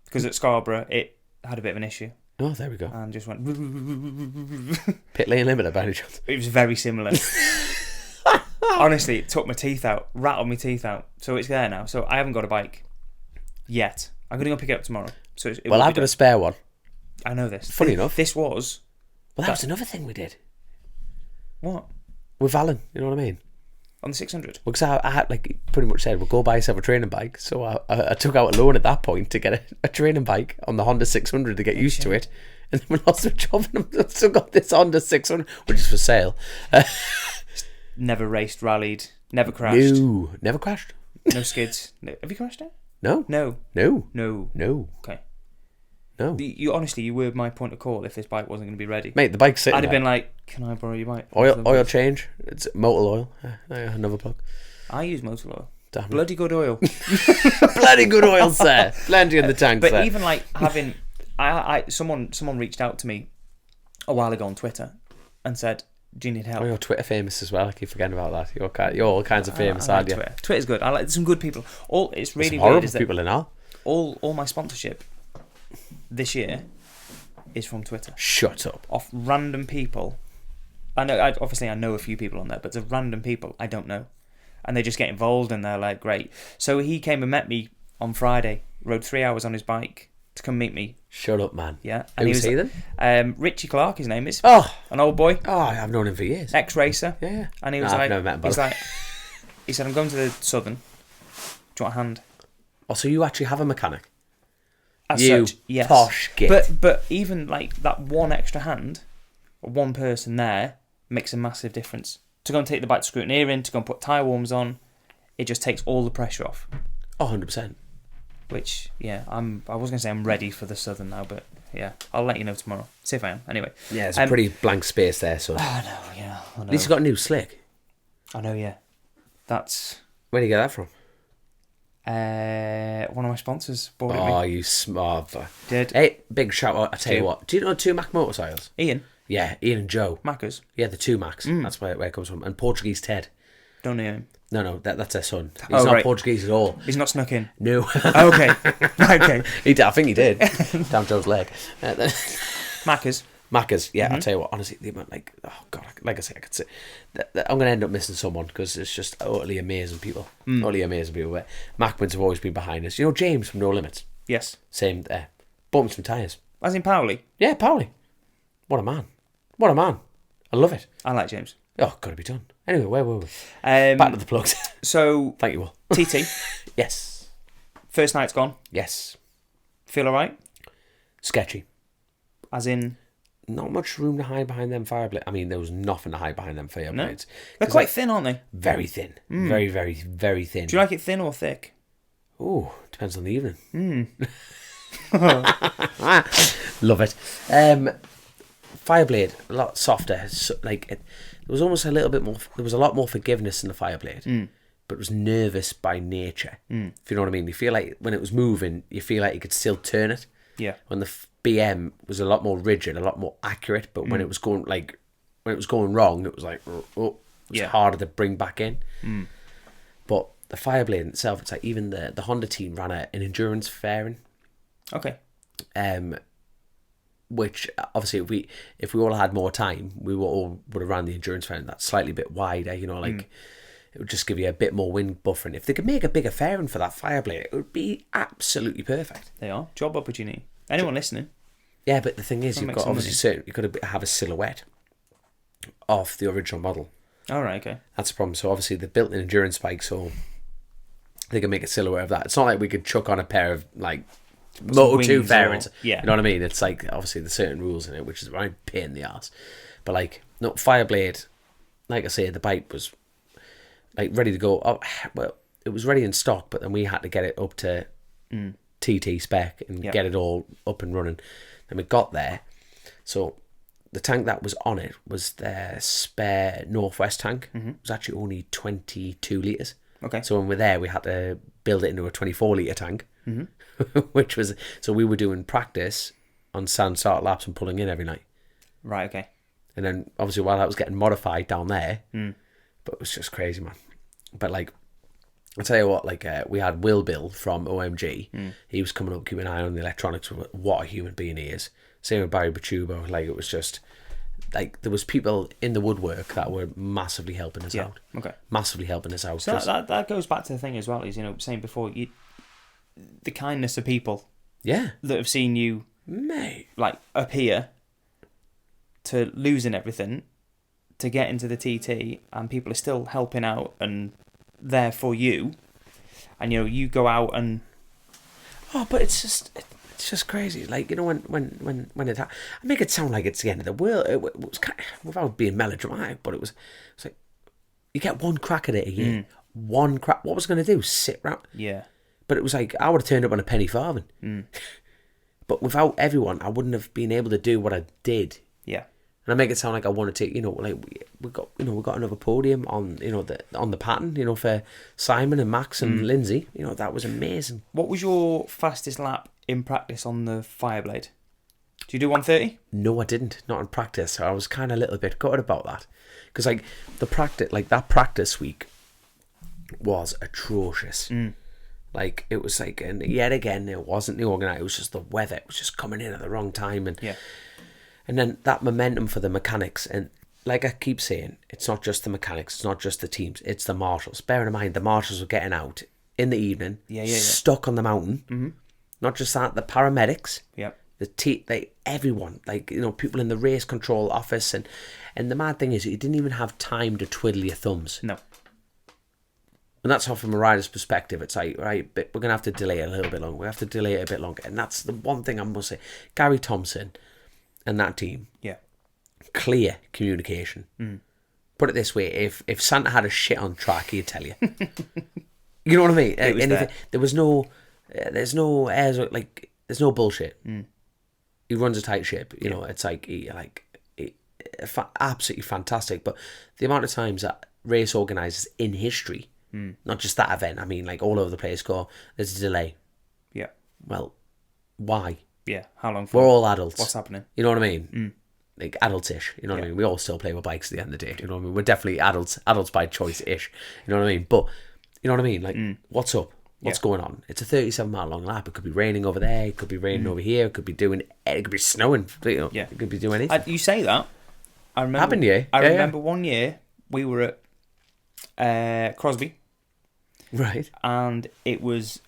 because at Scarborough it had a bit of an issue. Oh, there we go. And just went pit lane limiter by any chance? It was very similar. Honestly, it took my teeth out, rattled my teeth out. So it's there now. So I haven't got a bike yet. I'm going to go pick it up tomorrow. So I've got a spare one. I know this. Funny enough. This was... Well, that was another thing we did. What? With Alan, you know what I mean? On the 600? Well, because I had pretty much said, well, go buy yourself a training bike. So I took out a loan at that point to get a training bike on the Honda 600 to get used to it. And then we lost the job, and I've still got this Honda 600, which is for sale. Never raced, rallied, never crashed. No, never crashed. No skids. No. Have you crashed it? No. Okay. No. You honestly, you were my point of call if this bike wasn't going to be ready. Mate, the bike's sitting I'd have there. been like, can I borrow your bike? Oil change. It's motor oil. Another plug. I use motor oil. Damn Bloody good oil. Bloody good oil, sir. Plenty in the tank, but sir. Even like having... Someone reached out to me a while ago on Twitter and said, do you need help? Oh, you're Twitter famous as well. I keep forgetting about that. You're all kinds of famous, aren't you? Twitter. Twitter's good. I like. There's some good people. It's really some horrible weird. People in all my sponsorship this year is from Twitter. Shut up. Off random people. I know. Obviously, I know a few people on there, but it's random people I don't know, and they just get involved and they're like, great. So he came and met me on Friday. Rode 3 hours on his bike to come meet me. Shut up, man. Yeah. And Who's he then? Richie Clark, his name is. Oh. An old boy. Oh, I've known him for years. Ex-racer. Yeah. And he was I've never met him, he said, I'm going to the Southern. Do you want a hand? Oh, so you actually have a mechanic? As such, yes. Posh git. But even like that one extra hand, or one person there, makes a massive difference. To go and take the bike to scrutineer in, to go and put tyre warmers on, it just takes all the pressure off. Oh, 100%. Which, yeah, I was going to say I'm ready for the Southern now, but yeah, I'll let you know tomorrow. See if I am. Anyway. Yeah, it's a pretty blank space there, so. I know, yeah. I know. At least you got a new slick. I know, yeah. That's... Where did you get that from? One of my sponsors bought it me. Oh, you smart. Did. Hey, big shout out. I tell you what. Do you know 2 Mac motorcycles? Ian? Yeah, Ian and Joe. Maccas? Yeah, the 2 Macs. That's where it comes from. And Portuguese Ted. Don't know him. No, that's their son. He's not Portuguese at all. He's not snuck in? No. Okay. Okay. I think he did. Down Joe's leg. Maccas, yeah, I'll tell you what, honestly, they went like, oh God, like I say, I could say, I'm going to end up missing someone because it's just utterly amazing people. Utterly amazing people. But Macmans have always been behind us. You know James from No Limits? Yes. Same there. Bought me some tyres. As in Powley? Yeah, Powley. What a man. What a man. I love it. I like James. Oh, got to be done. Anyway, where were we? Back to the plugs. So... Thank you all. TT. Yes. First night's gone. Yes. Feel alright? Sketchy. As in... not much room to hide behind them fire blades. I mean, there was nothing to hide behind them fire blades. They're quite thin, aren't they? Very thin. Very, very, very thin. Do you like it thin or thick? Oh, depends on the evening. Love it. Fireblade, a lot softer. So, there was almost a little bit more. There was a lot more forgiveness in the Fireblade, but it was nervous by nature. If you know what I mean. You feel like when it was moving, you feel like you could still turn it. Yeah. When the BM was a lot more rigid, a lot more accurate, but when it was going wrong, it was like harder to bring back in. But the Fireblade itself, it's like even the Honda team ran an endurance fairing. Okay. Which obviously if we all had more time, we would have ran the endurance fairing that's slightly bit wider, it would just give you a bit more wind buffering. If they could make a bigger fairing for that Fireblade, it would be absolutely perfect. They are. Job opportunity. Anyone listening? Yeah, but the thing is, you've got to have a silhouette of the original model. All right, okay. That's the problem. So obviously they built an endurance bike, so they can make a silhouette of that. It's not like we could chuck on a pair of Moto 2 fairings. You know what I mean? It's like obviously there's certain rules in it, which is a right pain in the ass. But no, Fireblade, like I say, the bike was ready to go. Oh, well, it was ready in stock, but then we had to get it up to TT spec and get it all up and running. Then we got there, so the tank that was on it was their spare Northwest tank. It was actually only 22 litres. Okay. So when we're there, we had to build it into a 24-litre tank, which was... So we were doing practice on sand start laps and pulling in every night. Right, okay. And then, obviously, while that was getting modified down there, but it was just crazy, man. But, I'll tell you what, we had Will Bill from OMG. He was coming up, keeping an eye on the electronics. What a human being he is. Same with Barry Bachubo. It was just... there was people in the woodwork that were massively helping us out. Okay. Massively helping us out. So that goes back to the thing as well, is, saying before, the kindness of people. Yeah. That have seen you, mate, up here to losing everything to get into the TT, and people are still helping out and there for you. And, you go out and... Oh, but it's just crazy. When it... I make it sound like it's the end of the world. It was kind of, without being melodramatic, but it's like, you get one crack at it a year. One crack. What was I going to do? Sit round? Yeah. But it was I would have turned up on a penny farthing. But without everyone, I wouldn't have been able to do what I did. Yeah. And I make it sound like I wanted to, we got another podium on, on the pattern, for Simon and Max and Lindsay. That was amazing. What was your fastest lap in practice on the Fireblade? Do you do 1:30? No, I didn't. Not in practice. So I was kind of a little bit gutted about that. Because, that practice week was atrocious. It was and yet again, it wasn't the organizer, it was just the weather. It was just coming in at the wrong time. And then that momentum for the mechanics. And like I keep saying, it's not just the mechanics, it's not just the teams, it's the marshals. Bearing in mind, the marshals were getting out in the evening, stuck on the mountain. Not just that, the paramedics, everyone, people in the race control office. And the mad thing is, you didn't even have time to twiddle your thumbs. No. And that's how, from a rider's perspective, it's right, but we're going to have to delay it a little bit longer. We have to delay it a bit longer. And that's the one thing I must say. Gary Thompson and that team. Yeah. Clear communication. Put it this way, if Santa had a shit on track, he'd tell you. You know what I mean? There was no... there's no airs, there's no bullshit. He runs a tight ship. It's absolutely fantastic. But the amount of times that race organisers in history, not just that event, I mean, all over the place, there's a delay. Yeah. Well, why? Yeah. How long for? We're all adults. What's happening? You know what I mean? Adults-ish. You know what I mean? We all still play with bikes at the end of the day. You know what I mean? We're definitely adults by choice-ish. You know what I mean? But, you know what I mean? What's up? What's going on? It's a 37-mile long lap. It could be raining over there. It could be raining over here. It could be snowing. It could be doing anything. You say that. I remember. Happened, yeah. I remember one year we were at Crosby. Right. And it was,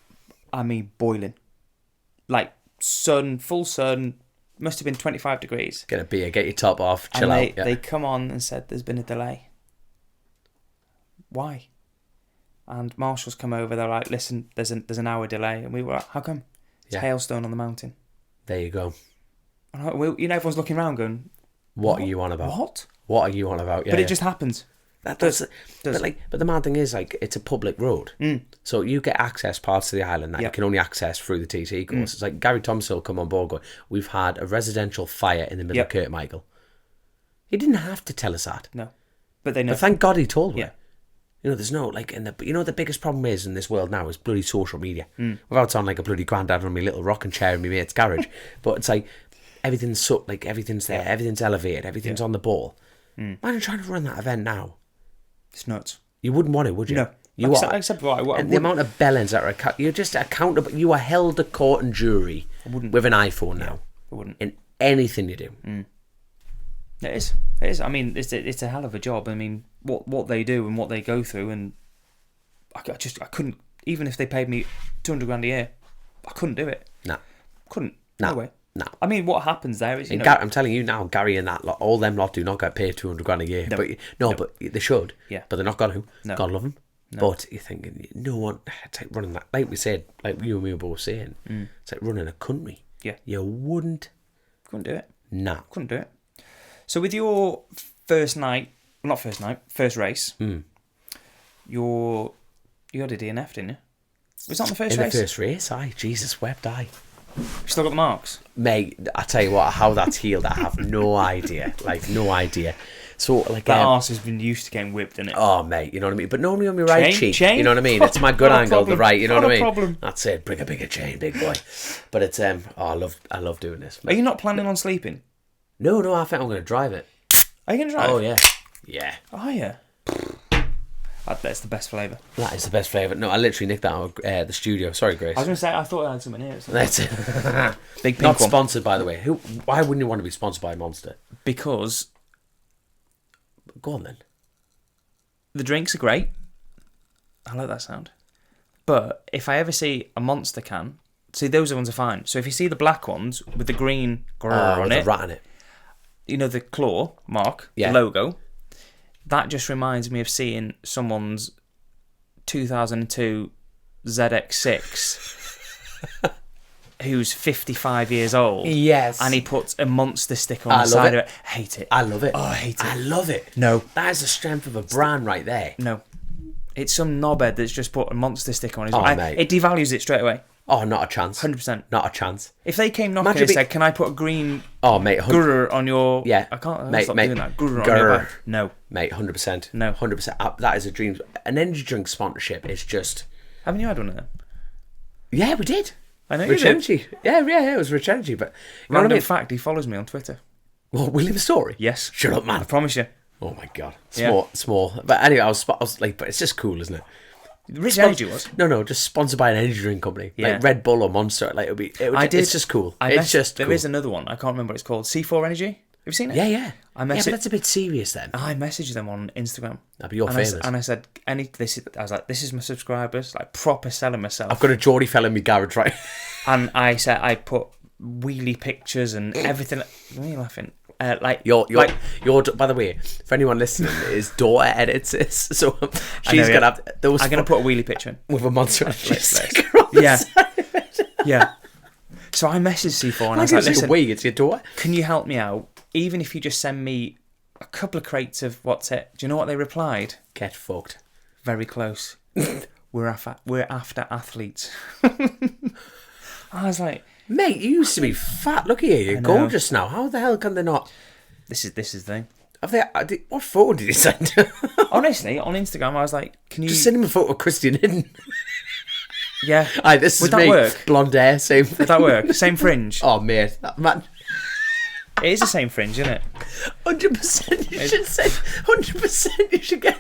boiling. Sun, full sun. Must have been 25 degrees. Get a beer. Get your top off. Chill out. They come on and said there's been a delay. Why? And marshals come over, they're like, listen, there's an hour delay. And we were like, how come? It's hailstone on the mountain. There you go. Well, everyone's looking around going, What are you on about? What? What are you on about? Yeah, But it just happens. That does. But the mad thing is, like, it's a public road. So you get access parts of the island that you can only access through the TT course. It's like Gary Thompson will come on board going, we've had a residential fire in the middle of Kirkmichael. He didn't have to tell us that. No. But they know. But thank God he told me. Yeah. There's no, like, the biggest problem is in this world now is bloody social media. Without sounding like a bloody granddad on my little rocking chair in my mate's garage. But it's like, everything's everything's there, everything's elevated, everything's on the ball. Imagine trying to run that event now. It's nuts. You wouldn't want it, would you? No. You are. Except what and the amount of bellends that are you're just accountable. You are held to court and jury with an iPhone now. I wouldn't. In anything you do. It is. It is. I mean, it's a hell of a job. I mean, what they do and what they go through, and I couldn't, even if they paid me $200,000 a year, I couldn't do it. No. Couldn't. No. No way. No. I mean, what happens there is, I'm telling you now, Gary and that lot, all them lot do not get paid $200,000 a year. No. But they should. Yeah. But they're not going to. No. God love them. No. But you're thinking, no one, it's like running that, like we said, like you and me were both saying, it's like running a country. Yeah. You wouldn't. Couldn't do it. No. Couldn't do it. So with your first race, you had a DNF, didn't you? Was that on the first race? In the first race, aye. Jesus wept, aye. You still got the marks? Mate, I tell you what, how that's healed, I have no idea. Like, no idea. So, like... That arse has been used to getting whipped, isn't it? Oh, mate, you know what I mean? But normally on my right cheek, chain? you know what I mean? It's my good angle, the right, you know what I mean? Problem. That's it, bring a bigger chain, big boy. But it's, I love doing this. Are you not planning on sleeping? No, I think I'm going to drive it. Are you going to drive? Oh, yeah. Yeah. Are you? That's the best flavour. That is the best flavour. No, I literally nicked that out of the studio. Sorry, Grace. I was going to say, I thought I had something here. That's it. Big pink Not one. sponsored, by the way. Why wouldn't you want to be sponsored by Monster? Because... Go on, then. The drinks are great. I like that sound. But if I ever see a Monster can... See, those ones are fine. So if you see the black ones with the green on with it... the rat in it. You know, the claw mark, the logo... That just reminds me of seeing someone's 2002 ZX6 who's 55 years old. Yes. And he puts a Monster sticker on the side of it. Hate it. I love it. Oh, I hate it. I love it. No. That is the strength of a brand right there. No. It's some knobhead that's just put a Monster sticker on his mate. It devalues it straight away. Oh, not a chance. 100%. Not a chance. If they came knocking and said, can I put a green gurr on your... Yeah. I can't stop doing that. Gurr on your back. No. Mate, 100%. No. 100%. That is a dream. An energy drink sponsorship is just... Haven't you had one of them? Yeah, we did. I know Rich you did. Energy. Yeah, it was Rich Energy. But Random fact, he follows me on Twitter. What, William Story? Yes. Shut up, man. I promise you. Oh, my God. Small. But anyway, I was like, but it's just cool, isn't it? Rich Energy was? No, just sponsored by an energy drink company. Yeah. Like Red Bull or Monster. Like, it's just cool. There is another one. I can't remember what it's called. C4 Energy? Have you seen it? Yeah. But that's a bit serious then. I messaged them on Instagram. But you're famous. And I said, I was like, this is my subscribers, like proper selling myself. I've got a Geordie fella in my garage, right? And I said, I put wheelie pictures and everything. Why are you laughing? Your by the way, for anyone listening, his daughter edits this, so she's gonna have those. I'm gonna put a wheelie picture in with a Monster. Yeah. So I messaged C4 and I was like, listen, it's your daughter. Can you help me out? Even if you just send me a couple of crates of what's it? Do you know what they replied? Get fucked. Very close. We're after athletes. I was like, mate, you used to be fat. Look at you, you're gorgeous now. How the hell can they not? This is the thing. Have they? What photo did you send? Honestly, on Instagram, I was like, "Can you just send him a photo of Chrissy and Hidden?" Yeah. Aye, this Would is that me. Work? Blonde hair, same thing. Would that work? Same fringe. Oh mate, that man. It is the same fringe, isn't it? 100%. You should say 100%. You should get.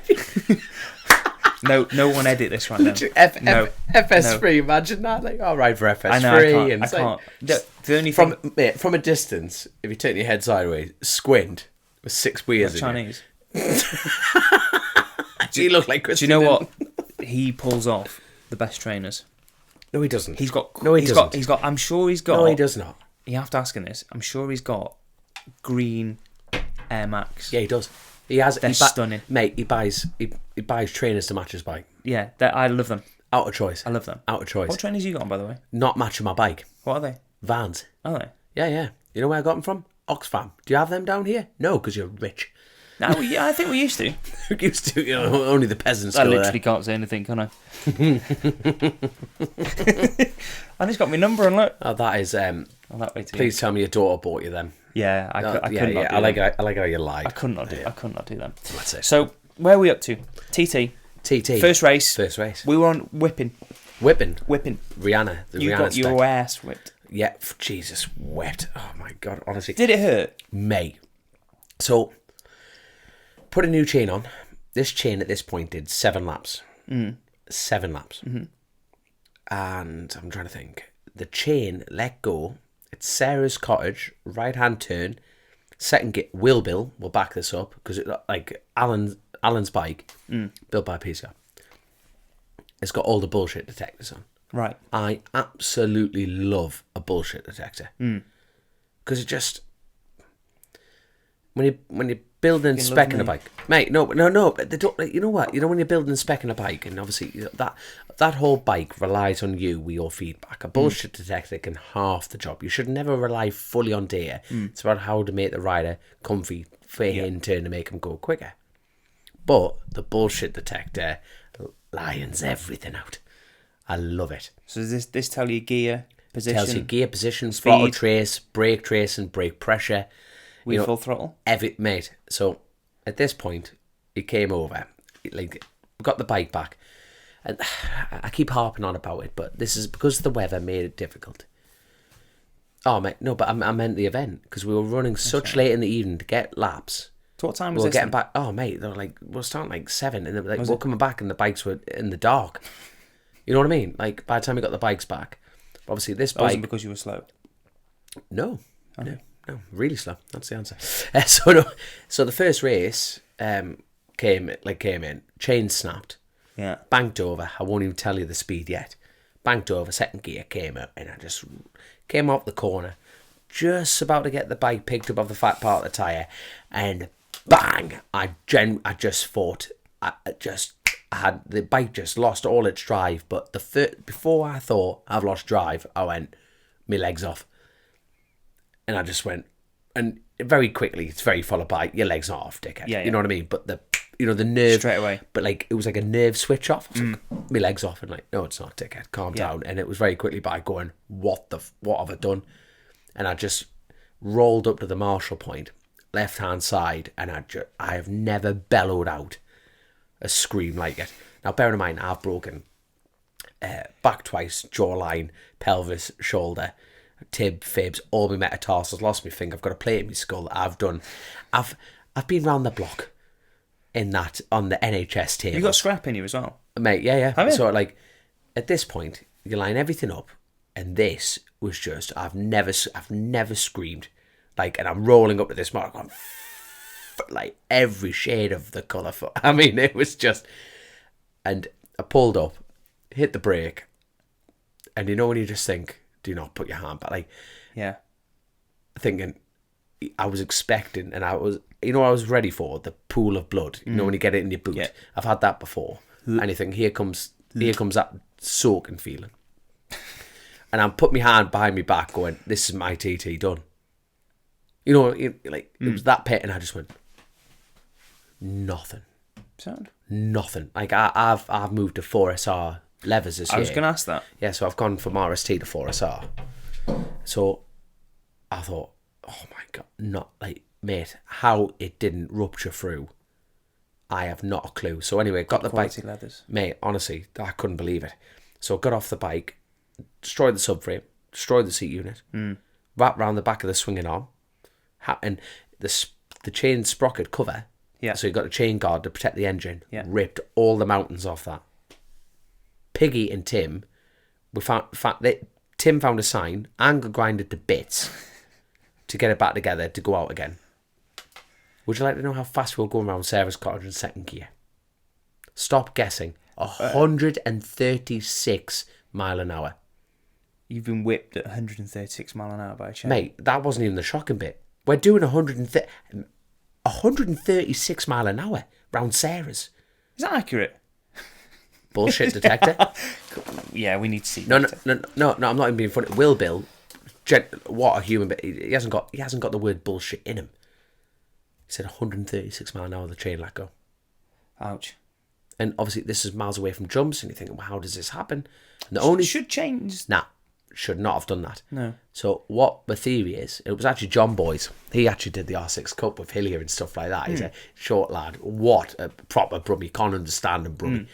No one edit this right now. FS3, imagine that. Like, all right for FS3. I know, I can't. The only thing... From a distance, if you turn your head sideways, squint with 6 weirds in Chinese. Do you look like Chrissy? Do you know what? He pulls off the best trainers. No, he doesn't. He's got. I'm sure he's got. No, he does not. You have to ask him this. I'm sure he's got green Air Max. Yeah, he does. He has. They're stunning, mate. He buys trainers to match his bike. Yeah, I love them. Out of choice. I love them. Out of choice. What trainers you got on, by the way? Not matching my bike. What are they? Vans. Are they? Yeah. You know where I got them from? Oxfam. Do you have them down here? No, because you're rich. No, yeah, I think we used to. Used to, you know, only the peasants I go literally there. can't say anything, can I? I just got my number and look. Oh, that is... Oh, that way too. please tell me your daughter bought you them. Yeah, I couldn't not do I like how you lied. I could not do them. That's it. So, where are we up to? TT. TT. First race. We were on whipping. Whipping. You Rihanna. Rihanna got spec. your ass whipped. Yeah, Jesus, whipped. Oh my God, honestly. Did it hurt? Mate. So, put a new chain on. This chain at this point did 7 laps. 7 laps. Mm-hmm. And I'm trying to think. The chain let go. It's Sarah's cottage, right-hand turn, second gear. Bill will back this up because like Alan's bike, built by PCR. It's got all the bullshit detectors on. Right. I absolutely love a bullshit detector because it just when you're building and speccing a bike, mate. No, but they don't. You know what? You know when you're building and speccing a bike, and obviously that whole bike relies on you with your feedback. A bullshit detector can half the job. You should never rely fully on data. It's about how to make the rider comfy for in turn to make them go quicker. But the bullshit detector lions everything out. I love it. So does this tell you gear position? Tells you gear position, speed, throttle trace, brake trace, and brake pressure. Full throttle. Mate. So at this point, it came over. Like, we got the bike back, and I keep harping on about it, but this is because the weather made it difficult. Oh mate, no, but I meant the event because we were running such late in the evening to get laps. So what time was we were this? Getting back. Oh mate, they were like we're starting like 7, and they were like we're coming back, and the bikes were in the dark. You know what I mean? Like by the time we got the bikes back, obviously this bike. Wasn't because you were slow. No, really slow. That's the answer. So the first race came in, chain snapped, banked over. I won't even tell you the speed yet. Banked over, second gear came up, and I just came off the corner, just about to get the bike picked up off the fat part of the tyre, and bang! I just thought, the bike just lost all its drive. But before I thought I've lost drive, I went, my legs off. And I just went, and very quickly, it's very followed by, your legs not off, dickhead. Yeah. You know what I mean? But the nerve. Straight away. But like, it was like a nerve switch off. I was like, my legs off, and like, no, it's not, dickhead, calm down. And it was very quickly by going, what have I done? And I just rolled up to the marshal point, left-hand side, and I have never bellowed out a scream like it. Now, bear in mind, I've broken back twice, jawline, pelvis, shoulder, tib, fibs, all my metatarsals, lost my finger. I've got a plate in my skull. I've been round the block in that on the NHS table. You got scrap in you as well, mate. Yeah. Have you? So like, at this point, you line everything up, and this was just I've never screamed like, and I'm rolling up to this mark on like every shade of the colour. I mean, it was just, and I pulled up, hit the brake, and you know when you just think, do not put your hand back, like, thinking, I was expecting, and I was ready for the pool of blood. You know when you get it in your boot. Yeah. I've had that before. And you think, here comes that soaking feeling. And I'm putting my hand behind my back, going, "This is my TT done." You know, it was that pit, and I just went, nothing. Sound? Nothing. Like I've moved to 4SR levers this year. I was going to ask that. Yeah, so I've gone from RST to 4SR. So I thought, oh my God, not like, mate, how it didn't rupture through, I have not a clue. So anyway, got the bike. Leathers. Mate, honestly, I couldn't believe it. So got off the bike, destroyed the subframe, destroyed the seat unit, wrapped round the back of the swinging arm, and the chain sprocket cover. Yeah. So you got a chain guard to protect the engine. Yeah. Ripped all the mountains off that. Piggy and Tim, Tim found a sign, anger grinded to bits to get it back together to go out again. Would you like to know how fast we'll go around Sarah's cottage in second gear? Stop guessing. 136 mile an hour. You've been whipped at 136 mile an hour by a chain. Mate, that wasn't even the shocking bit. We're doing 136 mile an hour round Sarah's. Is that accurate? Bullshit detector. Yeah, we need to see. No, I'm not even being funny. Bill what a human, but he hasn't got the word bullshit in him. He said 136 mile an hour the train let go. Ouch. And obviously this is miles away from jumps, and you think, well, how does this happen? And the only should change. Nah, should not have done that. No. So what the theory is, it was actually John Boyce. He actually did the R6 Cup with Hillier and stuff like that. He's a short lad. What a proper brummie. Can't understand him, brummie.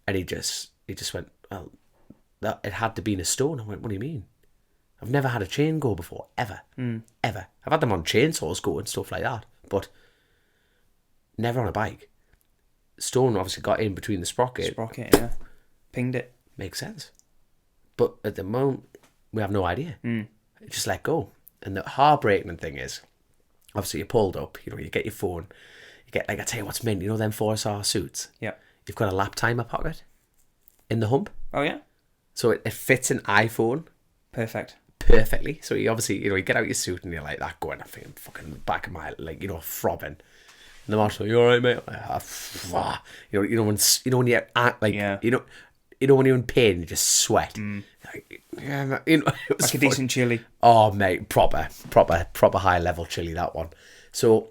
And he just went, well, it had to be in a stone. I went, what do you mean? I've never had a chain go before, ever. Ever. I've had them on chainsaws go and stuff like that, but never on a bike. Stone obviously got in between the sprocket. Yeah. Pinged it. Makes sense. But at the moment, we have no idea. It just let go. And the heartbreaking thing is, obviously you pulled up, you get your phone, you get, like I tell you what's mint, them 4SR suits? Yeah. You've got a lap timer pocket in the hump. Oh, yeah? So it fits an iPhone. Perfectly. So you obviously, you get out your suit and you're like that going, I think I'm fucking back of my, throbbing. And the marshal, you all right, mate? When you act like, when you're in pain, you just sweat. Like, it was like a decent chili. Oh, mate, proper high level chili, that one. So,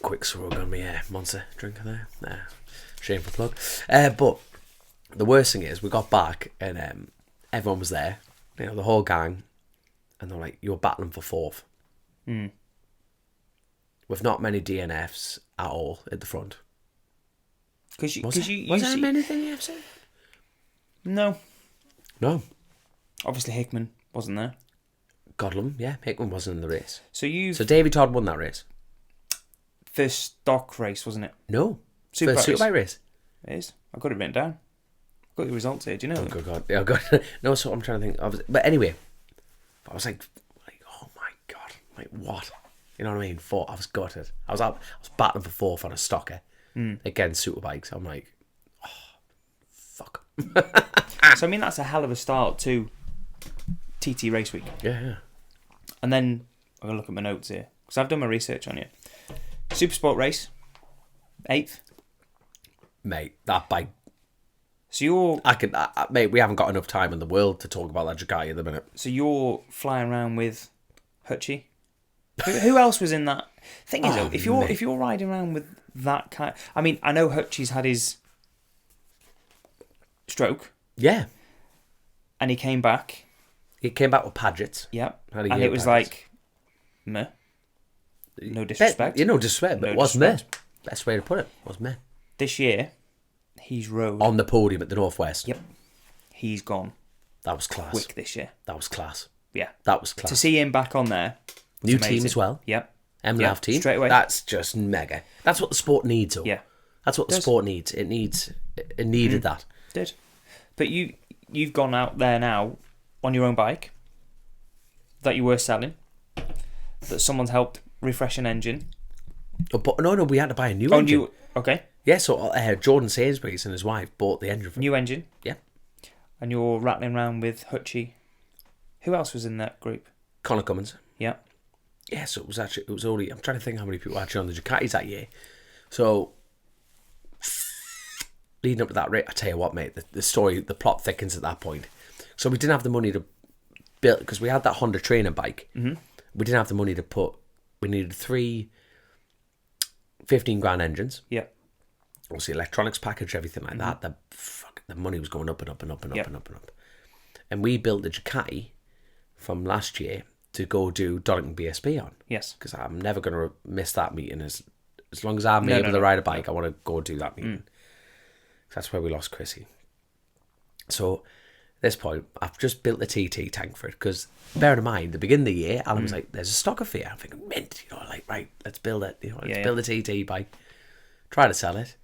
quick swirl on me, Monster drinker there. Shameful plug. But the worst thing is, we got back and everyone was there, the whole gang, and they're like, you're battling for fourth. With not many DNFs at all at the front. Was there many DNFs? No. Obviously Hickman wasn't there. Godlum, yeah, Hickman wasn't in the race. So Davy Todd won that race. First stock race, wasn't it? No. First Superbike race. It is. I've got it written down. I've got the results here. Do you know? Oh, God. Yeah, God. No, so I'm trying to think. But anyway, I was like, oh my God, like what? You know what I mean? I was gutted. I was battling for fourth on a stocker against Superbikes. I'm like, oh, fuck. So, I mean, that's a hell of a start to TT Race Week. Yeah. And then, I'm going to look at my notes here, because I've done my research on you. Supersport race, 8th. Mate, that bike. So you're... mate, we haven't got enough time in the world to talk about that Ducati at the minute. So you're flying around with Hutchie. Who else was in that? Thing is, though, if you're riding around with that kind... I mean, I know Hutchie's had his stroke. Yeah. And he came back. He came back with Padgett's. Yep. And it was like, meh. No disrespect. No disrespect, but it was meh. Best way to put it was meh. This year, he's rode... on the podium at the Northwest. Yep. He's gone. That was class. Quick this year. That was class. Yeah. That was class. To see him back on there... New amazing. Team as well. Yep. MLAV team. Straight away. That's just mega. That's what the sport needs. Though. Yeah. That's what the sport needs. It needed that. Did. But you've gone out there now on your own bike that you were selling, that someone's helped refresh an engine. Oh, but no, we had to buy a new engine. Okay. Yeah, so Jordan Sainsbury's and his wife bought the engine. New engine. Yeah. And you're rattling around with Hutchie. Who else was in that group? Connor Cummins. Yeah. Yeah, so it was only, I'm trying to think how many people were actually on the Ducatis that year. So, leading up to that race, I tell you what, mate, the plot thickens at that point. So we didn't have the money to build, because we had that Honda training bike. Mm-hmm. We didn't have the money to we needed 3 15 grand engines. Yeah. Obviously, electronics package, everything like that. The money was going up and up and up and up and up and up. And we built the Ducati from last year to go do Donington BSB on. Yes. Because I'm never going to miss that meeting. As long as I'm able to ride a bike, I want to go do that meeting. That's where we lost Chrissy. So, at this point, I've just built the TT tank for it. Because, bear in mind, the beginning of the year, Alan was like, there's a stock of fear. I'm thinking, mint, right, let's build it. Let's build a TT bike. Try to sell it.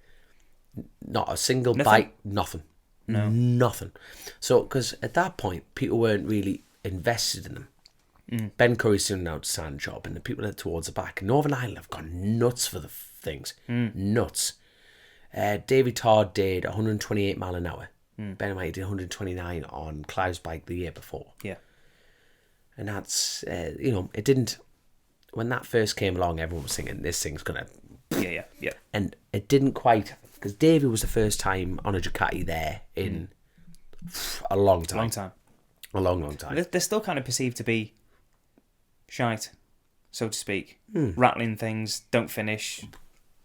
Not a single bike, nothing. No. Nothing. So, because at that point, people weren't really invested in them. Ben Curry's doing an outstanding job, and the people that are towards the back. Northern Ireland have gone nuts for the things. Nuts. Davy Todd did 128 mile an hour. Ben and I did 129 on Clive's bike the year before. Yeah. And that's, it didn't... When that first came along, everyone was thinking, this thing's going to... Yeah. And it didn't quite... Because Davy was the first time on a Ducati there in a long time. A long, long time. They're still kind of perceived to be shite, so to speak. Rattling things, don't finish,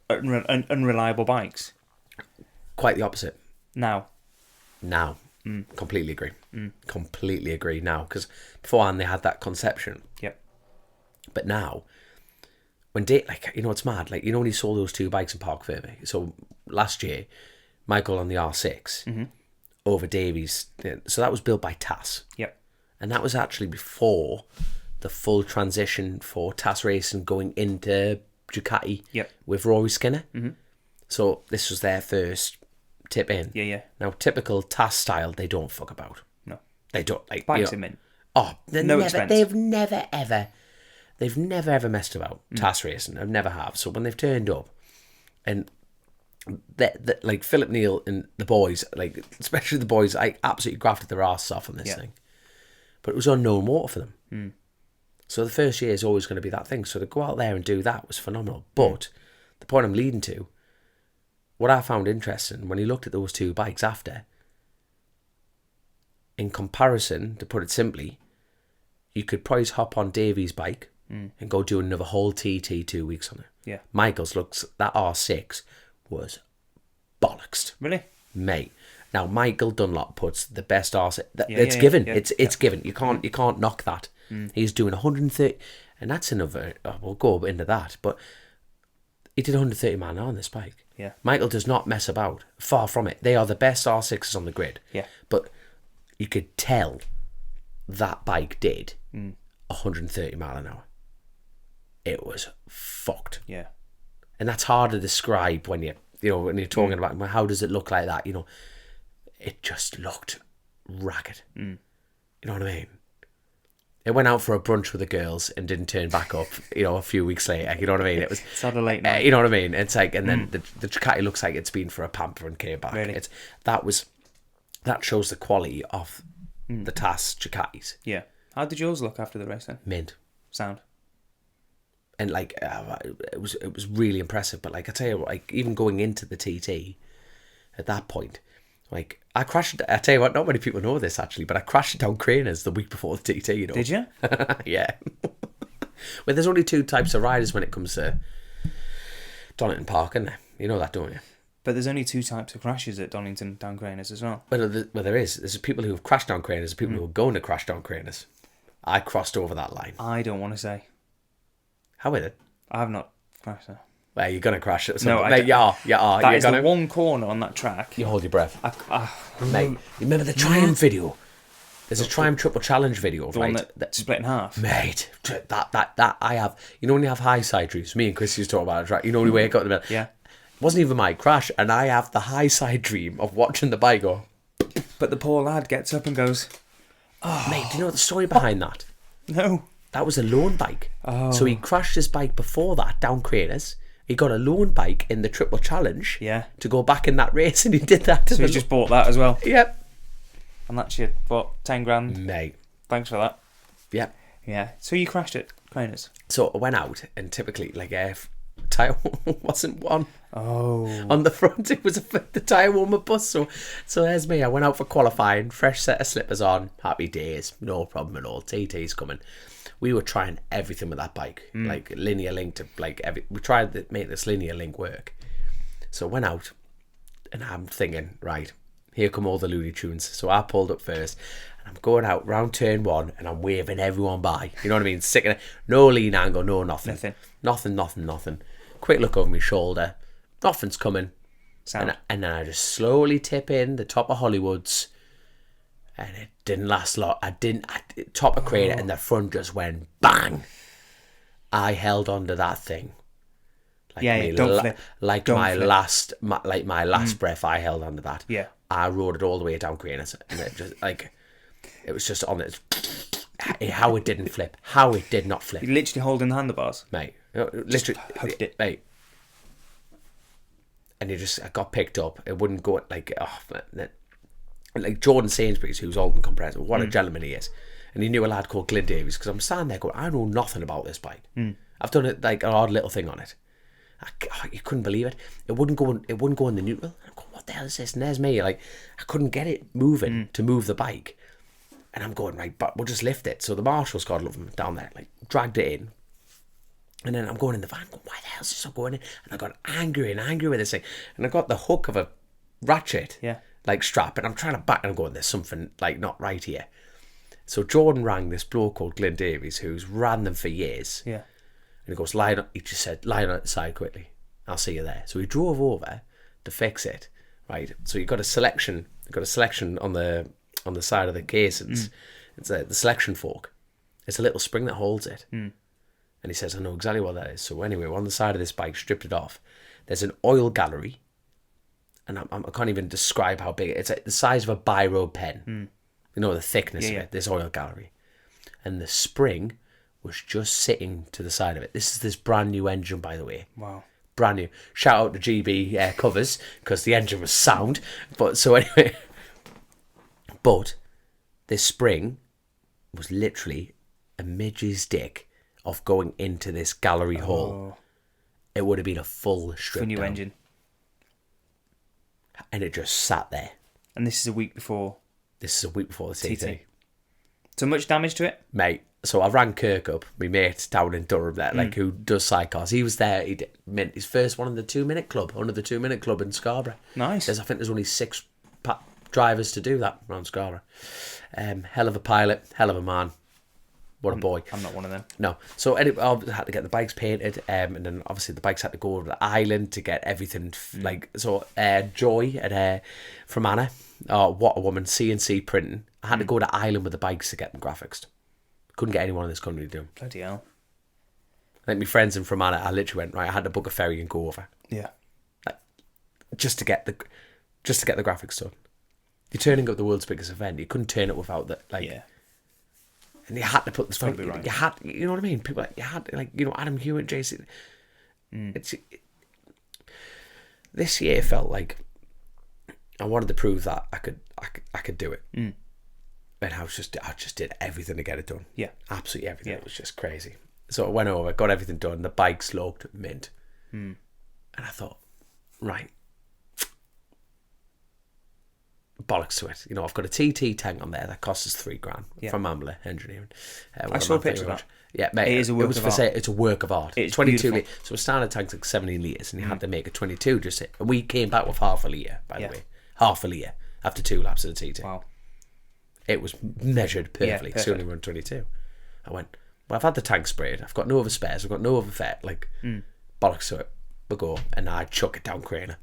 unreliable bikes. Quite the opposite. Now. Completely agree. Completely agree now. Because beforehand they had that conception. Yep. But now, when it's mad. Like, when he saw those 2 bikes in Park Ferme. So last year, Michael on the R6 over Davies. So that was built by TAS. Yep. And that was actually before the full transition for TAS Racing going into Ducati with Rory Skinner. So this was their first tip in. Yeah. Now, typical TAS style, they don't fuck about. No. They don't. Like, Bikes are mint. Oh, expense. They've never ever messed about TAS Racing. I've never have. So when they've turned up, and like Philip Neal and the boys, like especially the boys, I absolutely grafted their arse off on this thing. But it was unknown water for them. So the first year is always going to be that thing. So to go out there and do that was phenomenal. But the point I'm leading to, what I found interesting when he looked at those 2 bikes after, in comparison, to put it simply, you could probably hop on Davies' bike and go do another whole TT 2 weeks on it. Yeah. Michael's that R6 was bollocksed. Really? Mate. Now, Michael Dunlop puts the best R6. It's given. It's given. You can't knock that. He's doing 130, and that's another. We'll go into that, but he did 130 mile an hour on this bike. Yeah. Michael does not mess about. Far from it. They are the best R6s on the grid. Yeah. But you could tell that bike did 130 mile an hour. It was fucked. Yeah. And that's hard to describe when when you're talking about, well, how does it look like that? It just looked ragged. You know what I mean? It went out for a brunch with the girls and didn't turn back up, a few weeks later. You know what I mean? It was it's had a late night. You know what I mean? It's like, and then the Ducati looks like it's been for a pamper and came back. Really? That shows the quality of the TAS Ducatis. Yeah. How did yours look after the race then? Mint. Sound. And like it was really impressive. But like I tell you what, like even going into the TT at that point, like I crashed. I tell you what, not many people know this actually, but I crashed down Craners the week before the TT. Did you? Yeah. Well, there's only 2 types of riders when it comes to Donington Park, isn't there? You know that, don't you? But there's only 2 types of crashes at Donington down Craners as well. Well, there is. There's people who have crashed down Craners, people who are going to crash down Craners. I crossed over that line. I don't want to say. How is it? I have not crashed there. Well, you're going to crash it. No, you are. That is the one corner on that track. You hold your breath. Mate, you remember the Triumph video? There's a Triumph Triple Challenge video, the right? One that split in half. Mate, that I have. You know when you have high side dreams? Me and Chrissy used to talk about it, right? You know when you wake up in the middle? Yeah. It wasn't even my crash, and I have the high side dream of watching the bike go. But the poor lad gets up and goes, oh. Mate, do you know the story behind that? No. That was a loan bike. Oh. So he crashed his bike before that down Craners. He got a loan bike in the Triple Challenge to go back in that race, and he did that. So he just bought that as well? Yep. And that's your, 10 grand? Mate. Thanks for that. Yep. Yeah. So you crashed it, Craners? So I went out, and typically, like, tyre wasn't one. Oh. On the front, it was the tyre warmer bus. So there's me. I went out for qualifying, fresh set of slippers on, happy days, no problem at all. TT's coming. We were trying everything with that bike, like linear link to we tried to make this linear link work. So I went out, and I'm thinking, right, here come all the Looney Tunes. So I pulled up first, and I'm going out round turn 1, and I'm waving everyone by. You know what I mean? Sticking no lean angle, no nothing. Nothing. Quick look over my shoulder. Nothing's coming. And then I just slowly tip in the top of Hollywood's, and it didn't last long. Top of Crater, and the front just went bang. I held onto that thing. Don't flip. Like don't my flip. my last breath, I held onto that. Yeah. I rode it all the way down Craners, and it was just on it. How it didn't flip. How it did not flip. You literally holding the handlebars? Mate. Literally. Hooked it. Mate. And I got picked up. It wouldn't go like Jordan Sainsbury's, who's Alton Compressor. What a gentleman he is. And he knew a lad called Glyn Davies, because I'm standing there going, I know nothing about this bike. I've done it like an odd little thing on it. You couldn't believe it. It wouldn't go in the neutral. I'm going, what the hell is this? And there's me. Like, I couldn't get it moving to move the bike. And I'm going, right, but we'll just lift it. So the marshal's got down there, like, dragged it in. And then I'm going in the van, going, why the hell is this not going in? And I got angry with this thing. And I got the hook of a ratchet, like, strap, and I'm trying to back, and I'm going, there's something, like, not right here. So Jordan rang this bloke called Glyn Davies, who's ran them for years. Yeah. And he goes, he just said, line on the side quickly. I'll see you there. So he drove over to fix it, right? So you've got a selection on the side of the casings. It's the selection fork. It's a little spring that holds it. And he says, I know exactly what that is. So anyway, we're on the side of this bike, stripped it off. There's an oil gallery. And I can't even describe how big it is. It's like the size of a biro pen. You know, the thickness of it, this oil gallery. And the spring was just sitting to the side of it. This is this brand new engine, by the way. Wow. Brand new. Shout out to GB covers, because the engine was sound. But so anyway. But this spring was literally a midge's dick of going into this gallery hole. It would have been a full strip new down. Engine. And it just sat there. And this is a week before. This is a week before the TT. So much damage to it? Mate, so I rang Kirk up, my mate down in Durham there, like, who does sidecars. He was there. He did his first one in the 2 Minute Club, under the 2 Minute Club in Scarborough. Nice. I think there's only 6 drivers to do that around Scarborough. Hell of a pilot, hell of a man. What a boy. I'm not one of them. No. So anyway, I had to get the bikes painted, and then obviously the bikes had to go over the island to get everything, so Joy from Anna, what a woman, CNC printing. I had to go to Ireland with the bikes to get them graphics. Couldn't get anyone in this country to do them. Bloody hell. Like my friends in Fermanagh, I literally went, right, I had to book a ferry and go over. Yeah. Like, just to get the graphics done. You're turning up the world's biggest event. You couldn't turn it without that, like. Yeah. And you had to put this. Right. You know what I mean? People, you had, like, you know, Adam Hewitt, Jason. This year felt like I wanted to prove that I could do it. And I just did everything to get it done. Yeah, absolutely everything. Yeah. It was just crazy. So I went over, got everything done. The bikes looked mint, and I thought, right, bollocks to it. You know, I've got a TT tank on there that costs us $3,000 from Ambler Engineering. I saw a picture of that. Yeah, mate, it is a work of art. It's a work of art. It's 22 litres. So a standard tank's like 17 litres, and you had to make a 22 just it. And we came back with half a litre, by the way. Half a litre after 2 laps of the TT. Wow. It was measured perfectly. So only run 22. I went, well, I've had the tank sprayed. I've got no other spares. I've got no other fet. Like, bollocks to it. We'll go. And I chuck it down Craner.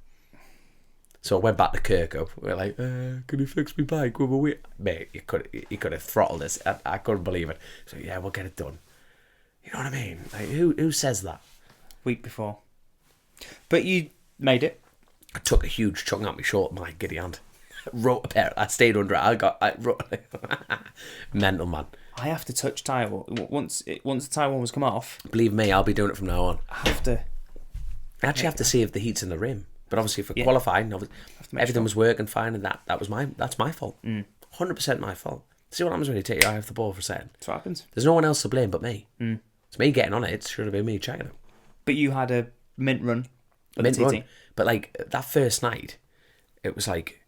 So I went back to Kirk up. We're like, can you fix my bike with a wheel? Mate, you could have throttled this. I couldn't believe it. So yeah, we'll get it done. You know what I mean? Like, who says that? Week before. But you made it. I took a huge chunk out my short, my giddy hand. Wrote a pair. I stayed under it. I wrote. Mental, man. I have to touch tyre once the tyre one was come off. Believe me, I'll be doing it from now on. I have to. I actually have to see if the heat's in the rim. But obviously, for qualifying, everything was working fine, and that's my fault. 100% my fault. See what happens when you take your eye off the ball for a second. That's what happens. There's no one else to blame but me. It's me getting on it. It should have been me checking it. But you had a mint run. Mint run. But like that first night, it was like,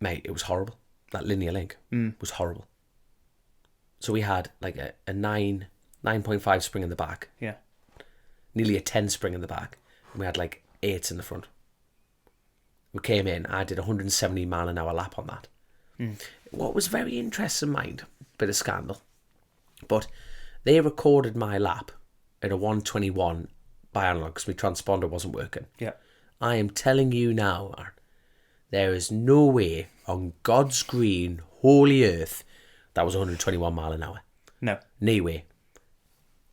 mate, it was horrible. That linear link was horrible. So we had like a 9.5 spring in the back. Yeah. Nearly a 10 spring in the back. And we had like 8s in the front. We came in, I did 170 mile an hour lap on that. What was very interesting, mind, bit of scandal, but they recorded my lap at a 121 by analog because my transponder wasn't working. Yeah. I am telling you now, Aaron, there is no way on God's green, holy earth that was 121 mile an hour. No. No way.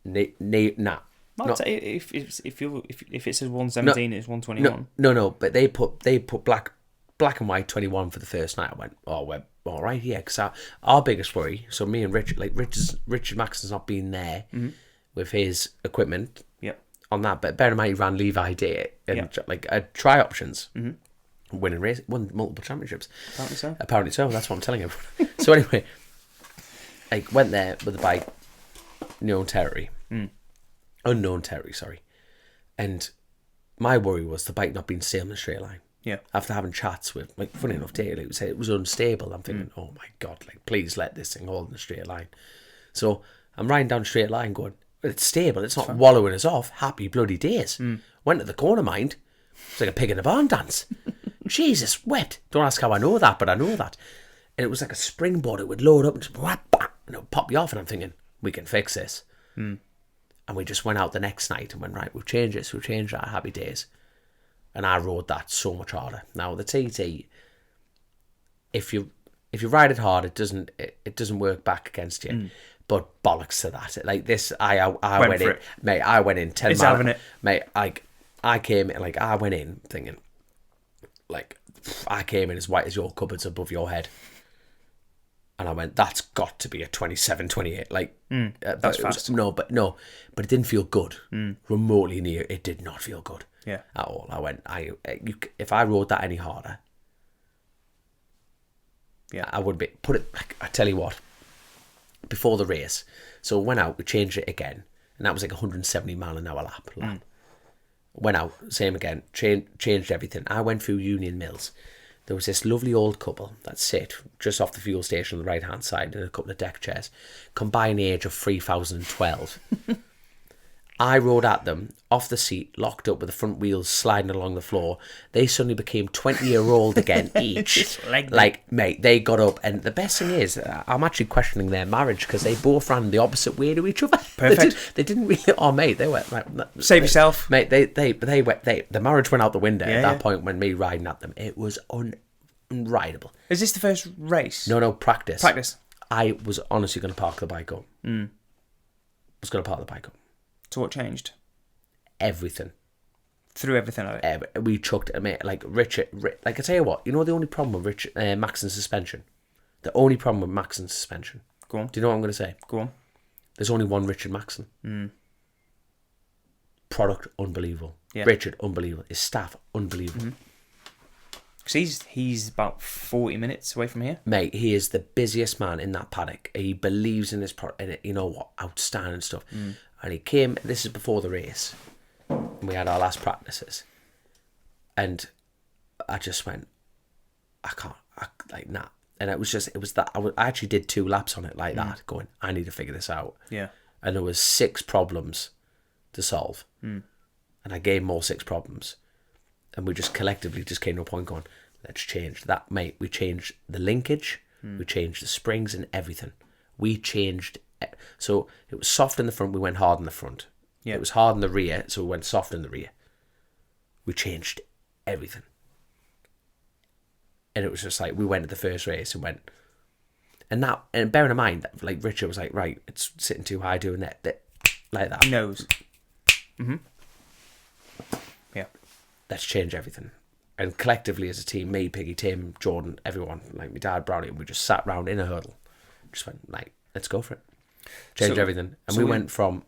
Nah. If it says 117, it's 121. No. But they put black and white 21 for the first night. I went, oh, we're all right here, because our biggest worry. So me and Richard, like Richard Maxon's not been there with his equipment. Yep. On that, but bear in mind he ran Levi Day and like try options, winning race, won multiple championships. Apparently so. That's what I'm telling everyone. So anyway, I went there with the bike, unknown territory, sorry. And my worry was the bike not being stable in a straight line. Yeah. After having chats with, like, funny enough, Daly would say it was unstable. I'm thinking, oh my God, like, please let this thing hold in a straight line. So I'm riding down a straight line going, well, it's stable. It's not wallowing us off. Happy bloody days. Went to the corner, mind. It's like a pig in a barn dance. Jesus, wet. Don't ask how I know that, but I know that. And it was like a springboard. It would load up and just whap, and it would pop you off. And I'm thinking, we can fix this. And we just went out the next night and went, right, we've changed this. We've changed our happy days. And I rode that so much harder. Now the TT, if you ride it hard, it doesn't work back against you. But bollocks to that. Like this, I went in, mate. I went in 10 miles. Having it, mate. I came in, like, I went in thinking, like, I came in as white as your cupboards above your head. And I went, that's got to be a 27, 28. Like, that's fast. But it didn't feel good. Remotely near, it did not feel good. Yeah. At all. I went, if I rode that any harder, I would be, like, I tell you what, before the race, so went out, we changed it again, and that was like 170 mile an hour lap. Went out, same again, changed everything. I went through Union Mills. There was this lovely old couple that sit just off the fuel station on the right hand side in a couple of deck chairs, combined age of 3012. I rode at them off the seat, locked up with the front wheels sliding along the floor. They suddenly became 20-year-old again each. Like, mate, they got up, and the best thing is, I'm actually questioning their marriage because they both ran the opposite way to each other. Perfect. They didn't really. Oh, mate, they went like, save yourself, mate. The marriage went out the window at that point when me riding at them. It was unrideable. Is this the first race? No, practice. Practice. I was honestly going to park the bike up. I was going to park the bike up. So what changed? Everything. Threw everything at it. We chucked it, mate. Like Richard, like I tell you what, you know the only problem with Maxon's suspension? The only problem with Maxon's suspension. Go on. Do you know what I'm going to say? Go on. There's only one Richard Maxon. Product, unbelievable. Yeah. Richard, unbelievable. His staff, unbelievable. Because he's about 40 minutes away from here. Mate, he is the busiest man in that paddock. He believes in his product, and you know what? Outstanding stuff. And he came, this is before the race, and we had our last practices. And I just went, nah. And it was that, I actually did 2 laps on it like that, going, I need to figure this out. Yeah. And there was 6 problems to solve. And I gave them all 6 problems. And we just collectively just came to a point going, let's change that, mate. We changed the linkage, we changed the springs and everything. We changed, so it was soft in the front, we went hard in the front. Yeah. It was hard in the rear, so we went soft in the rear. We changed everything. And it was just like, we went to the first race and went, and bearing in mind, like Richard was like, right, it's sitting too high doing that like that. He knows. Yeah. Let's change everything. And collectively as a team, me, Piggy, Tim, Jordan, everyone, like my dad, Brownie, we just sat round in a hurdle. Just went, like, let's go for it. Change everything. And we went from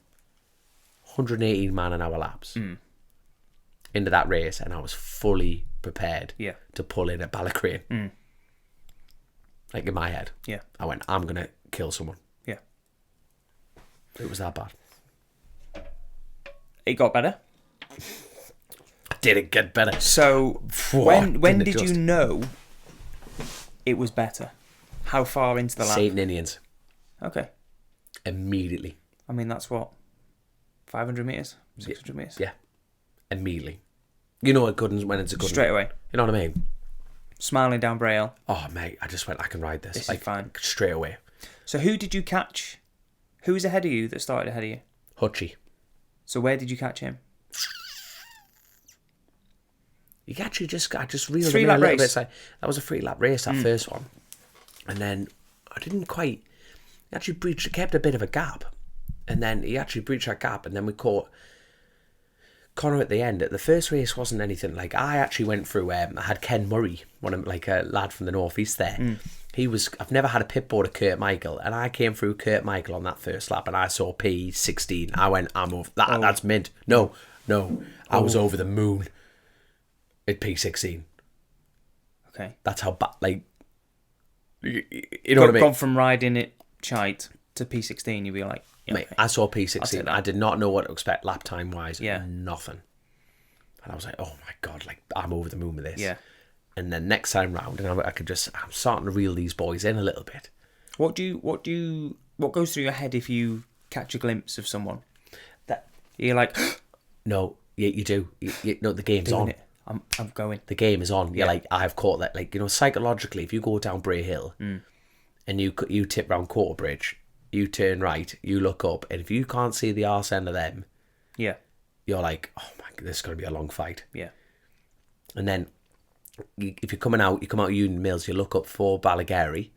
118 mile an hour laps into that race, and I was fully prepared to pull in a Ballacrane. Like in my head. Yeah. I went, I'm going to kill someone. Yeah. It was that bad. It got better. Did it get better? So when did you know it was better? How far into the lap? St. Ninians. Okay. Immediately. I mean, that's what? 500 metres? 600 metres? Yeah. Immediately. You know when it's a good straight away. You know what I mean? Smiling down Braille. Oh, mate, I just went, I can ride this. This is fine. Straight away. So who did you catch? Who was ahead of you that started ahead of you? Hutchie. So where did you catch him? You actually I just reeled 3 him in lap a little race. bit. That was a 3-lap race, that first one. And then I didn't quite... He actually kept a bit of a gap. And then he actually breached that gap, and then we caught Connor at the end. The first race wasn't anything like... I actually went through... I had Ken Murray, a lad from the northeast there. He was... I've never had a pit board of Kurt Michael, and I came through Kurt Michael on that first lap, and I saw P16. I went, I'm over... That's mint. No. I was over the moon at P16. Okay. That's how bad... Like... You know what I mean? Gone from riding it shite to P16, you'd be like... Yeah, mate, okay. I saw P16. I did not know what to expect lap time wise. Yeah. Nothing. And I was like, oh my God, like, I'm over the moon with this. Yeah. And then next time round, and I'm starting to reel these boys in a little bit. What goes through your head if you catch a glimpse of someone? That you're like, no, you do. No, the game's on. It. I'm going. The game is on. You're like, I've caught that. Like, psychologically, if you go down Bray Hill and you tip round Quarter Bridge, you turn right, you look up, and if you can't see the arse end of them, yeah, you're like, oh my God, this is going to be a long fight. Yeah. And then if you come out of Union Mills, you look up for Ballygarry.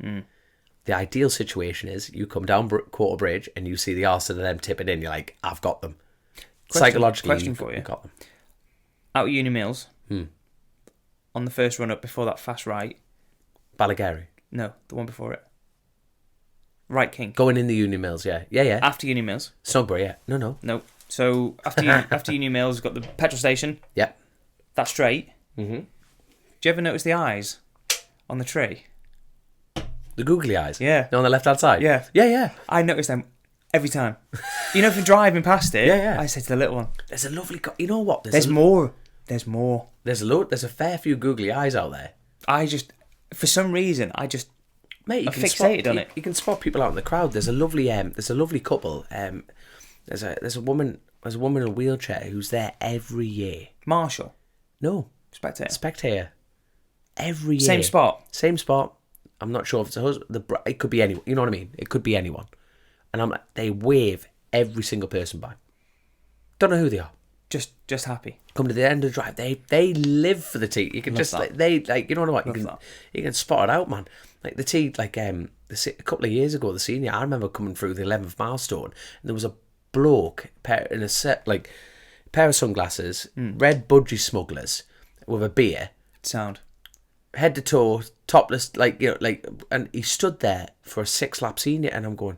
The ideal situation is you come down Quarter Bridge and you see the arse of them tipping in. You're like, I've got them. Psychologically, for you. You got them. Out of Union Mills, on the first run up before that fast right. Ballygarry. No, the one before it. Right King. Going in the Union Mills, yeah. After Union Mills. Snugbury, yeah. No. So after Union Mills, you've got the petrol station. Yeah. That's straight. Mm-hmm. Do you ever notice the eyes on the tree? The googly eyes? Yeah. They're on the left-hand side? Yeah. Yeah. I notice them every time. From driving past it, Yeah. I say to the little one, There's a lovely... You know what? There's more. There's a fair few googly eyes out there. For some reason, Mate, I'm fixated on it. You can spot people out in the crowd. There's a lovely couple. There's a woman in a wheelchair who's there every year. Marshall. No. Spectator. Every year. Same spot. I'm not sure if it's a husband. It could be anyone. You know what I mean? It could be anyone. And I'm like, they wave every single person by. Don't know who they are. Just happy. Come to the end of the drive. They live for the tee. You can just you know what? You can spot it out, man. Like the tee, a couple of years ago, the senior. I remember coming through the 11th milestone, and there was a bloke in a set pair of sunglasses, red budgie smugglers with a beer, sound, head to toe, topless, and he stood there for a 6-lap senior, and I'm going.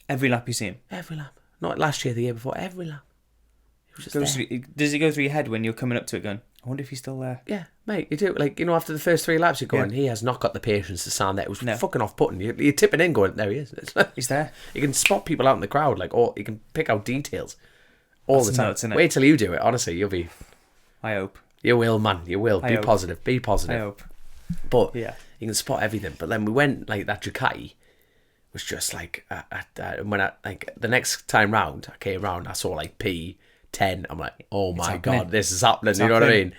Every lap you see him. Every lap, not last year, the year before. Every lap. Does it go through your head when you're coming up to it going, I wonder if he's still there? Yeah, mate, you do. After the first 3 laps, you're going, he has not got the patience to stand there. It was fucking off-putting. You're tipping in going, there he is. He's there. You can spot people out in the crowd, or you can pick out details all the time. Nuts, isn't it? Wait till you do it, honestly. You'll be... I hope. You will, man. You will. Be positive. I hope. But you can spot everything. But then we went, that Ducati was just when the next time round, I came round, I saw P10. I'm like, oh my God, this is happening. You know what I mean?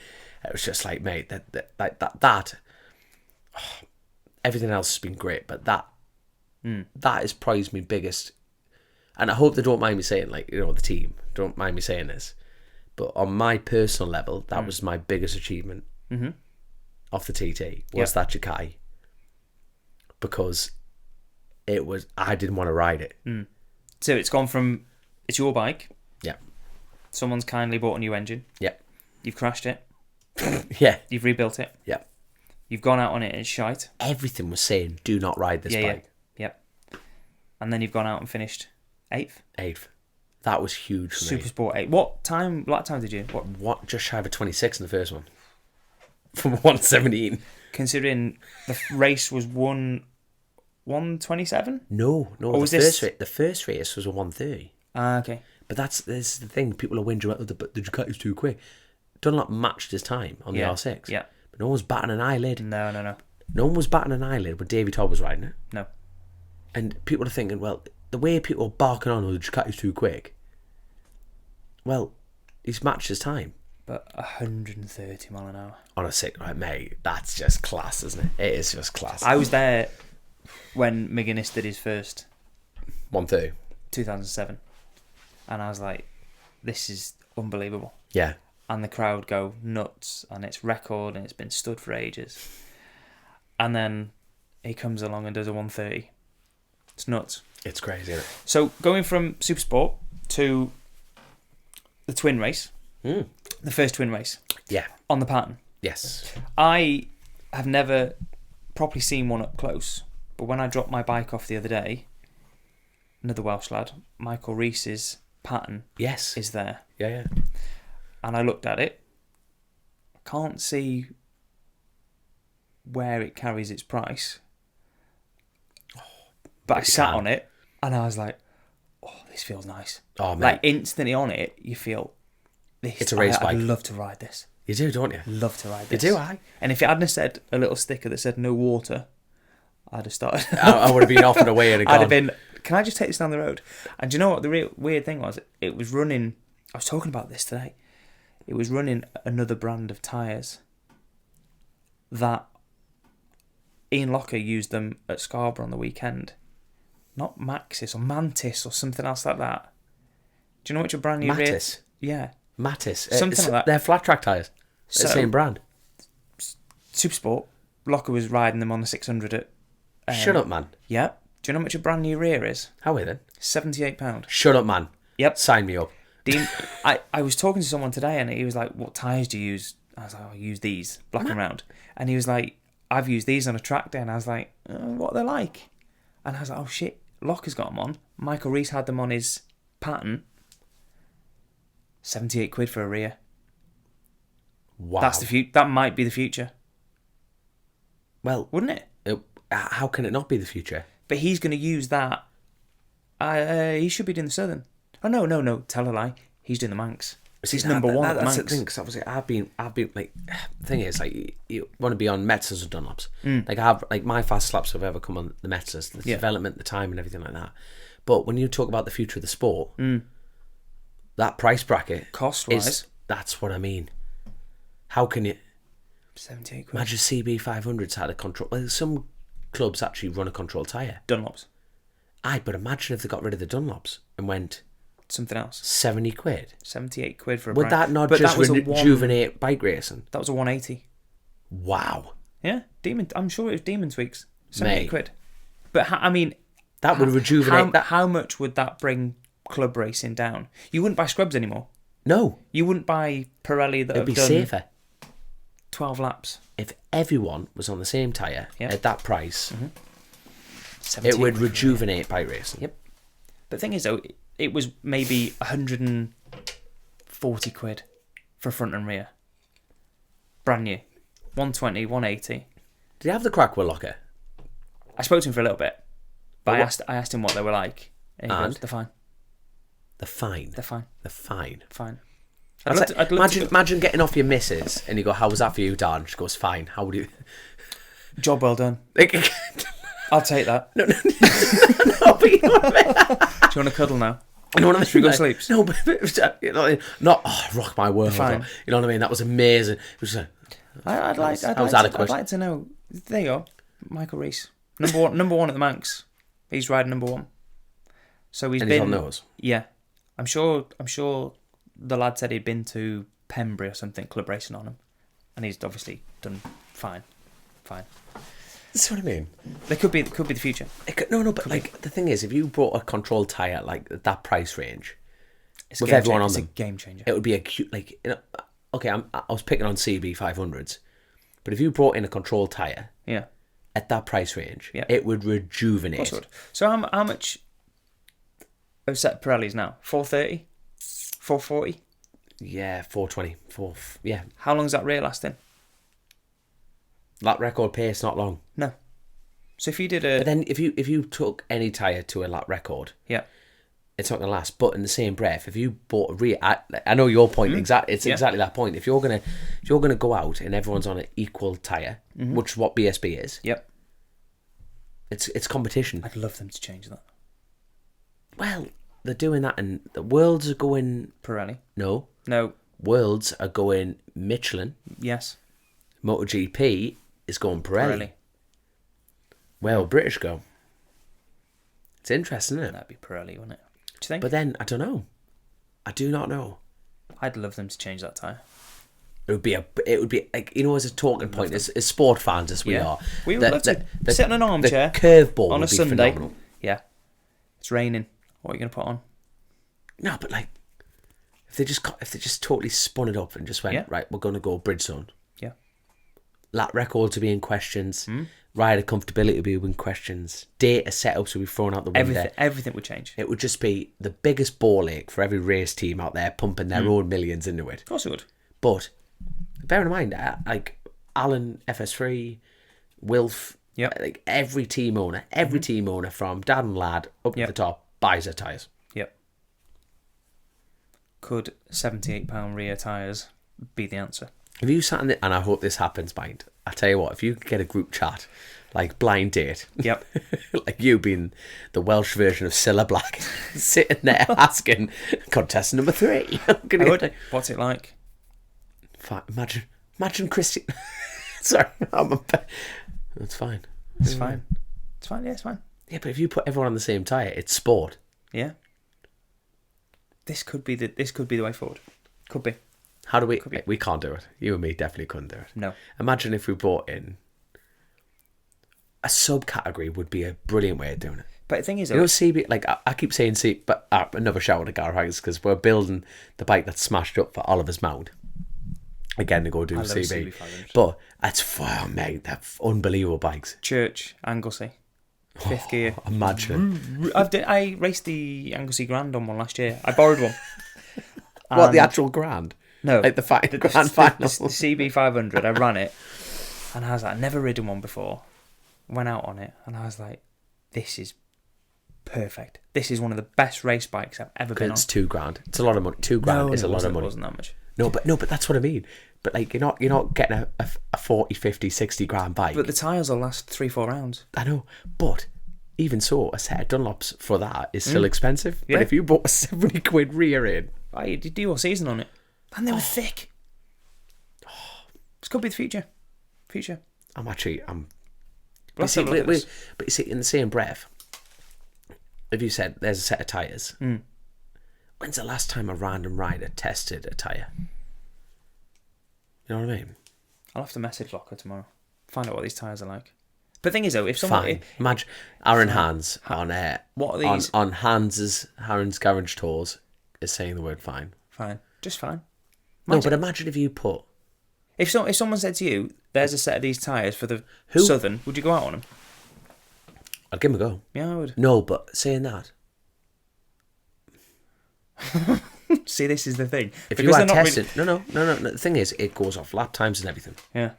It was just like, mate, that everything else has been great, but that is probably my biggest, and I hope they don't mind me saying, the team don't mind me saying this, but on my personal level, that was my biggest achievement off the TT, was that Ducati, because I didn't want to ride it. So it's gone from, it's your bike. Yeah. Someone's kindly bought a new engine. Yeah. You've crashed it. Yeah. You've rebuilt it. Yeah. You've gone out on it and it's shite. Everything was saying, do not ride this bike. Yep. And then you've gone out and finished 8th. That was huge for me. Super Sport 8. What time did you? What? Just shy of a 26 in the first one. From 117. Considering the race was 127? No. The first race was a 130. Okay. But this is the thing. People are whinging about the Ducati's too quick. Dunlop matched his time on the R6. Yeah. But no one was batting an eyelid. No. No one was batting an eyelid when Davey Todd was riding it. No. And people are thinking, well, the way people are barking on, the Ducati's too quick. Well, he's matched his time. But 130 mile an hour. On a 6, right, mate, that's just class, isn't it? It is just class. I was there when McGuinness did his first 130. 2007. And I was like, this is unbelievable. Yeah. And the crowd go nuts, and it's record, and it's been stood for ages. And then he comes along and does a 130. It's nuts. It's crazy, isn't it? So going from Super Sport to the twin race, the first twin race. Yeah. On the pattern. Yes. I have never properly seen one up close, but when I dropped my bike off the other day, another Welsh lad, Michael Reese's pattern is there. Yeah. And I looked at it. I can't see where it carries its price. But I sat on it and I was like, oh, this feels nice. Oh, man. Instantly on it, you feel It's a race bike. I'd love to ride this. You do, don't you? Love to ride this. You do, aye. And if it hadn't said a little sticker that said no water, I'd have started. I would have been off and away and I'd have been, can I just take this down the road? And do you know what the real weird thing was? It was running, I was talking about this today. It was running another brand of tyres that Ian Locker used them at Scarborough on the weekend. Not Maxis or Mantis or something else like that. Do you know which brand new Mattis? Yeah. Mattis. Something like that. They're flat track tyres. So, the same brand. Supersport, Locker was riding them on the 600 at... Shut up, man. Yeah. Do you know how much a brand new rear is? How are they then? £78. Shut up, man. Yep. Sign me up. Dean, I was talking to someone today and he was like, what tyres do you use? I was like, I use these, black and round. And he was like, I've used these on a track day. And I was like, what are they like? And I was like, oh shit, Locker's got them on. Michael Reese had them on his pattern. 78 quid for a rear. Wow. That's the that might be the future. Well, wouldn't it? How can it not be the future? But he's going to use that. He should be doing the Southern. Oh no, tell a lie. He's doing the Manx. He's number one at the Manx. That's the thing, because obviously I've been like, the thing is, like, you want to be on Metzers or Dunlops. Like, my fast slaps have ever come on the Metzers, the development, the time and everything like that. But when you talk about the future of the sport, that price bracket, cost-wise, that's what I mean. How can you... 78 quid. Imagine CB500's had a control... Well, some clubs actually run a control tyre. Dunlops. Aye, but imagine if they got rid of the Dunlops and went... Something else. 70 quid. 78 quid for a Would brand. that not just rejuvenate bike racing? That was a 180. Wow. Yeah, I'm sure it was Demon Tweaks. 78 Mate. quid. But, I mean... That would rejuvenate... How much would that bring club racing down? You wouldn't buy scrubs anymore. No. You wouldn't buy Pirelli that It'd be done safer. 12 laps. If everyone was on the same tyre at that price, It it would rejuvenate bike racing. Yep. But the thing is, though, it was maybe 140 quid for front and rear. Brand new. 120, 180. Did you have the crack with Locker? I spoke to him for a little bit. But I asked him what they were like. And he goes, they're fine. They're fine. They're fine. They're fine. Fine. Imagine getting off your missus and you go, how was that for you, Dan? She goes, fine. How would you... Job well done. Like, I'll take that. No, but you know what I mean? Do you want to cuddle now? You know what I mean? Should we go sleep? No, but it was, you know, not rock my world. Fine. You know what I mean? That was amazing. It was I'd like to know. There you go. Michael Reese. Number one at the Manx. He's riding number one. So he's on those. Yeah. I'm sure the lad said he'd been to Pembrey or something, club racing on him. And he's obviously done fine. That's what I mean. They could be the future. But like the thing is, if you brought a controlled tyre like at that price range, with everyone on them, it's a game changer. It would be a cute, like, you know. Okay, I was picking on CB 500s, but if you brought in a controlled tyre, at that price range, it would rejuvenate. Of course it would. So how much have set Pirellis now? 430, 440. Yeah, 420, yeah. How long's that rear lasting? Lap record pace, not long. No. So if you did But then if you took any tyre to a lap record, it's not going to last. But in the same breath, if you bought a rear, I know your point. Exactly, it's exactly that point. If you're gonna go out and everyone's on an equal tyre, which is what BSB is. Yep. It's competition. I'd love them to change that. Well, they're doing that, and the Worlds are going Pirelli. No. Worlds are going Michelin. Yes. MotoGP is going Pirelli. Well, British go. It's interesting, isn't it? That'd be Pirelli, wouldn't it? Do you think? But then, I don't know. I do not know. I'd love them to change that tyre. It would be like, you know, as a talking point, as sport fans as we are. We would love to sit in an armchair the curveball on a would be Sunday. phenomenal. Yeah. It's raining. What are you going to put on? No, but like, if they just totally spun it up and just went, right, we're going to go Bridgestone. Yeah. Lap records will be in questions. Rider comfortability will be in questions. Data setups will be thrown out the window. Everything would change. It would just be the biggest ball ache for every race team out there pumping their own millions into it. Of course it would. But bear in mind, like Alan FS3, Wilf, like every team owner from dad and lad up to the top buys their tyres. Yep. could £78 rear tyres be the answer? If you sat in it, and I hope this happens, mind, I tell you what, if you could get a group chat, like blind date, Yep. like you being the Welsh version of Cilla Black, sitting there asking, contestant number 3. What's it like? Imagine Chrissy. Sorry, it's fine. It's fine. It's fine. Yeah, it's fine. Yeah, but if you put everyone on the same tyre, it's sport. Yeah. This could be the way forward. Could be. How do we can't do it. You and me definitely couldn't do it. No. Imagine if we brought in a subcategory would be a brilliant way of doing it. But the thing is, CB, like I keep saying but another shout out to Garage because we're building the bike that's smashed up for Oliver's Mound. Again, to go do CB. But that's fire, mate. They're unbelievable bikes. Church, Anglesey. 5th gear. Imagine. I raced the Anglesey Grand on one last year. I borrowed one. What, the actual Grand? No. Like the Grand Final? The CB 500. I ran it. And I was like, I've never ridden one before. Went out on it. And I was like, this is perfect. This is one of the best race bikes I've ever been on. It's $2,000. It's a lot of money. $2,000 is a lot of money. It wasn't that much. No, but that's what I mean. But like you're not getting a 40, 50, 60 grand bike. But the tyres will last 3-4 rounds. I know. But even so, a set of Dunlops for that is still expensive. Yeah. But if you bought a 70 quid rear in, I did do all season on it. And they were thick. This could be the future. But you see, in the same breath, if you said there's a set of tyres, when's the last time a random rider tested a tyre? You know what I mean? I'll have to message Locker tomorrow. Find out what these tyres are like. But the thing is, though, if someone... Imagine Aaron Hans on what are these? On Hans's Garage Tours is saying the word fine. Fine. Just fine. No, but imagine if you put... If someone said to you, there's a set of these tyres for the Southern, would you go out on them? I'd give them a go. Yeah, I would. No, but saying that... See, this is the thing. If you are testing... No. The thing is, it goes off lap times and everything. Yeah.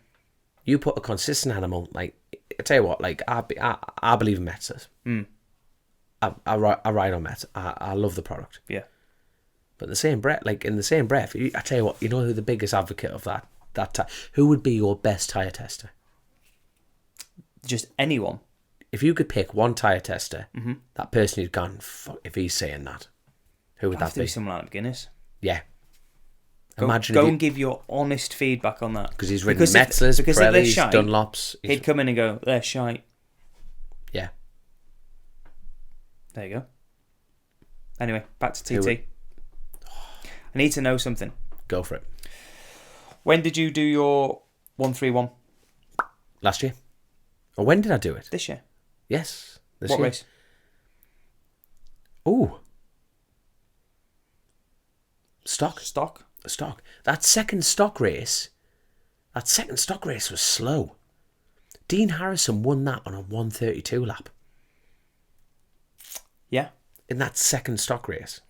You put a consistent animal, like... I tell you what, like, I believe in Metzers. I ride on Metz. I love the product. Yeah. But in the same breath, I tell you what, you know who the biggest advocate of that who would be your best tyre tester? Just anyone. If you could pick one tyre tester, that person who's gone, fuck, if he's saying that, who would that be? Someone like Guinness. Yeah. Go and give your honest feedback on that. Because he's ridden Metzlers, Pirellis, Dunlops. He'd come in and go, they're shite. Yeah. There you go. Anyway, back to TT. I need to know something. Go for it. When did you do your 131? Last year. Or when did I do it? This year. Yes. What race? Ooh. Stock. That second stock race was slow. Dean Harrison won that on a 132 lap. Yeah. In that second stock race.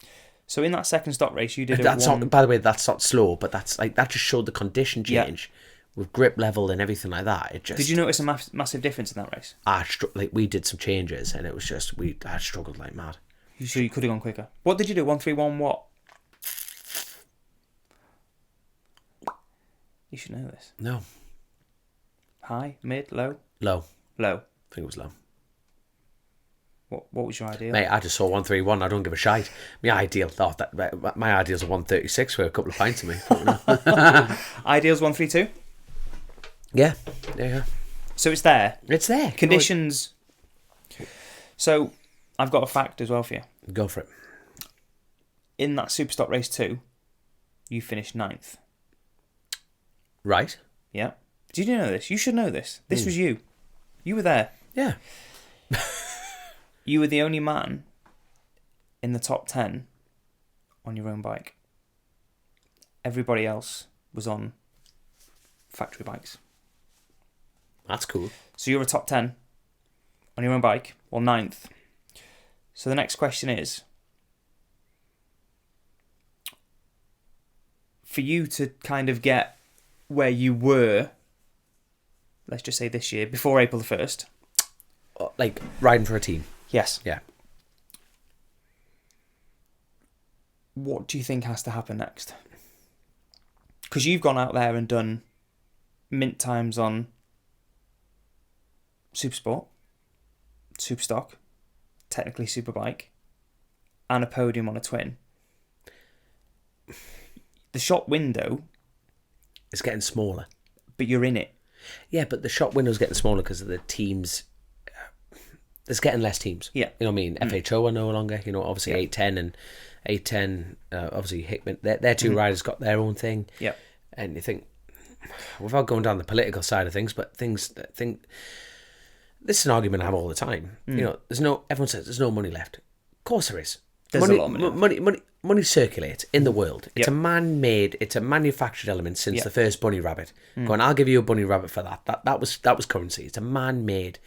So in that second stock race, you did by the way, that's not slow, but that's like that just showed the condition change with grip level and everything like that. It just. Did you notice a massive difference in that race? We did some changes, and it was just I struggled like mad. So you could have gone quicker. What did you do? 131 what? You should know this. No. High, mid, low? Low. Low. I think it was low. What was your ideal? Mate, I just saw 131. I don't give a shite. My ideal's a 136 with a couple of pints of me. Ideal's 132? Yeah. So it's there. It's there. Conditions. So I've got a fact as well for you. Go for it. In that Superstock Race 2, you finished 9th. Right. Yeah. Did you know this? You should know this. This was you. You were there. Yeah. You were the only man in the top 10 on your own bike. Everybody else was on factory bikes. That's cool. So you're a top 10 on your own bike, or 9th. So the next question is, for you to kind of get where you were, let's just say this year, before April the 1st. Like riding for a team. Yes. Yeah. what do you think has to happen next? Because you've gone out there and done mint times on Supersport, Superstock, technically Superbike, and a podium on a twin. The shop window is getting smaller, but you're in it. Yeah, but the shop window's getting smaller because of the teams. There's getting less teams. Yeah, you know what I mean. FHO are no longer. You know, obviously 810 and 810. Obviously Hickman. Their two riders got their own thing. Yeah, and you think, without going down the political side of things, but this is an argument I have all the time. You know, everyone says there's no money left. Of course there is. There's a lot of money circulates in the world. It's a man-made, it's a manufactured element since the first bunny rabbit. Going, I'll give you a bunny rabbit for that. That was currency. It's a man-made.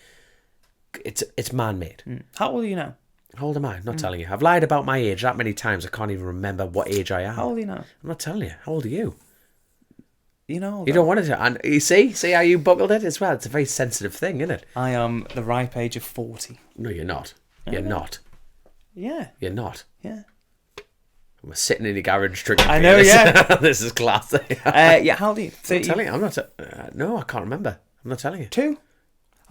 It's man-made. How old are you now? How old am I? I'm not telling you. I've lied about my age that many times. I can't even remember what age I am. How old are you now? I'm not telling you. How old are you? You know. You don't want to. And you see how you buckled it as well. It's a very sensitive thing, isn't it? I am the ripe age of 40. No, you're not. You're not. Yeah. You're not. Yeah. We're sitting in your garage drinking. I know, yeah. This is class. Yeah, how old are you? 30? I'm telling you, I'm not. No, I can't remember. I'm not telling you. 2?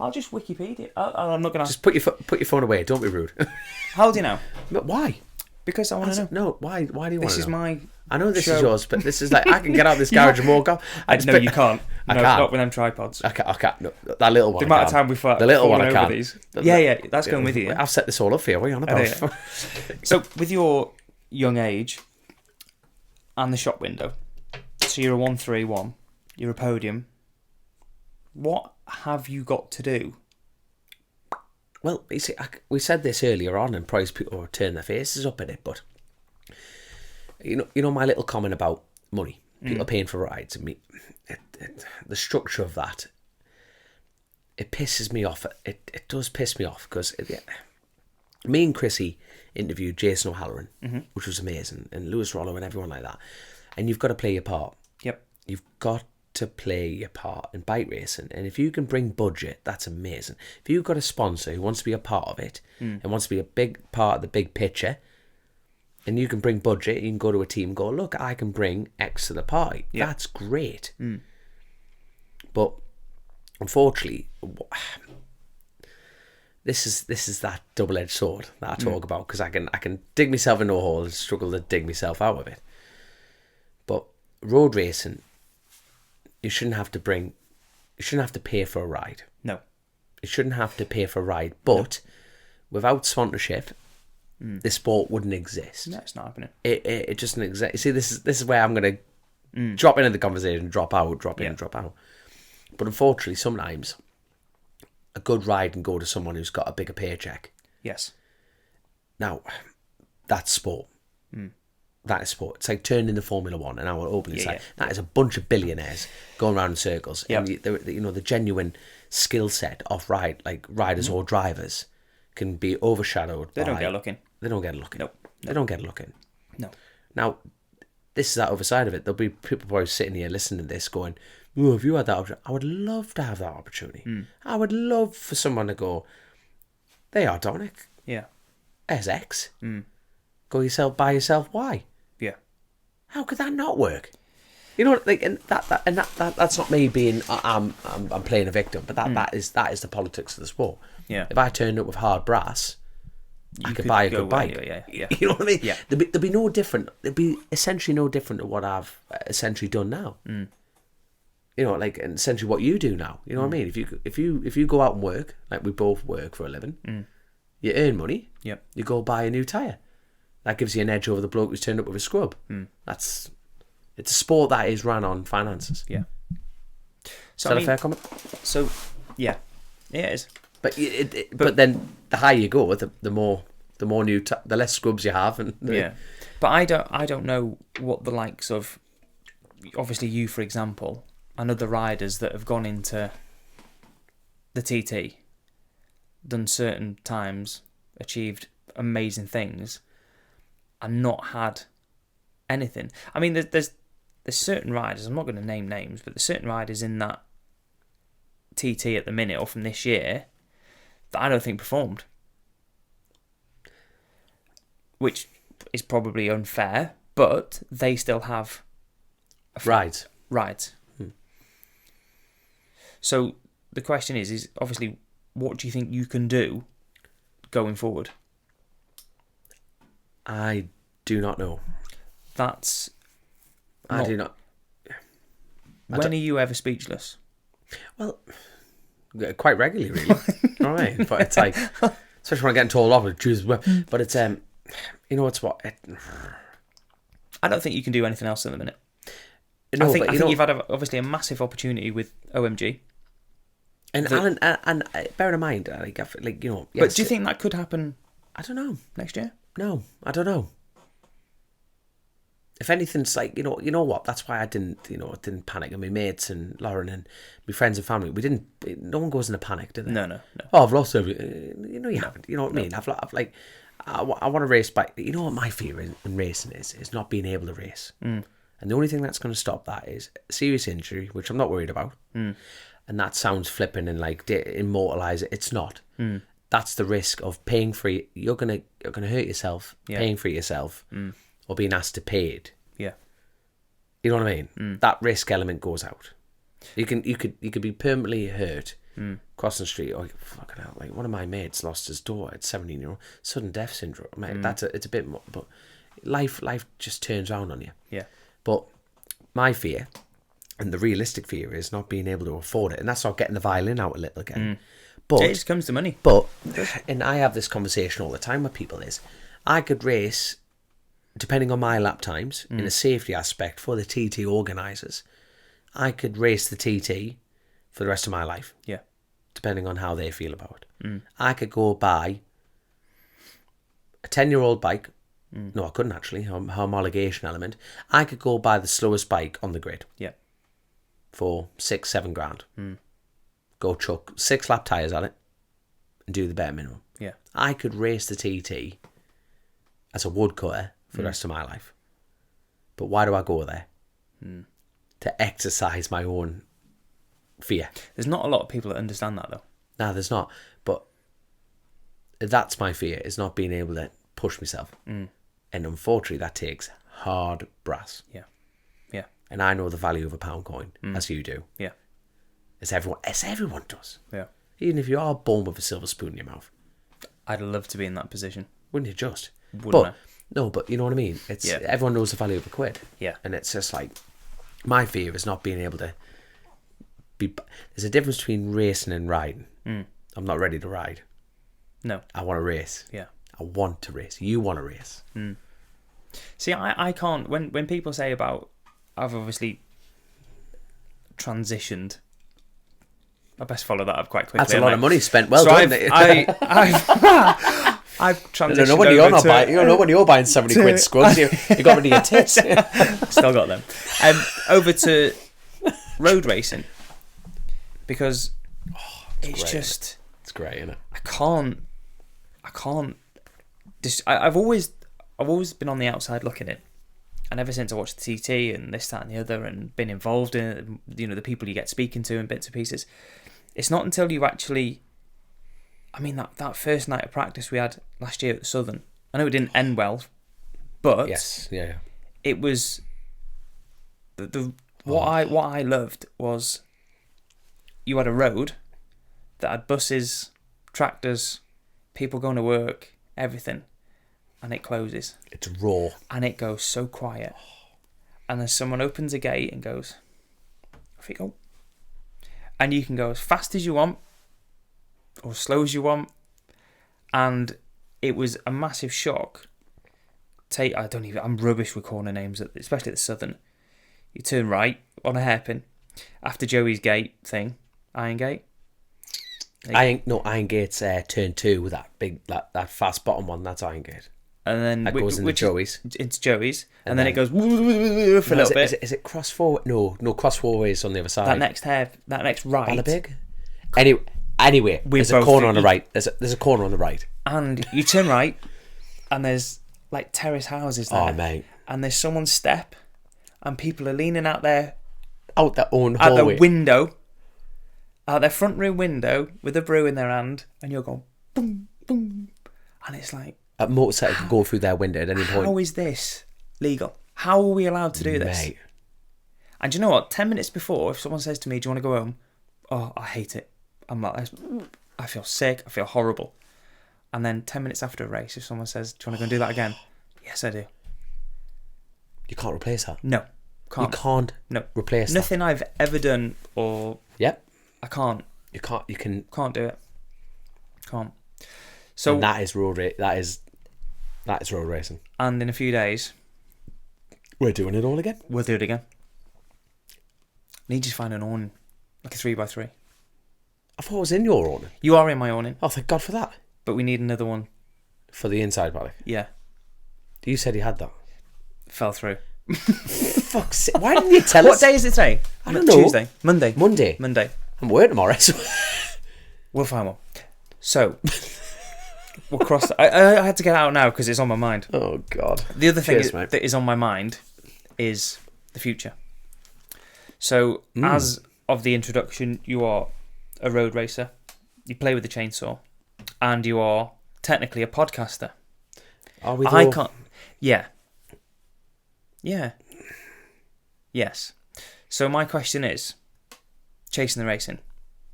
I'll just Wikipedia. I'm not going to... Just put your phone away. Don't be rude. How old are you now? But why? Because I want to know. No, why do you want to know? This is my... I know this is yours, but this is like, I can get out of this garage and walk off. No, you can't. I can't. Not with them tripods. I can't. No, that little one. The amount of time we've the little one I can't. These. Yeah, that's going with you. Yeah? I've set this all up for you. What are you on about? So, with your young age and the shop window, so you're a 131, you're a podium. What have you got to do? Well, you see, we said this earlier on, and probably people will turn their faces up at it, but you know my little comment about money, people paying for rides, and the structure of that, it pisses me off. It does piss me off because me and Chrissy interviewed Jason O'Halloran, which was amazing, and Lewis Rollo and everyone like that, and you've got to play your part. Yep, you've got to play your part in bike racing, and if you can bring budget, that's amazing. If you've got a sponsor who wants to be a part of it and wants to be a big part of the big picture, and you can bring budget, you can go to a team and go, look, I can bring X to the party. Yep. That's great. But unfortunately, this is that double-edged sword that I talk about, because I can dig myself into a hole and struggle to dig myself out of it. But road racing, you shouldn't have to pay for a ride. No. You shouldn't have to pay for a ride. But without sponsorship, this sport wouldn't exist. No, it's not happening. It just doesn't exist. You see, this is where I'm going to drop into the conversation, drop out, drop in, drop out. But unfortunately, sometimes a good ride can go to someone who's got a bigger paycheck. Yes. Now, that's sport. That is sport. It's like turning the Formula One, and I will openly say that is a bunch of billionaires going around in circles. Yep. And the genuine skill set of riders or drivers can be overshadowed. They don't get looking. They don't get looking. Nope. They don't get looking. No. Now, this is that other side of it. There'll be people probably sitting here listening to this going, "Oh, if you had that opportunity, I would love to have that opportunity. I would love for someone to go, they are Dominic. Yeah. There's X. Go yourself by yourself. Why? Yeah. How could that not work? You know, like, and that's not me being I'm playing a victim, but that is the politics of the sport. Yeah. If I turned up with hard brass, I could buy a good bike. Yeah. You know what I mean? Yeah. There'd be no different. There'd be essentially no different to what I've essentially done now. You know, like, and essentially what you do now. You know what I mean? If you go out and work, like we both work for a living, you earn money. Yep. You go buy a new tyre. That gives you an edge over the bloke who's turned up with a scrub. It's a sport that is run on finances. Yeah. So, is that a fair comment? So, yeah, it is. But but then the higher you go, the more new, the less scrubs you have, and But I don't know what the likes of, obviously you, for example, and other riders that have gone into the TT, done certain times, achieved amazing things, and not had anything. I mean, there's certain riders, I'm not going to name names, but there's certain riders in that TT at the minute, or from this year, that I don't think performed. Which is probably unfair, but they still have rides. So the question is obviously, what do you think you can do going forward? I do not know. I do not. When are you ever speechless? Well, quite regularly, really. All right, but it's like, especially when I'm getting told off, but it's you know what's what? I don't think you can do anything else in the minute. No, I think you've had obviously a massive opportunity with OMG. And Alan, and bear in mind, like you know. Yes, but do you think that could happen? I don't know. Next year? No, I don't know. If anything's like, you know what? That's why I didn't panic. And my mates and Lauren and my friends and family, no one goes into panic, do they? No. Oh, I've lost everything. You haven't. You know what I mean? I've like, I want to race back. You know what my fear in racing is not being able to race. And the only thing that's going to stop that is serious injury, which I'm not worried about. And that sounds flippant and like immortalize it. It's not. That's the risk of paying for it. You're gonna hurt yourself paying for it yourself. Or being asked to pay it. Yeah. You know what I mean? That risk element goes out. You could be permanently hurt crossing the street, or fucking hell, like one of my mates lost his daughter at 17-year-old, sudden death syndrome. Mate, it's a bit more, but life just turns around on you. Yeah. But my fear, and the realistic fear, is not being able to afford it, and that's not getting the violin out a little again. But it just comes to money. But, and I have this conversation all the time with people, is I could race, depending on my lap times, in a safety aspect for the TT organisers, I could race the TT for the rest of my life. Yeah. Depending on how they feel about it. I could go buy a 10-year-old bike. No, I couldn't actually. Homologation element. I could go buy the slowest bike on the grid. Yeah. For 6-7 grand. Go chuck 6 lap tyres at it and do the bare minimum. Yeah. I could race the TT as a woodcutter for the rest of my life. But why do I go there? To exercise my own fear. There's not a lot of people that understand that, though. No, there's not. But that's my fear, is not being able to push myself. And unfortunately, that takes hard brass. Yeah. Yeah. And I know the value of a pound coin, as you do. Yeah. As everyone does. Yeah. Even if you are born with a silver spoon in your mouth. I'd love to be in that position. Wouldn't you just? Wouldn't I? No, but you know what I mean? It's everyone knows the value of a quid. Yeah. And it's just like, my fear is not being able to be... There's a difference between racing and riding. I'm not ready to ride. No. I want to race. Yeah. I want to race. You want to race. See, I can't... When people say about... I've obviously transitioned... I best follow that up quite quickly. That's a lot of money spent. Well so done. I've transitioned. I don't know when you're not buying. You don't know when you're buying 70 quid scrubs. You got rid of your tits. Still got them. Over to road racing, because it's great, just. It's great, isn't it? I can't. I've always been on the outside looking in, and ever since I watched the TT and this, that, and the other, and been involved in it, the people you get speaking to and bits and pieces. It's not until you actually... I mean, that first night of practice we had last year at the Southern, I know it didn't end well, but... Yes, yeah. It was... What I loved was you had a road that had buses, tractors, people going to work, everything, and it closes. It's raw. And it goes so quiet. And then someone opens a gate and goes, off you go. And you can go as fast as you want or as slow as you want. And it was a massive shock. I'm rubbish with corner names, especially at the Southern. You turn right on a hairpin after Joey's gate thing, Iron Gate. Iron Gate's turn 2 with that big, that fast bottom one. That's Iron Gate. And then that goes into Joey's. It's Joey's, and then it goes for a little bit. Is it cross forward? No, cross forward is on the other side. That next right. Ballabig? Anyway, there's a corner on the right. There's a corner on the right. And you turn right, and there's like terrace houses there. Oh, mate. And there's someone's step, and people are leaning out their own hallway. Out their window, out their front room window with a brew in their hand, and you're going boom, boom, and it's like, a motorcycle could go through their window at any point. How is this legal? How are we allowed to do this? Mate. And do you know what? 10 minutes before, if someone says to me, do you want to go home? Oh, I hate it. I'm like, I feel sick. I feel horrible. And then 10 minutes after a race, if someone says, do you want to go and do that again? Yes, I do. You can't replace that. No. Can't. You can't replace Nothing I've ever done or... Yep. I can't. You can't. You can... Can't do it. Can't. So... And that is road racing. And in a few days... We're doing it all again. We'll do it again. Need to find an awning. Like a 3x3. I thought it was in your awning. You are in my awning. Oh, thank God for that. But we need another one. For the inside paddock? Yeah. You said you had that. Fell through. Fuck's sake. Why didn't you tell us? What day is it today? I don't know. Tuesday. Monday. I'm working tomorrow, so... We'll find one. So, we'll cross... I had to get out now because it's on my mind. Oh, God. The other thing that is on my mind is the future. So, as of the introduction, you are a road racer. You play with the chainsaw. And you are technically a podcaster. Are we I can't... Yeah. Yeah. Yes. So my question is, Chasing the Racing.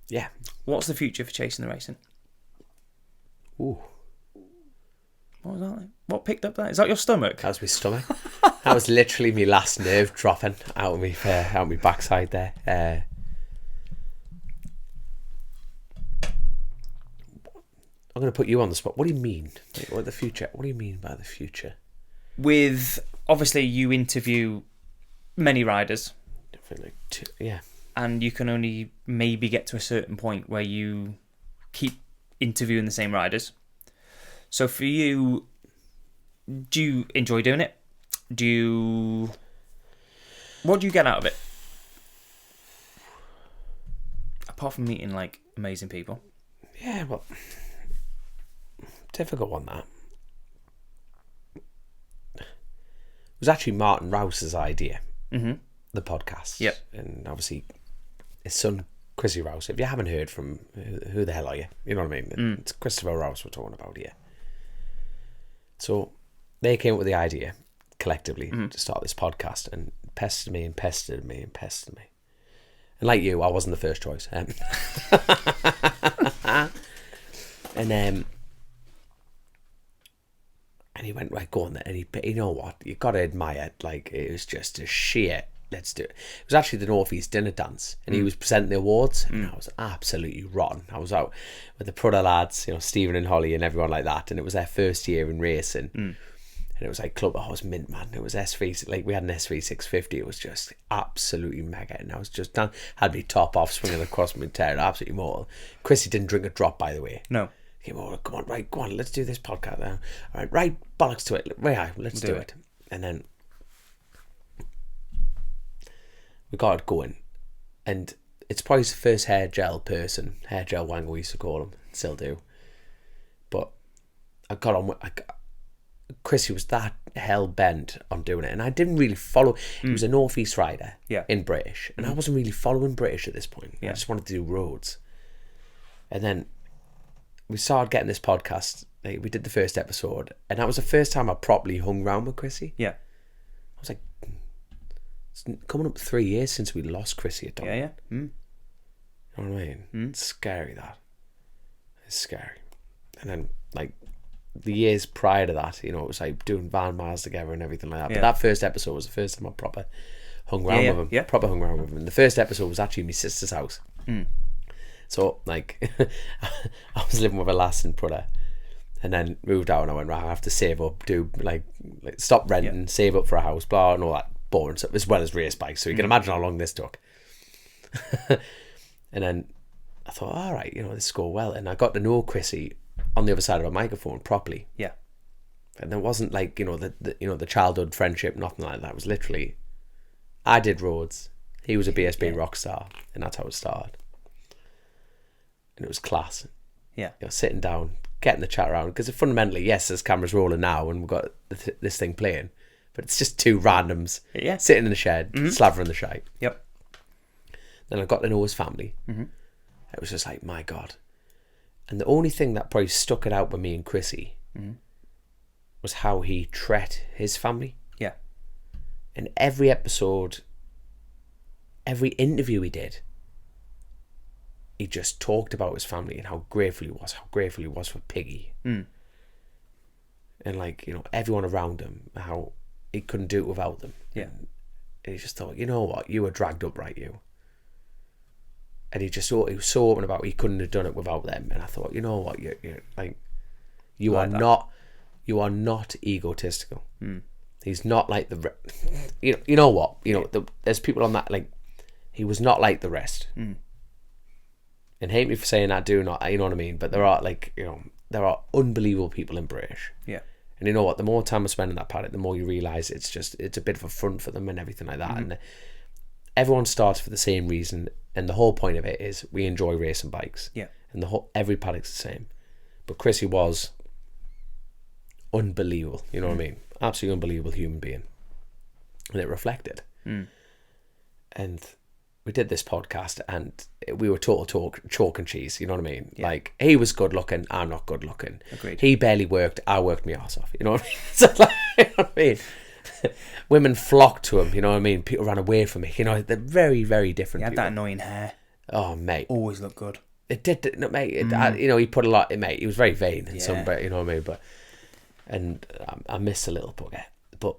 Yeah. What's the future for Chasing the Racing? Ooh. What was that like? What picked up that? Is that your stomach? That was my stomach. That was literally my last nerve dropping out of my backside there. I'm going to put you on the spot. What do you mean? Like, what the future? What do you mean by the future? With, obviously, you interview many riders. Yeah. And you can only maybe get to a certain point where you keep interviewing the same riders. So for you, do you enjoy doing it? What do you get out of it? Apart from meeting, like, amazing people. Yeah, well... Difficult one, that. It was actually Martin Rouse's idea, the podcast. Yep. And obviously his son, Chrissy Rouse. If you haven't heard from, who the hell are you? You know what I mean? It's Christopher Rouse we're talking about here. So they came up with the idea, collectively, to start this podcast, and pestered me. And like you, I wasn't the first choice. And he went, right, go on then. And you know what? You got to admire, like, it was just a sheer, let's do it. It was actually the North East dinner dance, and he was presenting the awards, and I was absolutely rotten. I was out with the Prudder lads, Stephen and Holly and everyone like that, and it was their first year in racing. And it was like Club House Mint, man. It was SV, like, we had an SV 650. It was just absolutely mega. And I was just done, had me top off, swinging across my tail, absolutely mortal. Chrissy didn't drink a drop, by the way. No. Came over, come on, let's do this podcast now. All right, bollocks to it. Right, let's do it. And then we got it going. And it's probably his first hair gel wanger, we used to call him. Still do. But I got on with... Chrissy was that hell bent on doing it, and I didn't really follow. He was a North East rider in British, and I wasn't really following British at this point. I just wanted to do roads. And then we started getting this podcast. Like, we did the first episode, and that was the first time I properly hung around with Chrissy. Yeah. I was like, it's coming up 3 years since we lost Chrissy at Dominic. Yeah. You know what I mean? It's scary, that. It's scary. And then, like, the years prior to that, it was like doing van miles together and everything like that. But that first episode was the first time I proper hung around with him. Yeah. Proper hung around with him. And the first episode was actually my sister's house. So, like, I was living with a lass in Prudder, and then moved out, and I went, right, I have to save up, do, like stop renting, save up for a house, blah, and all that boring stuff, as well as race bikes. So you can imagine how long this took. And then I thought, all right, this go well. And I got to know Chrissy on the other side of a microphone properly. Yeah. And there wasn't like, the childhood friendship, nothing like that. It was literally, I did roads, he was a BSB rock star, and that's how it started. And it was class. Yeah. Sitting down, getting the chat around, because fundamentally, yes, there's cameras rolling now and we've got this thing playing, but it's just two randoms sitting in the shed, slavering the shite. Yep. Then I got to know his family. It was just like, my God. And the only thing that probably stuck it out with me and Chrissy was how he treated his family. Yeah. In every episode, every interview he did, he just talked about his family and how grateful he was for Piggy. Mm. And like, you know, everyone around him, how he couldn't do it without them. Yeah. And he just thought, you know what, you were dragged up, right, you. And he was so open about he couldn't have done it without them. And I thought, you know what, you're like, you are not egotistical. Mm. He's not like you know what, you know, there's people on that, like, he was not like the rest. Mm. And hate me for saying that, do not, you know what I mean? But there are, like, you know, there are unbelievable people in British. Yeah. And you know what, the more time I spend in that paddock, the more you realise it's a bit of a front for them and everything like that. Mm-hmm. And everyone starts for the same reason, and the whole point of it is we enjoy racing bikes. Yeah. And every paddock's the same. But Chrissy was unbelievable, you know what I mean? Absolutely unbelievable human being. And it reflected. Mm. And we did this podcast and we were total chalk and cheese, you know what I mean? Yeah. Like, he was good looking, I'm not good looking. Agreed. He barely worked, I worked my arse off, you know what I mean? So, like, you know what I mean? Women flocked to him, you know what I mean? People ran away from me, you know, they're very, very different. He had people. that annoying hair. Oh, mate. Always looked good. It did, mate. You know, he put a lot in, mate. He was very vain in some, you know what I mean? But, and I miss a little baguette. But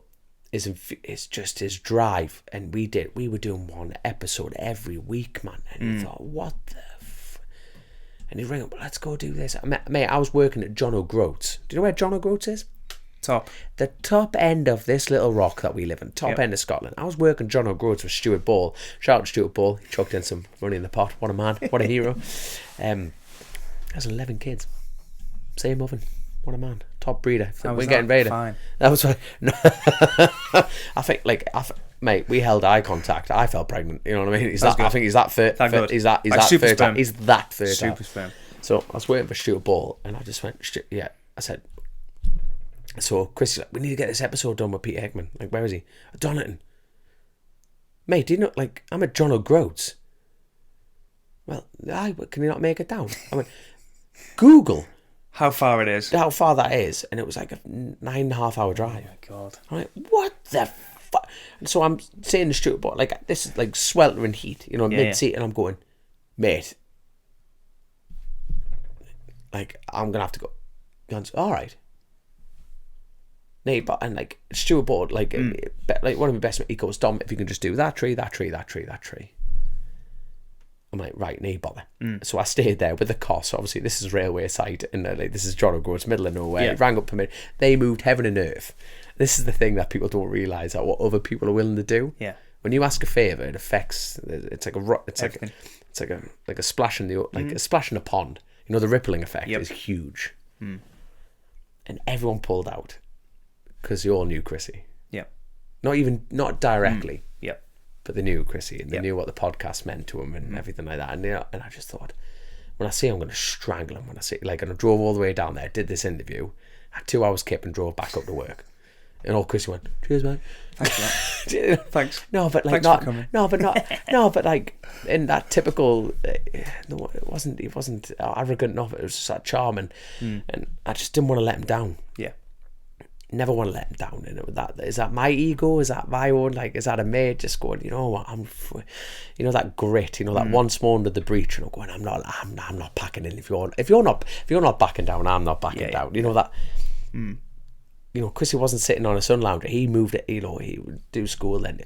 it's just his drive. And we were doing one episode every week, man. And you thought, what the and he'd ring up, let's go do this. Mate, I was working at John O'Groats. Do you know where John O'Groats is? Top. The top end of this little rock that we live in. Top end of Scotland. I was working John O'Groats with Stuart Ball. Shout out to Stuart Ball. He chucked in some money in the pot. What a man. What a hero. Has 11 kids. Same oven. What a man. Top breeder. We're getting ready. Fine. That was fine. I think, like, mate, we held eye contact. I felt pregnant. You know what I mean? I think he's that fertile. He's that fertile. He's that fertile. Super sperm. So I was waiting for Stuart Ball, and I just went, yeah. I said, so Chrissy's like, we need to get this episode done with Peter Hickman. Like, where is he? Donington. Mate, do you know, like, I'm at John O'Groats. Well, can you not make it down? I went, Google how far it is. How far that is. And it was like a 9.5 hour drive. Oh my God. I'm like, what the fuck? And so I'm saying to Stuart, but like, this is like sweltering heat, you know, mid-seat, and I'm going, mate, like, I'm going to have to go. And all right. Nate, and like, Stuart bought like one of my best mates, he goes, Dom, if you can just do that tree. I'm like, right, no bother. So I stayed there with the cost. Obviously, this is railway side, and like, this is John O'Groats, middle of nowhere. It rang up for me. They moved heaven and earth. This is the thing that people don't realise, that what other people are willing to do. Yeah. When you ask a favour, it affects. It's like a splash in the a splash in a pond. You know, the rippling effect is huge. And everyone pulled out because they all knew Chrissy. Yeah. Not directly. Yeah. But they knew Chrissy, and they knew what the podcast meant to him and everything like that. And I just thought, when I see him, I'm going to strangle him. When I see, like, and I drove all the way down there, did this interview, had 2 hours kip, and drove back up to work. And all Chrissy went, cheers, man. Thanks for that. Thanks. No, but like, thanks for coming. No, but like, in that typical, it wasn't arrogant enough. It was just that charming, and I just didn't want to let him down. Yeah. Never want to let him down. And is that my ego? Is that my own? Like, is that a mate just going, you know what? That grit. You know, that once more under the breach. You know, going, I'm not backing in. If you're not backing down, I'm not backing down. You know that. You know, Chrissy wasn't sitting on a sun lounger. He moved it. You know, he would do school then,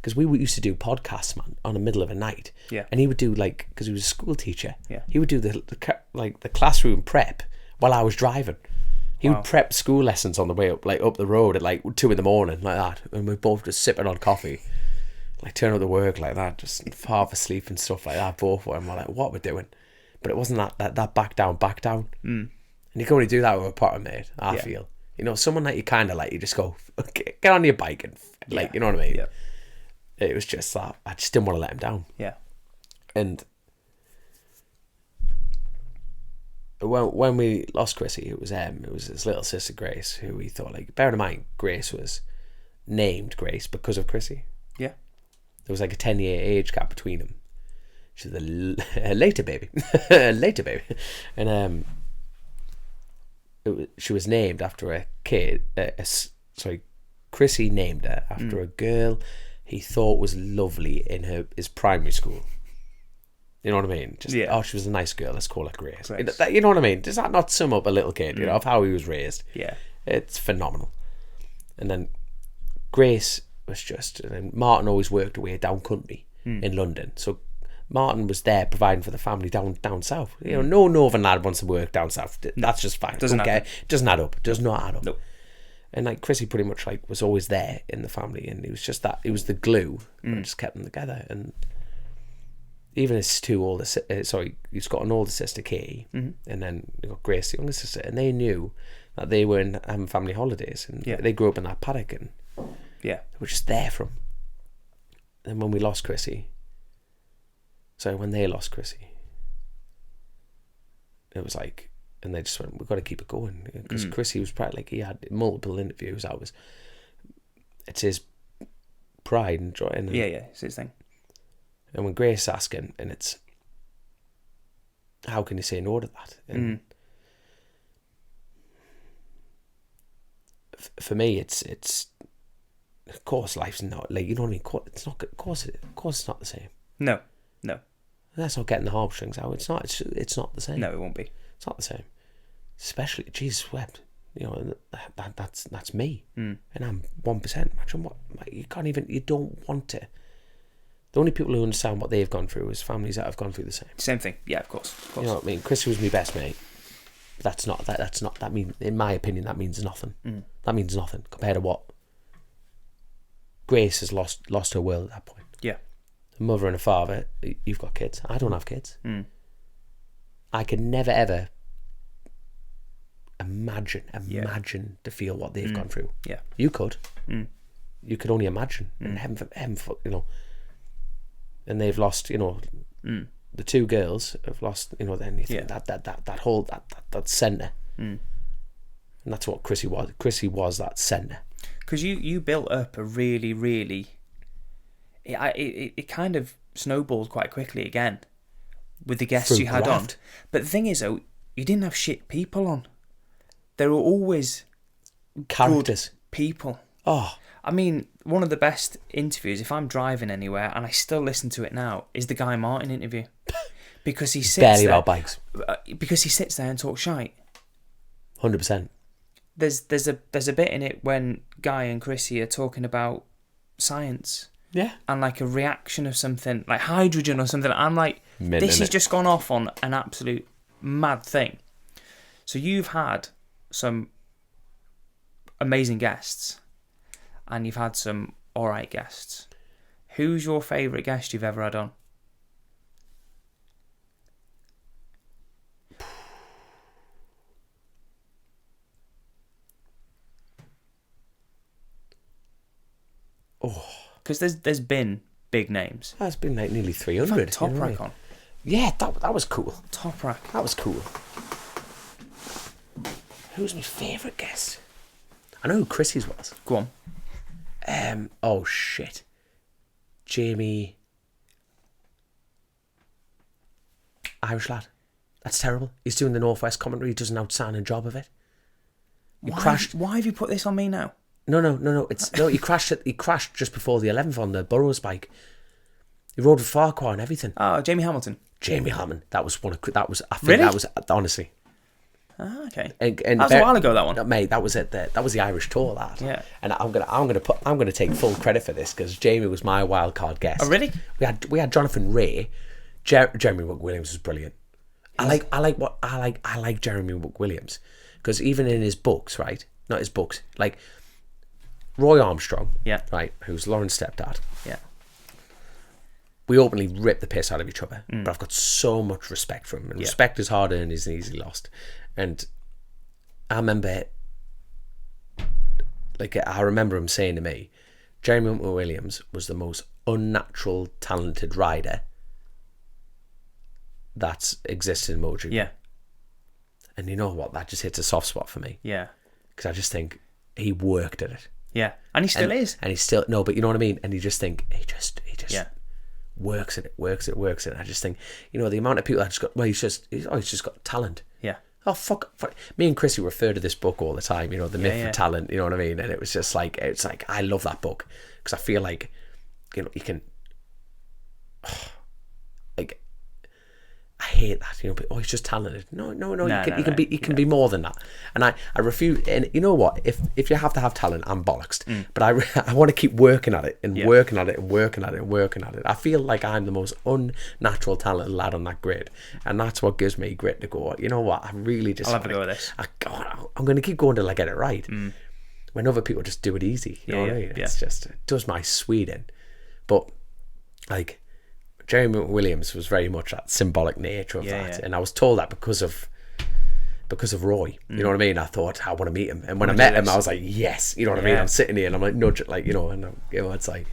because we used to do podcasts, man, on the middle of a night. Yeah. And he would do, like, because he was a school teacher. Yeah. He would do the classroom prep while I was driving. He would prep school lessons on the way up the road at like 2 a.m, like that, and we're both just sipping on coffee, like turning up to work like that, just half asleep and stuff like that. Both of them were like, what we're doing, but it wasn't that back down. And you can only do that with a partner, mate. I feel, you know, someone that you kind of like, you just go, okay, get on your bike and like, you know what I mean? Yeah. It was just that I just didn't want to let him down. Yeah. And when we lost Chrissy, it was his little sister Grace, who we thought, like, bearing in mind, Grace was named Grace because of Chrissy. Yeah. There was like a 10-year age gap between them. She's a later baby. And she was named after a kid. Chrissy named her after a girl he thought was lovely in his primary school. You know what I mean? Just she was a nice girl. Let's call her Grace. You know what I mean? Does that not sum up a little kid? You know, of how he was raised? Yeah, it's phenomenal. And then Grace was just, and then Martin always worked away down country in London. So Martin was there providing for the family down south. You know, no northern lad wants to work down south. That's just fact. Doesn't add up. Does not add up. Nope. And like Chrissy pretty much like was always there in the family, and it was just that, it was the glue that just kept them together. And even his he's got an older sister, Katie, and then you got Grace, the younger sister, and they knew that they were having family holidays, and they grew up in that paddock, and they were just there from. And when they lost Chrissy, it was like, and they just went, we've got to keep it going, because Chrissy was probably like, he had multiple interviews. It's his pride and joy, and it's his thing. And when Grace asking, and it's, how can you say no to that? And for me, it's of course life's not, like, you know what I mean. It's not. Of course it's not the same. No. That's not getting the heartstrings out. It's not. It's not the same. No, it won't be. It's not the same. Especially, Jesus wept. You know, that's me, and I'm 1%. Imagine what you can't even. You don't want to. The only people who understand what they've gone through is families that have gone through the same. Same thing. Yeah, of course. You know what I mean? Chrissy was my best mate. That's not. That means, in my opinion, that means nothing. That means nothing compared to what Grace has lost her world at that point. Yeah. A mother and a father. You've got kids. I don't have kids. I could never ever imagine to feel what they've gone through. Yeah. You could. You could only imagine. And heaven, you know. And they've lost, you know, the two girls have lost, you know. Then you think that whole centre, and that's what Chrissy was. Chrissy was that centre. Because you built up a really, it kind of snowballed quite quickly again with the guests you had on. But the thing is, though, you didn't have shit people on. There were always characters, good people. Oh, I mean, one of the best interviews, if I'm driving anywhere, and I still listen to it now, is the Guy Martin interview. Because he sits barely there, about bikes. Because he sits there and talks shite. 100%. There's a bit in it when Guy and Chrissy are talking about science. Yeah. And like a reaction of something, like hydrogen or something. I'm like, this has just gone off on an absolute mad thing. So you've had some amazing guests, and you've had some alright guests. Who's your favourite guest you've ever had on? Because there's been big names. That's been like nearly 300. Top Rack on. Yeah, that was cool. Top Rack. That was cool. Who's my favourite guest? I know who Chrissy's was. Go on. Oh shit. Jamie. Irish lad. That's terrible. He's doing the Northwest commentary. He does an outstanding job of it. Why have you put this on me now? No. He crashed just before the 11th on the Burrows bike. He rode with Farquhar and everything. Oh, Jamie Hamilton. That was Really? That was honestly. Ah, okay. And that was a while ago, that one. Mate, that was it. That was the Irish tour. That. Yeah. And I'm gonna take full credit for this because Jamie was my wild card guest. Oh, really? We had Jonathan Ray. Jeremy McWilliams was brilliant. I like Jeremy McWilliams because even in his books, right? Not his books, like Roy Armstrong, right, who's Lauren's stepdad. Yeah. We openly rip the piss out of each other, but I've got so much respect for him, and respect is hard earned, is easily lost. And I remember him saying to me, Jeremy McWilliams was the most unnatural, talented rider that's existed in MotoGP. Yeah. And you know what? That just hits a soft spot for me. Yeah. Because I just think he worked at it. Yeah. And he still is. And he's still, no, but you know what I mean? And you just think, he just works at it. I just think, you know, the amount of people that just got, well, he's just got talent. Yeah. oh, fuck. Me and Chrissy refer to this book all the time, you know, The Myth of Talent, you know what I mean? And it was just like, it's like, I love that book because I feel like, you know, you can, like, I hate that, you know, but, he's just talented. No, you can be more than that. And I refuse, and you know what, if you have to have talent, I'm bollocksed, but I want to keep working at it and working at it and working at it and working at it. I feel like I'm the most unnatural talented lad on that grid, and that's what gives me grit to go, you know what, I really just I'll have a go with this. I'm going to keep going till I get it right, when other people just do it easy, you know what I mean? It's just, it does my Sweden. But like, Jeremy Williams was very much that symbolic nature of that, and I was told that because of Roy. You know what I mean? I thought I want to meet him, and when I met him, I was like, yes. You know what I mean? I'm sitting here and I'm like nudging, like, you know, and you know, it's like,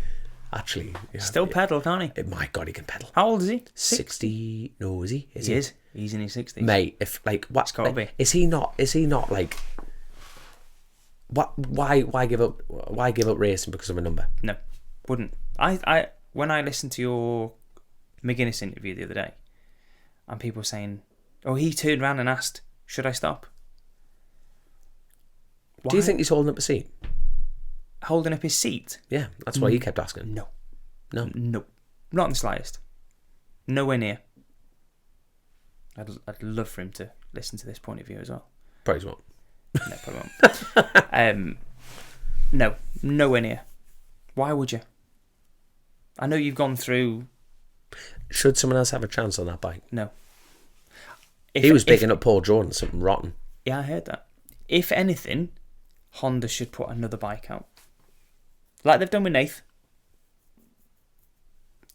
actually, still pedal, can't he? My God, he can pedal. How old is he? 60? No, is he? He is. He's in his 60s. Mate, if like what? It's gotta be. Is he not like? What? Why give up? Why give up racing because of a number? No, wouldn't. I when I listened to your McGuinness interview the other day, and people were saying, oh, he turned around and asked, should I stop? Why? Do you think he's holding up a seat? Holding up his seat? Yeah, that's why he kept asking. No, not in the slightest. Nowhere near. I'd love for him to listen to this point of view as well. Probably won't. No, probably won't. No, nowhere near. Why would you? I know you've gone through. Should someone else have a chance on that bike? No. He was picking up Paul Jordan, something rotten. Yeah, I heard that. If anything, Honda should put another bike out. Like they've done with Nath.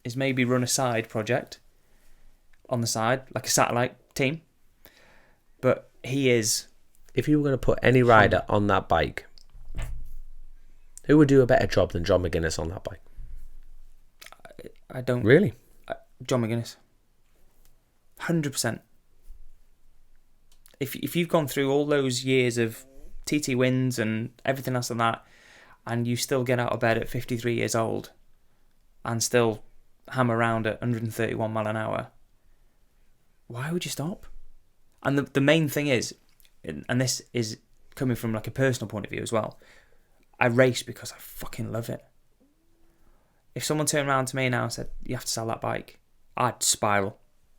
Is maybe run a side project on the side, like a satellite team. But he is. If you were going to put any rider on that bike, who would do a better job than John McGuinness on that bike? I don't. Really? John McGuinness. 100%. If you've gone through all those years of TT wins and everything else like that, and you still get out of bed at 53 years old and still hammer around at 131 mile an hour, why would you stop? And the main thing is, and this is coming from like a personal point of view as well, I race because I fucking love it. If someone turned around to me now and said, you have to sell that bike, I'd spiral.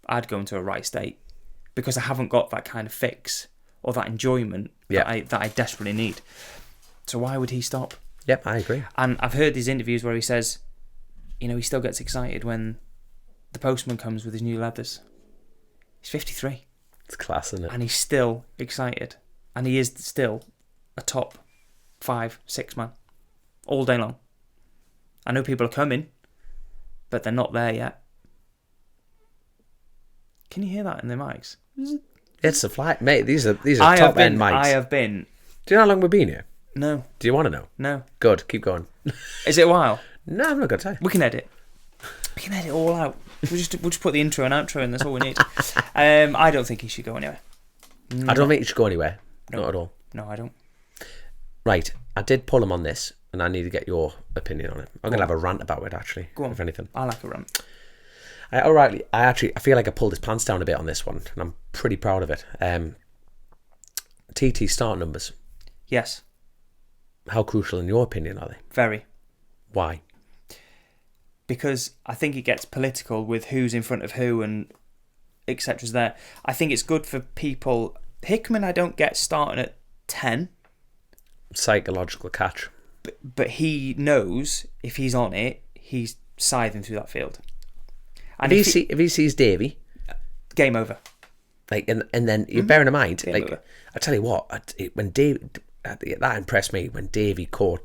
I'd go into a right state because I haven't got that kind of fix or that enjoyment that I desperately need. So why would he stop? Yep, I agree. And I've heard these interviews where he says, you know, he still gets excited when the postman comes with his new leathers. He's 53. It's class, isn't it? And he's still excited. And he is still a top 5, 6 man all day long. I know people are coming, but they're not there yet. Can you hear that in the mics? It's a flight, mate. These are top end mics. I have been. Do you know how long we've been here? No. Do you want to know? No. Good. Keep going. Is it a while? No, I'm not going to tell you. We can edit. We can edit it all out. We'll just put the intro and outro in. That's all we need. I don't think he should go anywhere. No. I don't think he should go anywhere. No. Not at all. No, I don't. Right. I did pull him on this, and I need to get your opinion on it. I'm going to have a rant about it, actually. Go on. If anything. I like a rant. I feel like I pulled his pants down a bit on this one, and I'm pretty proud of it. TT start numbers. Yes. How crucial, in your opinion, are they? Very. Why? Because I think it gets political with who's in front of who and etc's there. I think it's good for people. Hickman, I don't get starting at 10. Psychological catch. But he knows if he's on it, he's scything through that field. And if he sees Davey, game over. Like, and then you're bearing in mind, game like, over. I tell you what, when Davey, that impressed me when Davey caught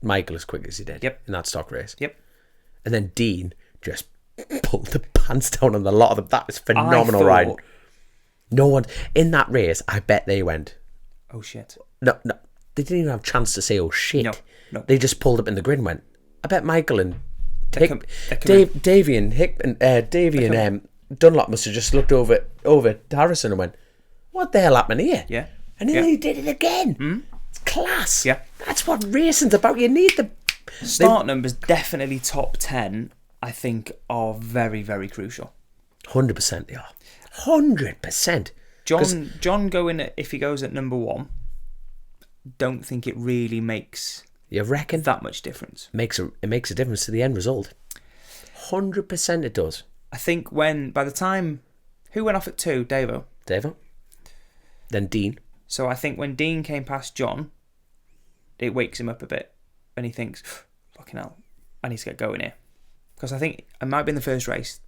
Michael as quick as he did. Yep. In that stock race. Yep. And then Dean just pulled the pants down on the lot of them. That was phenomenal riding. No one in that race, I bet they went, oh shit. No, they didn't even have a chance to say oh shit. No. They just pulled up in the grid and went, I bet Michael and Davey and Dunlop must have just looked over to Harrison and went, what the hell happened here? Yeah. And then he did it again. Mm. It's class. Yeah. That's what racing's about. You need the start numbers. Definitely top 10, I think, are very, very crucial. 100% they are. 100%. John going if he goes at number 1, don't think it really makes. You reckon that much difference? It makes a difference to the end result. 100% it does. I think by the time who went off at 2, Davo. Then Dean. So I think when Dean came past John, it wakes him up a bit, and he thinks, "Fucking hell, I need to get going here." Because I think it might be in the first race,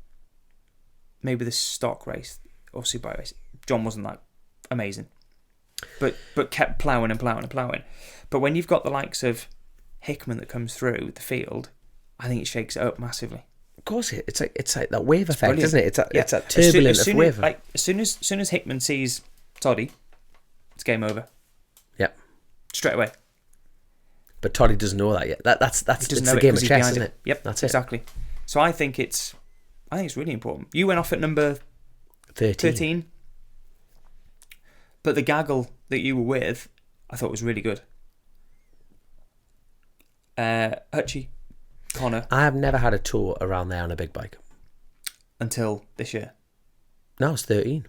maybe the stock race or Superbike race. John wasn't that amazing, but kept ploughing and ploughing and ploughing. But when you've got the likes of Hickman that comes through the field, I think it shakes it up massively. Of course, it's like that wave effect, brilliant. Isn't it? It's that turbulent wave. As soon as Hickman sees Toddy, it's game over. Yep. Straight away. But Toddy doesn't know that yet. That's it's the game of chess, isn't it? Yep. That's exactly. So I think it's really important. You went off at number 13. But the gaggle that you were with, I thought was really good. Hutchie, Connor. I have never had a tour around there on a big bike. Until this year. No, I was 13.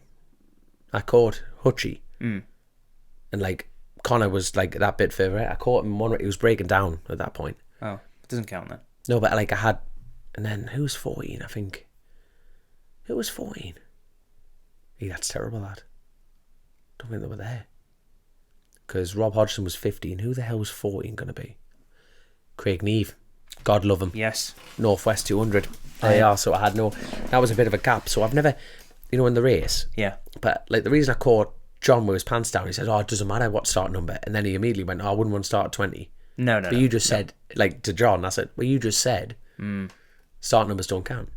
I caught Hutchie. And like, Connor was like that bit further out. I caught him he was breaking down at that point. Oh, it doesn't count then. No, but like I had, and then who was 14? I think. Who was 14? Hey, that's terrible, lad. Don't think they were there. Because Rob Hodgson was 15. Who the hell was 14 going to be? Craig Neve. God love him. Yes. Northwest 200. They are. So I had that was a bit of a gap. So I've never, in the race. Yeah. But like the reason I caught John with his pants down, he said, "Oh, it doesn't matter what start number," and then he immediately went, "Oh, I wouldn't want to start at 20." No. But you just said, like to John, I said, "Well, you just said start numbers don't count."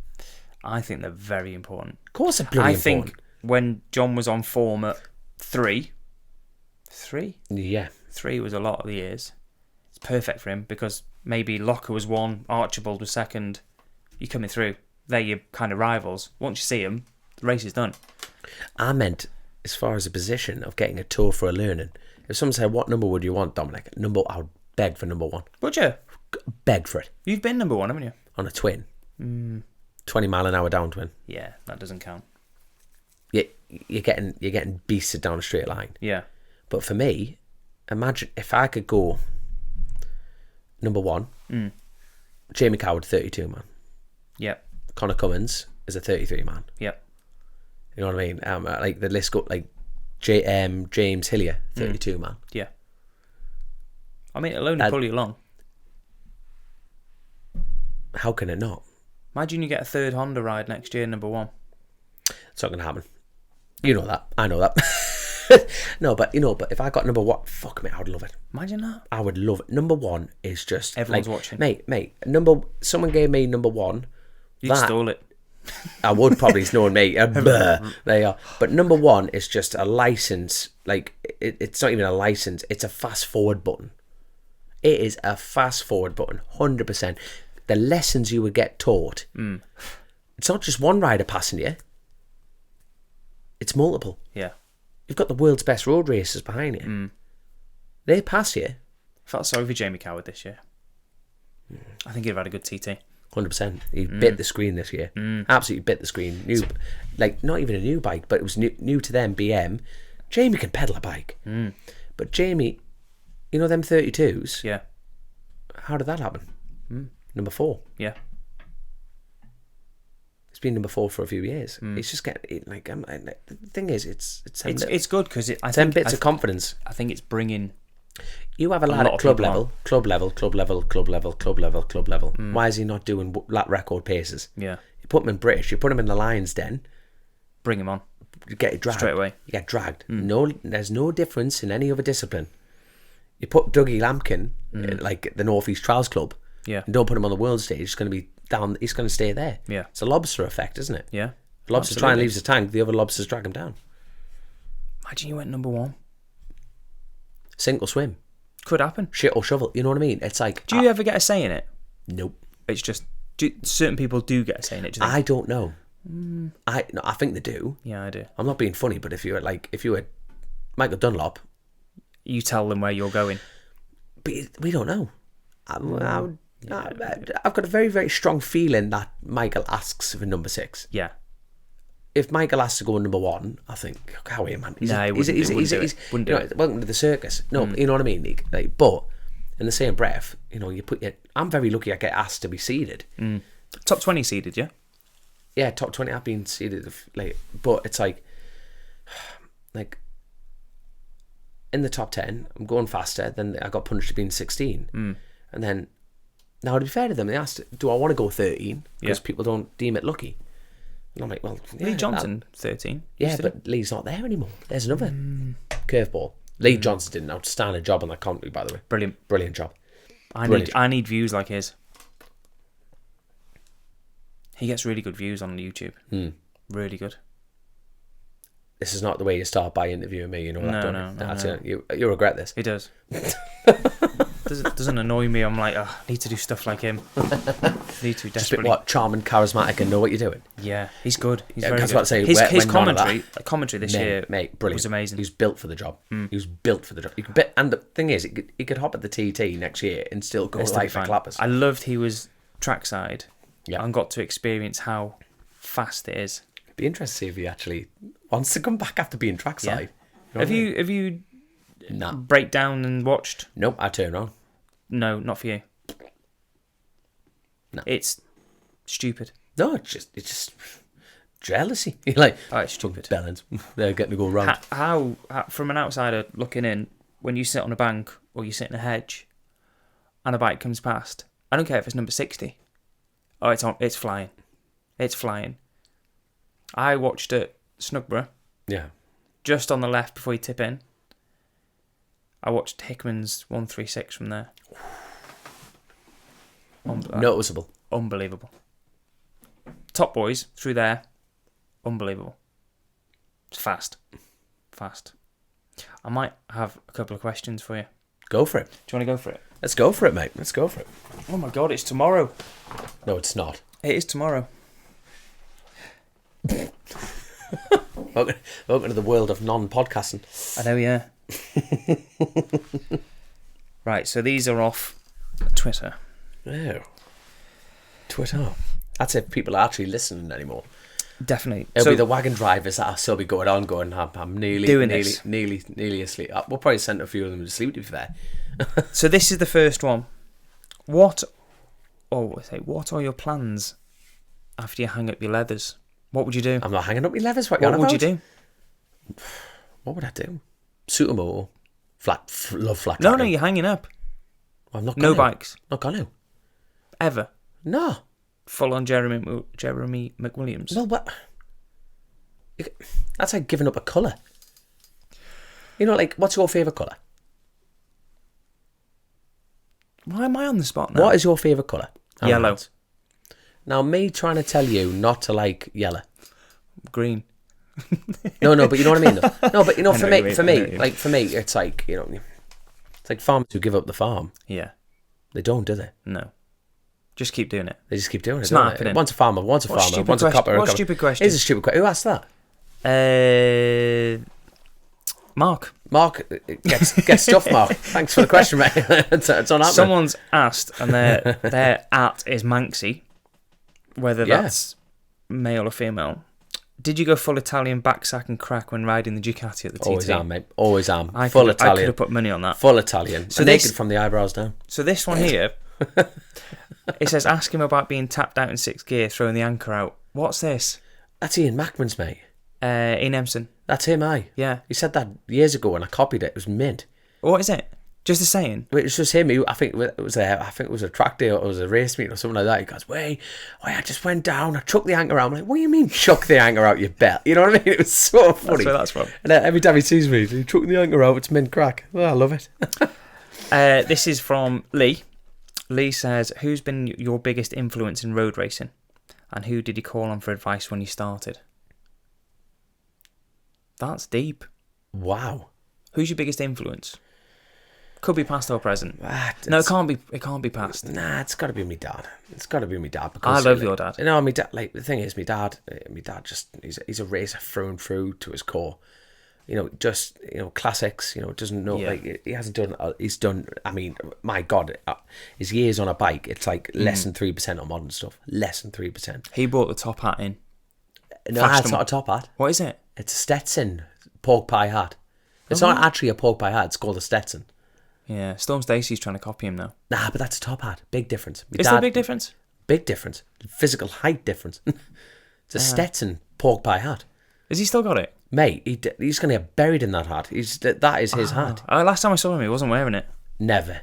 I think they're very important. Of course, they're bloody important. I think when John was on form at 3, yeah, 3 was a lot of the years. It's perfect for him because maybe Locker was 1, Archibald was 2nd. You're coming through. They're your kind of rivals. Once you see them, the race is done. I meant as far as a position of getting a tour for a learning. If someone said, "What number would you want, Dominic?" I would beg for number 1. Would you? Beg for it. You've been number 1, haven't you? On a twin. 20 mile an hour down twin. Yeah, that doesn't count. You're getting beasted down a straight line. Yeah. But for me, imagine if I could go number 1, Jamie Coward 32 man. Yep. Connor Cummins is a 33 man. Yep. You know what I mean? Like the list go like James Hillier 32 man. Yeah. I mean, it'll only pull you along. How can it not? Imagine you get a third Honda ride next year, number 1. It's not going to happen. You know that. I know that. No, but if I got number 1, fuck me, I would love it. Imagine that. I would love it. Number 1 is just everyone's watching. Mate, someone gave me number 1. You'd stole it. I would probably snore me. There you are. But number 1 is just a license. Like it's not even a license. It's a fast forward button. It is a fast forward button. 100%. The lessons you would get taught. It's not just one rider passing you. It's multiple. Yeah. You've got the world's best road racers behind you. They pass you. I felt sorry for Jamie Coward this year. I think he'd have had a good TT. 100%. He bit the screen this year. Absolutely bit the screen. Not even a new bike, but it was new to them, BM. Jamie can pedal a bike. But Jamie, them 32s? Yeah. How did that happen? Number 4. Yeah. It's been number 4 for a few years. It's just getting the thing is, it's good because I 10 think bits of confidence. I think it's bringing. You have a lad at club level. Why is he not doing lap record paces? Yeah. You put him in British. You put him in the Lions Den. Bring him on. You get dragged straight away. You get dragged. No, there's no difference in any other discipline. You put Dougie Lampkin like the North East Trials Club. Yeah. And don't put him on the world stage. He's going to be down. He's going to stay there. Yeah. It's a lobster effect, isn't it? Yeah. The lobster try and leaves the tank. The other lobsters drag him down. Imagine you went number 1. Sink or swim. Could happen. Shit or shovel. You know what I mean? It's like. Do you ever get a say in it? Nope. It's just certain people do get a say in it. Do you think? I don't know. I think they do. Yeah, I do. I'm not being funny, but if you were Michael Dunlop, you tell them where you're going. But we don't know. I've got a very, very strong feeling that Michael asks for number 6. Yeah. if Michael has to go number 1, I think, how man? He wouldn't do it. Welcome to the circus. No, you know what I mean? Like, but in the same breath, I'm very lucky I get asked to be seeded. Top 20 seeded, yeah? Yeah, top 20. I've been seeded, but it's like in the top 10, I'm going faster. Then I got punished for being 16, and then now to be fair to them, they asked, "Do I want to go 13?" Because people don't deem it lucky. And I'm like, well, Lee Johnson 13. Yeah, but Lee's not there anymore. There's another curveball. Lee Johnson did an outstanding job on that commentary, by the way. Brilliant job. I need views like his. He gets really good views on YouTube. Really good. This is not the way you start by interviewing me. You know that, don't you? You regret this. He does. Doesn't annoy me. I'm like, I need to do stuff like him. Need to desperately. Just charming, charismatic, and know what you're doing. Yeah, he's good. He's very good. That's what I say. His commentary this year, mate, brilliant. was amazing. He was built for the job. He was built for the job. And the thing is, he could hop at the TT next year and still go like for clappers. I loved he was trackside. Yeah, and got to experience how fast it is. It'd be interesting to see if he actually wants to come back after being trackside. Yeah. Have you break down and watched? Nope, I turned on. No, not for you. No. It's stupid. No, it's just jealousy. You're like, it's stupid. Bellends, they're getting to go round. How, from an outsider looking in, when you sit on a bank or you sit in a hedge and a bike comes past, I don't care if it's number 60. Oh, it's flying. It's flying. I watched at Snugborough. Yeah. Just on the left before you tip in. I watched Hickman's 136 from there. Noticeable. Unbelievable. Top Boys through there. Unbelievable. It's fast. I might have a couple of questions for you. Go for it. Do you want to go for it? Let's go for it, mate. Let's go for it. Oh my God, it's tomorrow. No, it's not. It is tomorrow. Welcome to the world of non-podcasting. I know, yeah. Right, so these are off Twitter. Oh. Twitter. That's if people are actually listening anymore. Definitely. It'll be the wagon drivers that'll still be going, I'm nearly asleep. We'll probably send a few of them to sleep, to be fair. So this is the first one. What are your plans after you hang up your leathers? What would you do? I'm not hanging up my leathers. What would you do? What would I do? Sooooooooo. Love flat. No, you're hanging up. I'm not gonna. No bikes. Not gonna. Ever? No. Full on Jeremy McWilliams. Well, what? That's like giving up a colour. You know, like, what's your favourite colour? Why am I on the spot now? What is your favourite colour? Yellow. Now, me trying to tell you not to like yellow. Green. No, but you know what I mean, though. No, but for me, it's like, it's like farmers who give up the farm. Yeah. They don't, do they? No. Just keep doing it. They just keep doing it. It's not happening. Once a farmer, once a copper. What stupid question? It is a stupid question. Who asked that? Mark, get stuff, Mark. Thanks for the question, mate. It's on happening. Someone's asked, and their at is Manxy, whether that's male or female. Did you go full Italian backsack and crack when riding the Ducati at the TT? Always am, mate. Always am. Full Italian. I could have put money on that. Full Italian. So naked from the eyebrows down. So this one here, it says, ask him about being tapped out in 6th gear, throwing the anchor out. What's this? That's Ian Mackman's, mate. Ian Empson. That's him, aye. Yeah. He said that years ago and I copied it. It was mint. What is it? Just a saying? It was just him. I think it was a track day or it was a race meeting or something like that. He goes, wait, I just went down. I chucked the anchor out. I'm like, what do you mean chuck the anchor out, you bet? You know what I mean? It was so funny. That's where that's from. And every time he sees me, he chucked the anchor out. It's mint crack. Oh, I love it. This is from Lee. Lee says, who's been your biggest influence in road racing? And who did you call on for advice when you started? That's deep. Wow. Who's your biggest influence? Could be past or present. No, it can't be. It can't be past. Nah, it's got to be my dad. Because I love your dad. My dad. Like, the thing is, my dad he's a racer through and through to his core. Classics. Doesn't know. Yeah. Like, he hasn't done. He's done. I mean, my God, his years on a bike. It's like less than 3% on modern stuff. Less than 3%. He brought the top hat in. No, it's not a top hat. What is it? It's a Stetson pork pie hat. It's not actually a pork pie hat. It's called a Stetson. Yeah, Storm Stacey's trying to copy him now. Nah, but that's a top hat. Big difference. Is there a big difference? Big difference. Physical height difference. It's a Stetson pork pie hat. Has he still got it? Mate, he's going to get buried in that hat. That is his hat. Last time I saw him, he wasn't wearing it. Never.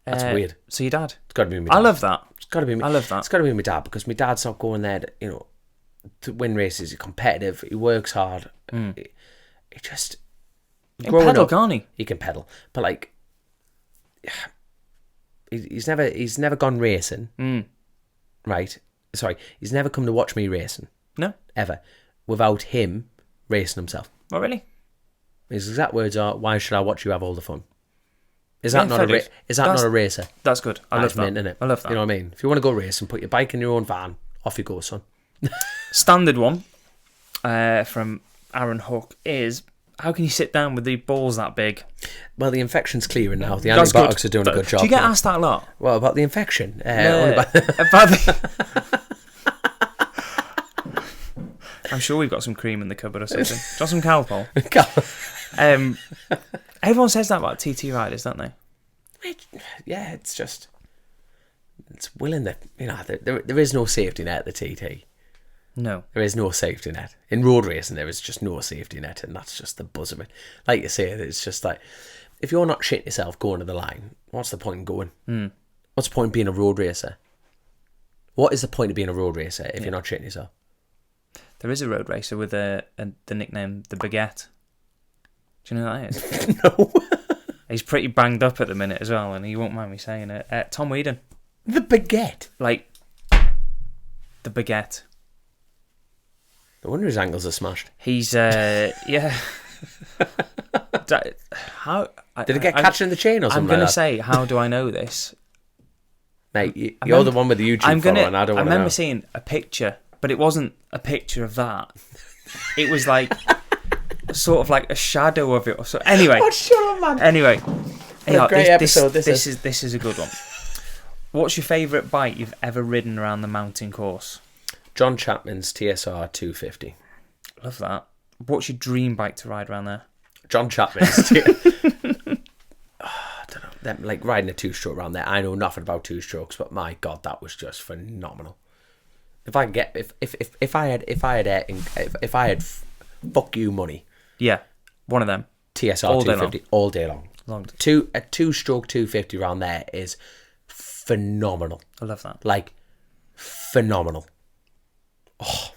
That's weird. So your dad? It's got to be my dad. I love that. It's got to be me. I love that. It's got to be my dad, because my dad's not going there to win races. He's competitive. He works hard. He just... He can pedal, can't he? He can pedal. But, like... He's never gone racing. Right? Sorry. He's never come to watch me racing. No. Ever. Without him racing himself. Oh, really? His exact words are, "Why should I watch you have all the fun?" Is that not a racer? That's good. I love that. Isn't it? I love that. You know what I mean? If you want to go racing, put your bike in your own van. Off you go, son. Standard one from Aaron Hook is, how can you sit down with the balls that big? Well, the infection's clearing now. The antibiotics are doing a good job. Do you get asked that a lot? Well, about the infection? I'm sure we've got some cream in the cupboard or something. Got some Calpol. Everyone says that about TT riders, don't they? Yeah, it's willing that, there is no safety net at the TT. No. There is no safety net. In road racing, there is just no safety net, and that's just the buzz of it. Like you say, it's just like, if you're not shitting yourself going to the line, what's the point in going? What's the point in being a road racer? What is the point of being a road racer if you're not shitting yourself? There is a road racer with the nickname the Baguette. Do you know who that is? No. He's pretty banged up at the minute as well, and he won't mind me saying it. Tom Weeden. The Baguette? Like, the Baguette. No wonder his ankles are smashed. He's, yeah. Did it get catching in the chain or something? I'm going to say, how do I know this? Mate, you're the one with the YouTube follower, and I don't want to know. I remember seeing a picture, but it wasn't a picture of that. It was like sort of like a shadow of it or so. Anyway. Oh, shut up, man. Anyway. What a great episode this is. This is a good one. What's your favourite bike you've ever ridden around the mountain course? John Chapman's TSR 250. Love that. What's your dream bike to ride around there? John Chapman's. I don't know. Them, like riding a two-stroke around there. I know nothing about two-strokes, but my God, that was just phenomenal. If I had fuck you money. Yeah, one of them. TSR all 250 all day long. A two-stroke 250 around there is phenomenal. I love that. Like, phenomenal. Oh,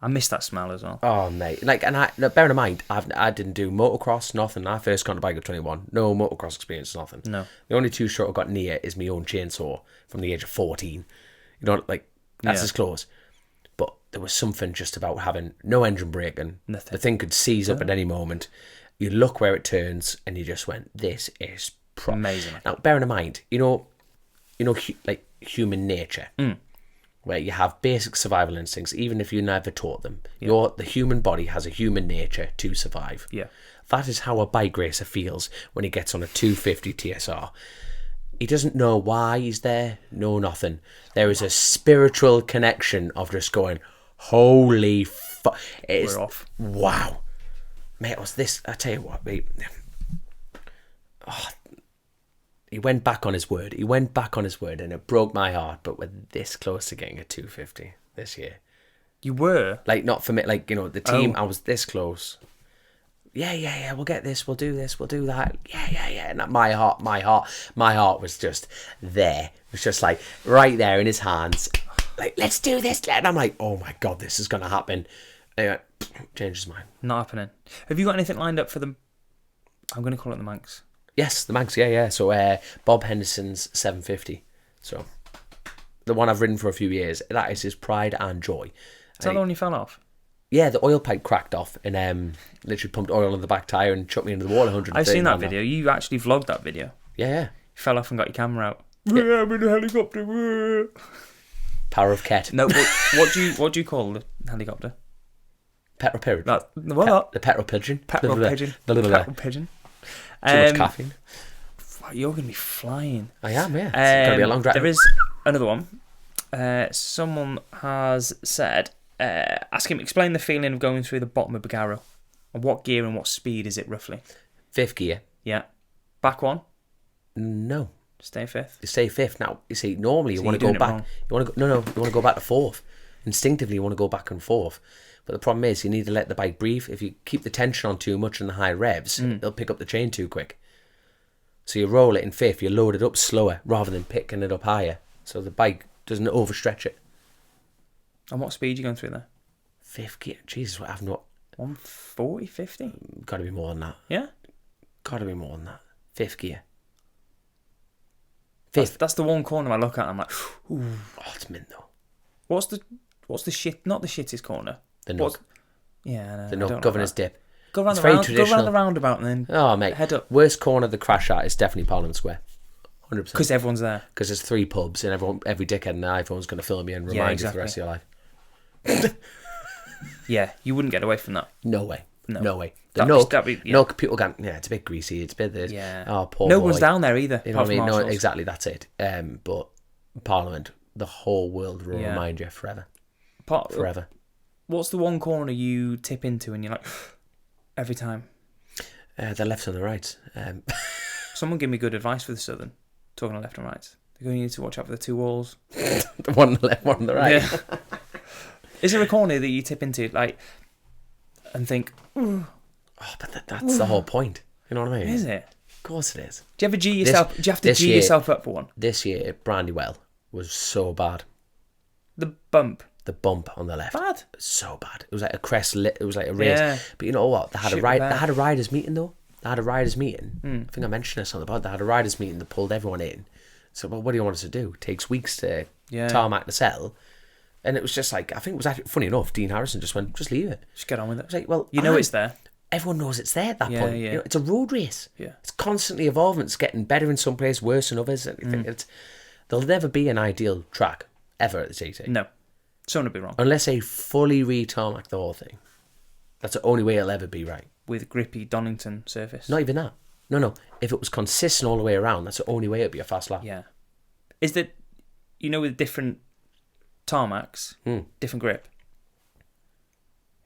I miss that smell as well. Oh, mate. Like, and bear in mind, I didn't do motocross, nothing. I first got on a bike at 21. No motocross experience, nothing. No. The only two-stroke I got near is my own chainsaw from the age of 14. You know, like, that's as close. But there was something just about having no engine braking. Nothing. The thing could seize up at any moment. You look where it turns, and you just went, this is amazing. Now, bearing in mind, you know, like human nature, where you have basic survival instincts, even if you never taught them. Yeah. The human body has a human nature to survive. Yeah, that is how a bike racer feels when he gets on a 250 TSR. He doesn't know why he's there, no nothing. There is a spiritual connection of just going, holy fuck. We're off. Wow. Mate, it was this, I tell you what, mate. Oh, he went back on his word. And it broke my heart, but we're this close to getting a 250 this year. You were? Like, not for me, like, the team, I was this close. Yeah, we'll get this, we'll do this, we'll do that. Yeah. And my heart was just there. It was just like right there in his hands. Like, let's do this. And I'm like, oh my God, this is going to happen. Anyway, changed his mind. Not happening. Have you got anything lined up for them? I'm going to call it the Manx. Yes, the Manx, yeah. So Bob Henderson's 750. So the one I've ridden for a few years. That is his pride and joy. Is that the one you fell off? Yeah, the oil pipe cracked off and literally pumped oil on the back tyre and chucked me into the wall 130. I've seen that video. You actually vlogged that video. Yeah. You fell off and got your camera out. Yeah. I'm in a helicopter. Power of Ket. No, what do you call the helicopter? Petrol pigeon. What? The petrol pigeon. Petrol pigeon. Petrol pigeon. Too much caffeine. You're going to be flying. I am, yeah. It's going to be a long drive. There is another one. Someone has said, ask him, explain the feeling of going through the bottom of Bagaro. And what gear and what speed is it roughly? 5th gear. Yeah. Back one? No. Stay 5th? You stay 5th. Now, you see, normally you want to go back. You want to go, no, you want to go back to 4th. Instinctively, you want to go back and 4th. But the problem is, you need to let the bike breathe. If you keep the tension on too much in the high revs, it'll pick up the chain too quick. So you roll it in 5th, you load it up slower rather than picking it up higher. So the bike doesn't overstretch it. And what speed are you going through there? 5th gear? Jesus, what, I've not... 140, 50? Got to be more than that. Yeah? Got to be more than that. 5th gear. 5th. That's the one corner I look at and I'm like, ooh. Oh, it's mint though. What's the shit? Not the shittest corner. The nut. Yeah, the nut. Governor's dip. Go around the roundabout and then. Oh mate, head up. Worst corner to crash at is definitely Parliament Square. 100%. Because everyone's there. Because there's 3 pubs and every dickhead in the iPhone's going to film you and remind you for the rest of your life. Yeah, you wouldn't get away from that. No way. No way. No, people can. Yeah, it's a bit greasy. It's a bit this. Yeah. Oh, poor no boy. one's down there either. You know what I mean? No, exactly. That's it. But Parliament, the whole world will remind you forever. Forever. What's the one corner you tip into and you're like every time? The left and the right. Someone give me good advice for the Southern. Talking of left and right, they're going to need to watch out for the 2 walls. The one on the left, one on the right. Yeah. Is there a corner that you tip into and think? Ooh. Oh, but that's the whole point. You know what I mean? Is it? Of course it is. Do you ever G yourself? Do you have to G yourself up for one? This year, Brandywell was so bad. The bump on the left. Bad. So bad. It was like a crest lit. It was like a race. Yeah. But you know what? They had a riders meeting though. They had a riders meeting. I think I mentioned this on the pod. They had a riders meeting that pulled everyone in. So, well, what do you want us to do? It takes weeks to tarmac the cell. And it was just like, I think it was actually, funny enough, Dean Harrison just went, just leave it. Just get on with it. I was like, well, it's there. Everyone knows it's there at that point. Yeah. You know, it's a road race. Yeah. It's constantly evolving. It's getting better in some places, worse in others. There'll never be an ideal track, ever, at the TT. No. Something would be wrong. Unless they fully re-tarmac the whole thing. That's the only way it'll ever be right. With grippy Donington surface. Not even that. No. If it was consistent all the way around, that's the only way it'd be a fast lap. Yeah. Is that, with different tarmacs, different grip?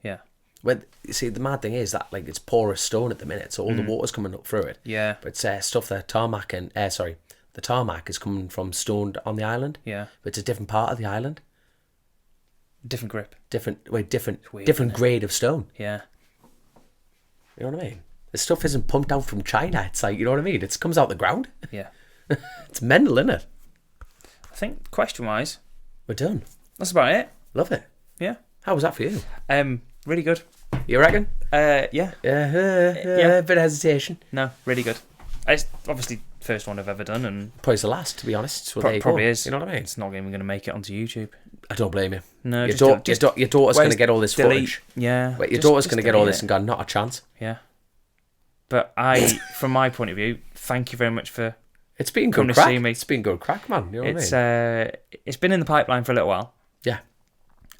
Yeah. Well, you see, the mad thing is that it's porous stone at the minute, so all the water's coming up through it. Yeah. But it's stuff that the tarmac is coming from stone on the island. Yeah. But it's a different part of the island. Different grip. Different Weird, grade of stone. Yeah. You know what I mean? This stuff isn't pumped out from China. It's like, you know what I mean? It comes out the ground. Yeah. It's mental, isn't it? I think, question-wise, we're done. That's about it. Love it. Yeah. How was that for you? Really good. You reckon? Yeah. Yeah. Bit of hesitation. No, really good. It's obviously first one I've ever done, and probably the last, to be honest. So probably is. You know what I mean? It's not even going to make it onto YouTube. I don't blame you. No, your daughter's going to get all this footage. Yeah. Wait, your daughter's going to get all this and go, not a chance. Yeah. But from my point of view, thank you very much for. It's been good crack. See me. It's been good crack, man. You know what I mean? It's been in the pipeline for a little while. Yeah.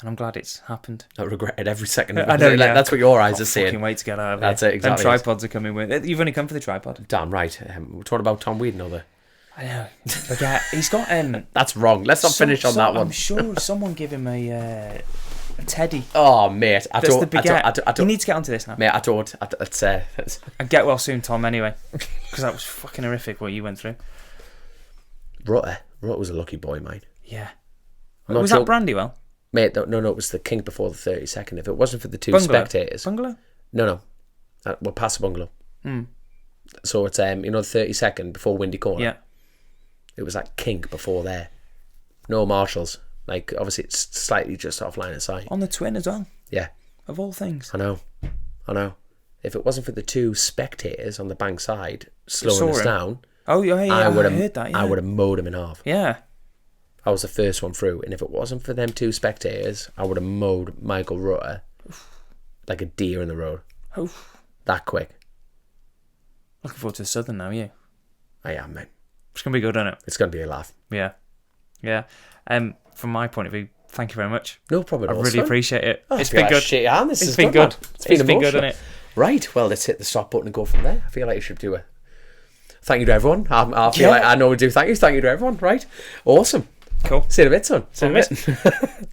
And I'm glad it's happened. I regretted every second of it. I know, yeah. That's what your eyes are saying. I can't wait to get out of it. That's it, exactly. Them tripods are coming with. You've only come for the tripod. Damn right. We're talking about Tom Weeden over. I know. But he's got. That's wrong. Let's not finish on that one. I'm sure someone give him a teddy. Oh, mate. I you need to get onto this now. Mate, I don't. And get well soon, Tom, anyway. Because that was fucking horrific what you went through. Rutter was a lucky boy, mate. Yeah. Was that Brandywell? Mate, no, it was the kink before the 32nd. If it wasn't for the two spectators. Bungalow? No. We're past the bungalow. So it's, the 32nd before Windy Corner. Yeah. It was like kink before there. No marshals. Like, obviously, it's slightly just off line of sight. On the twin as well. Yeah. Of all things. I know. If it wasn't for the two spectators on the bank side slowing us down. Oh, yeah, I heard that, yeah. I would have mowed him in half. Yeah. I was the first one through, and if it wasn't for them two spectators, I would have mowed Michael Rutter like a deer in the road. Oof. That quick. Looking forward to the Southern now, yeah. I am, mate. It's going to be good, isn't it? It's going to be a laugh. Yeah. From my point of view, thank you very much. No problem at all. I really appreciate it. Oh, it's been good. It's been good. It's been good, hasn't it? Right, well, let's hit the stop button and go from there. I feel like you should do a thank you to everyone. I feel like I know we do. Thank you to everyone. Right, awesome. Cool. See you in a bit, son. See you in a bit.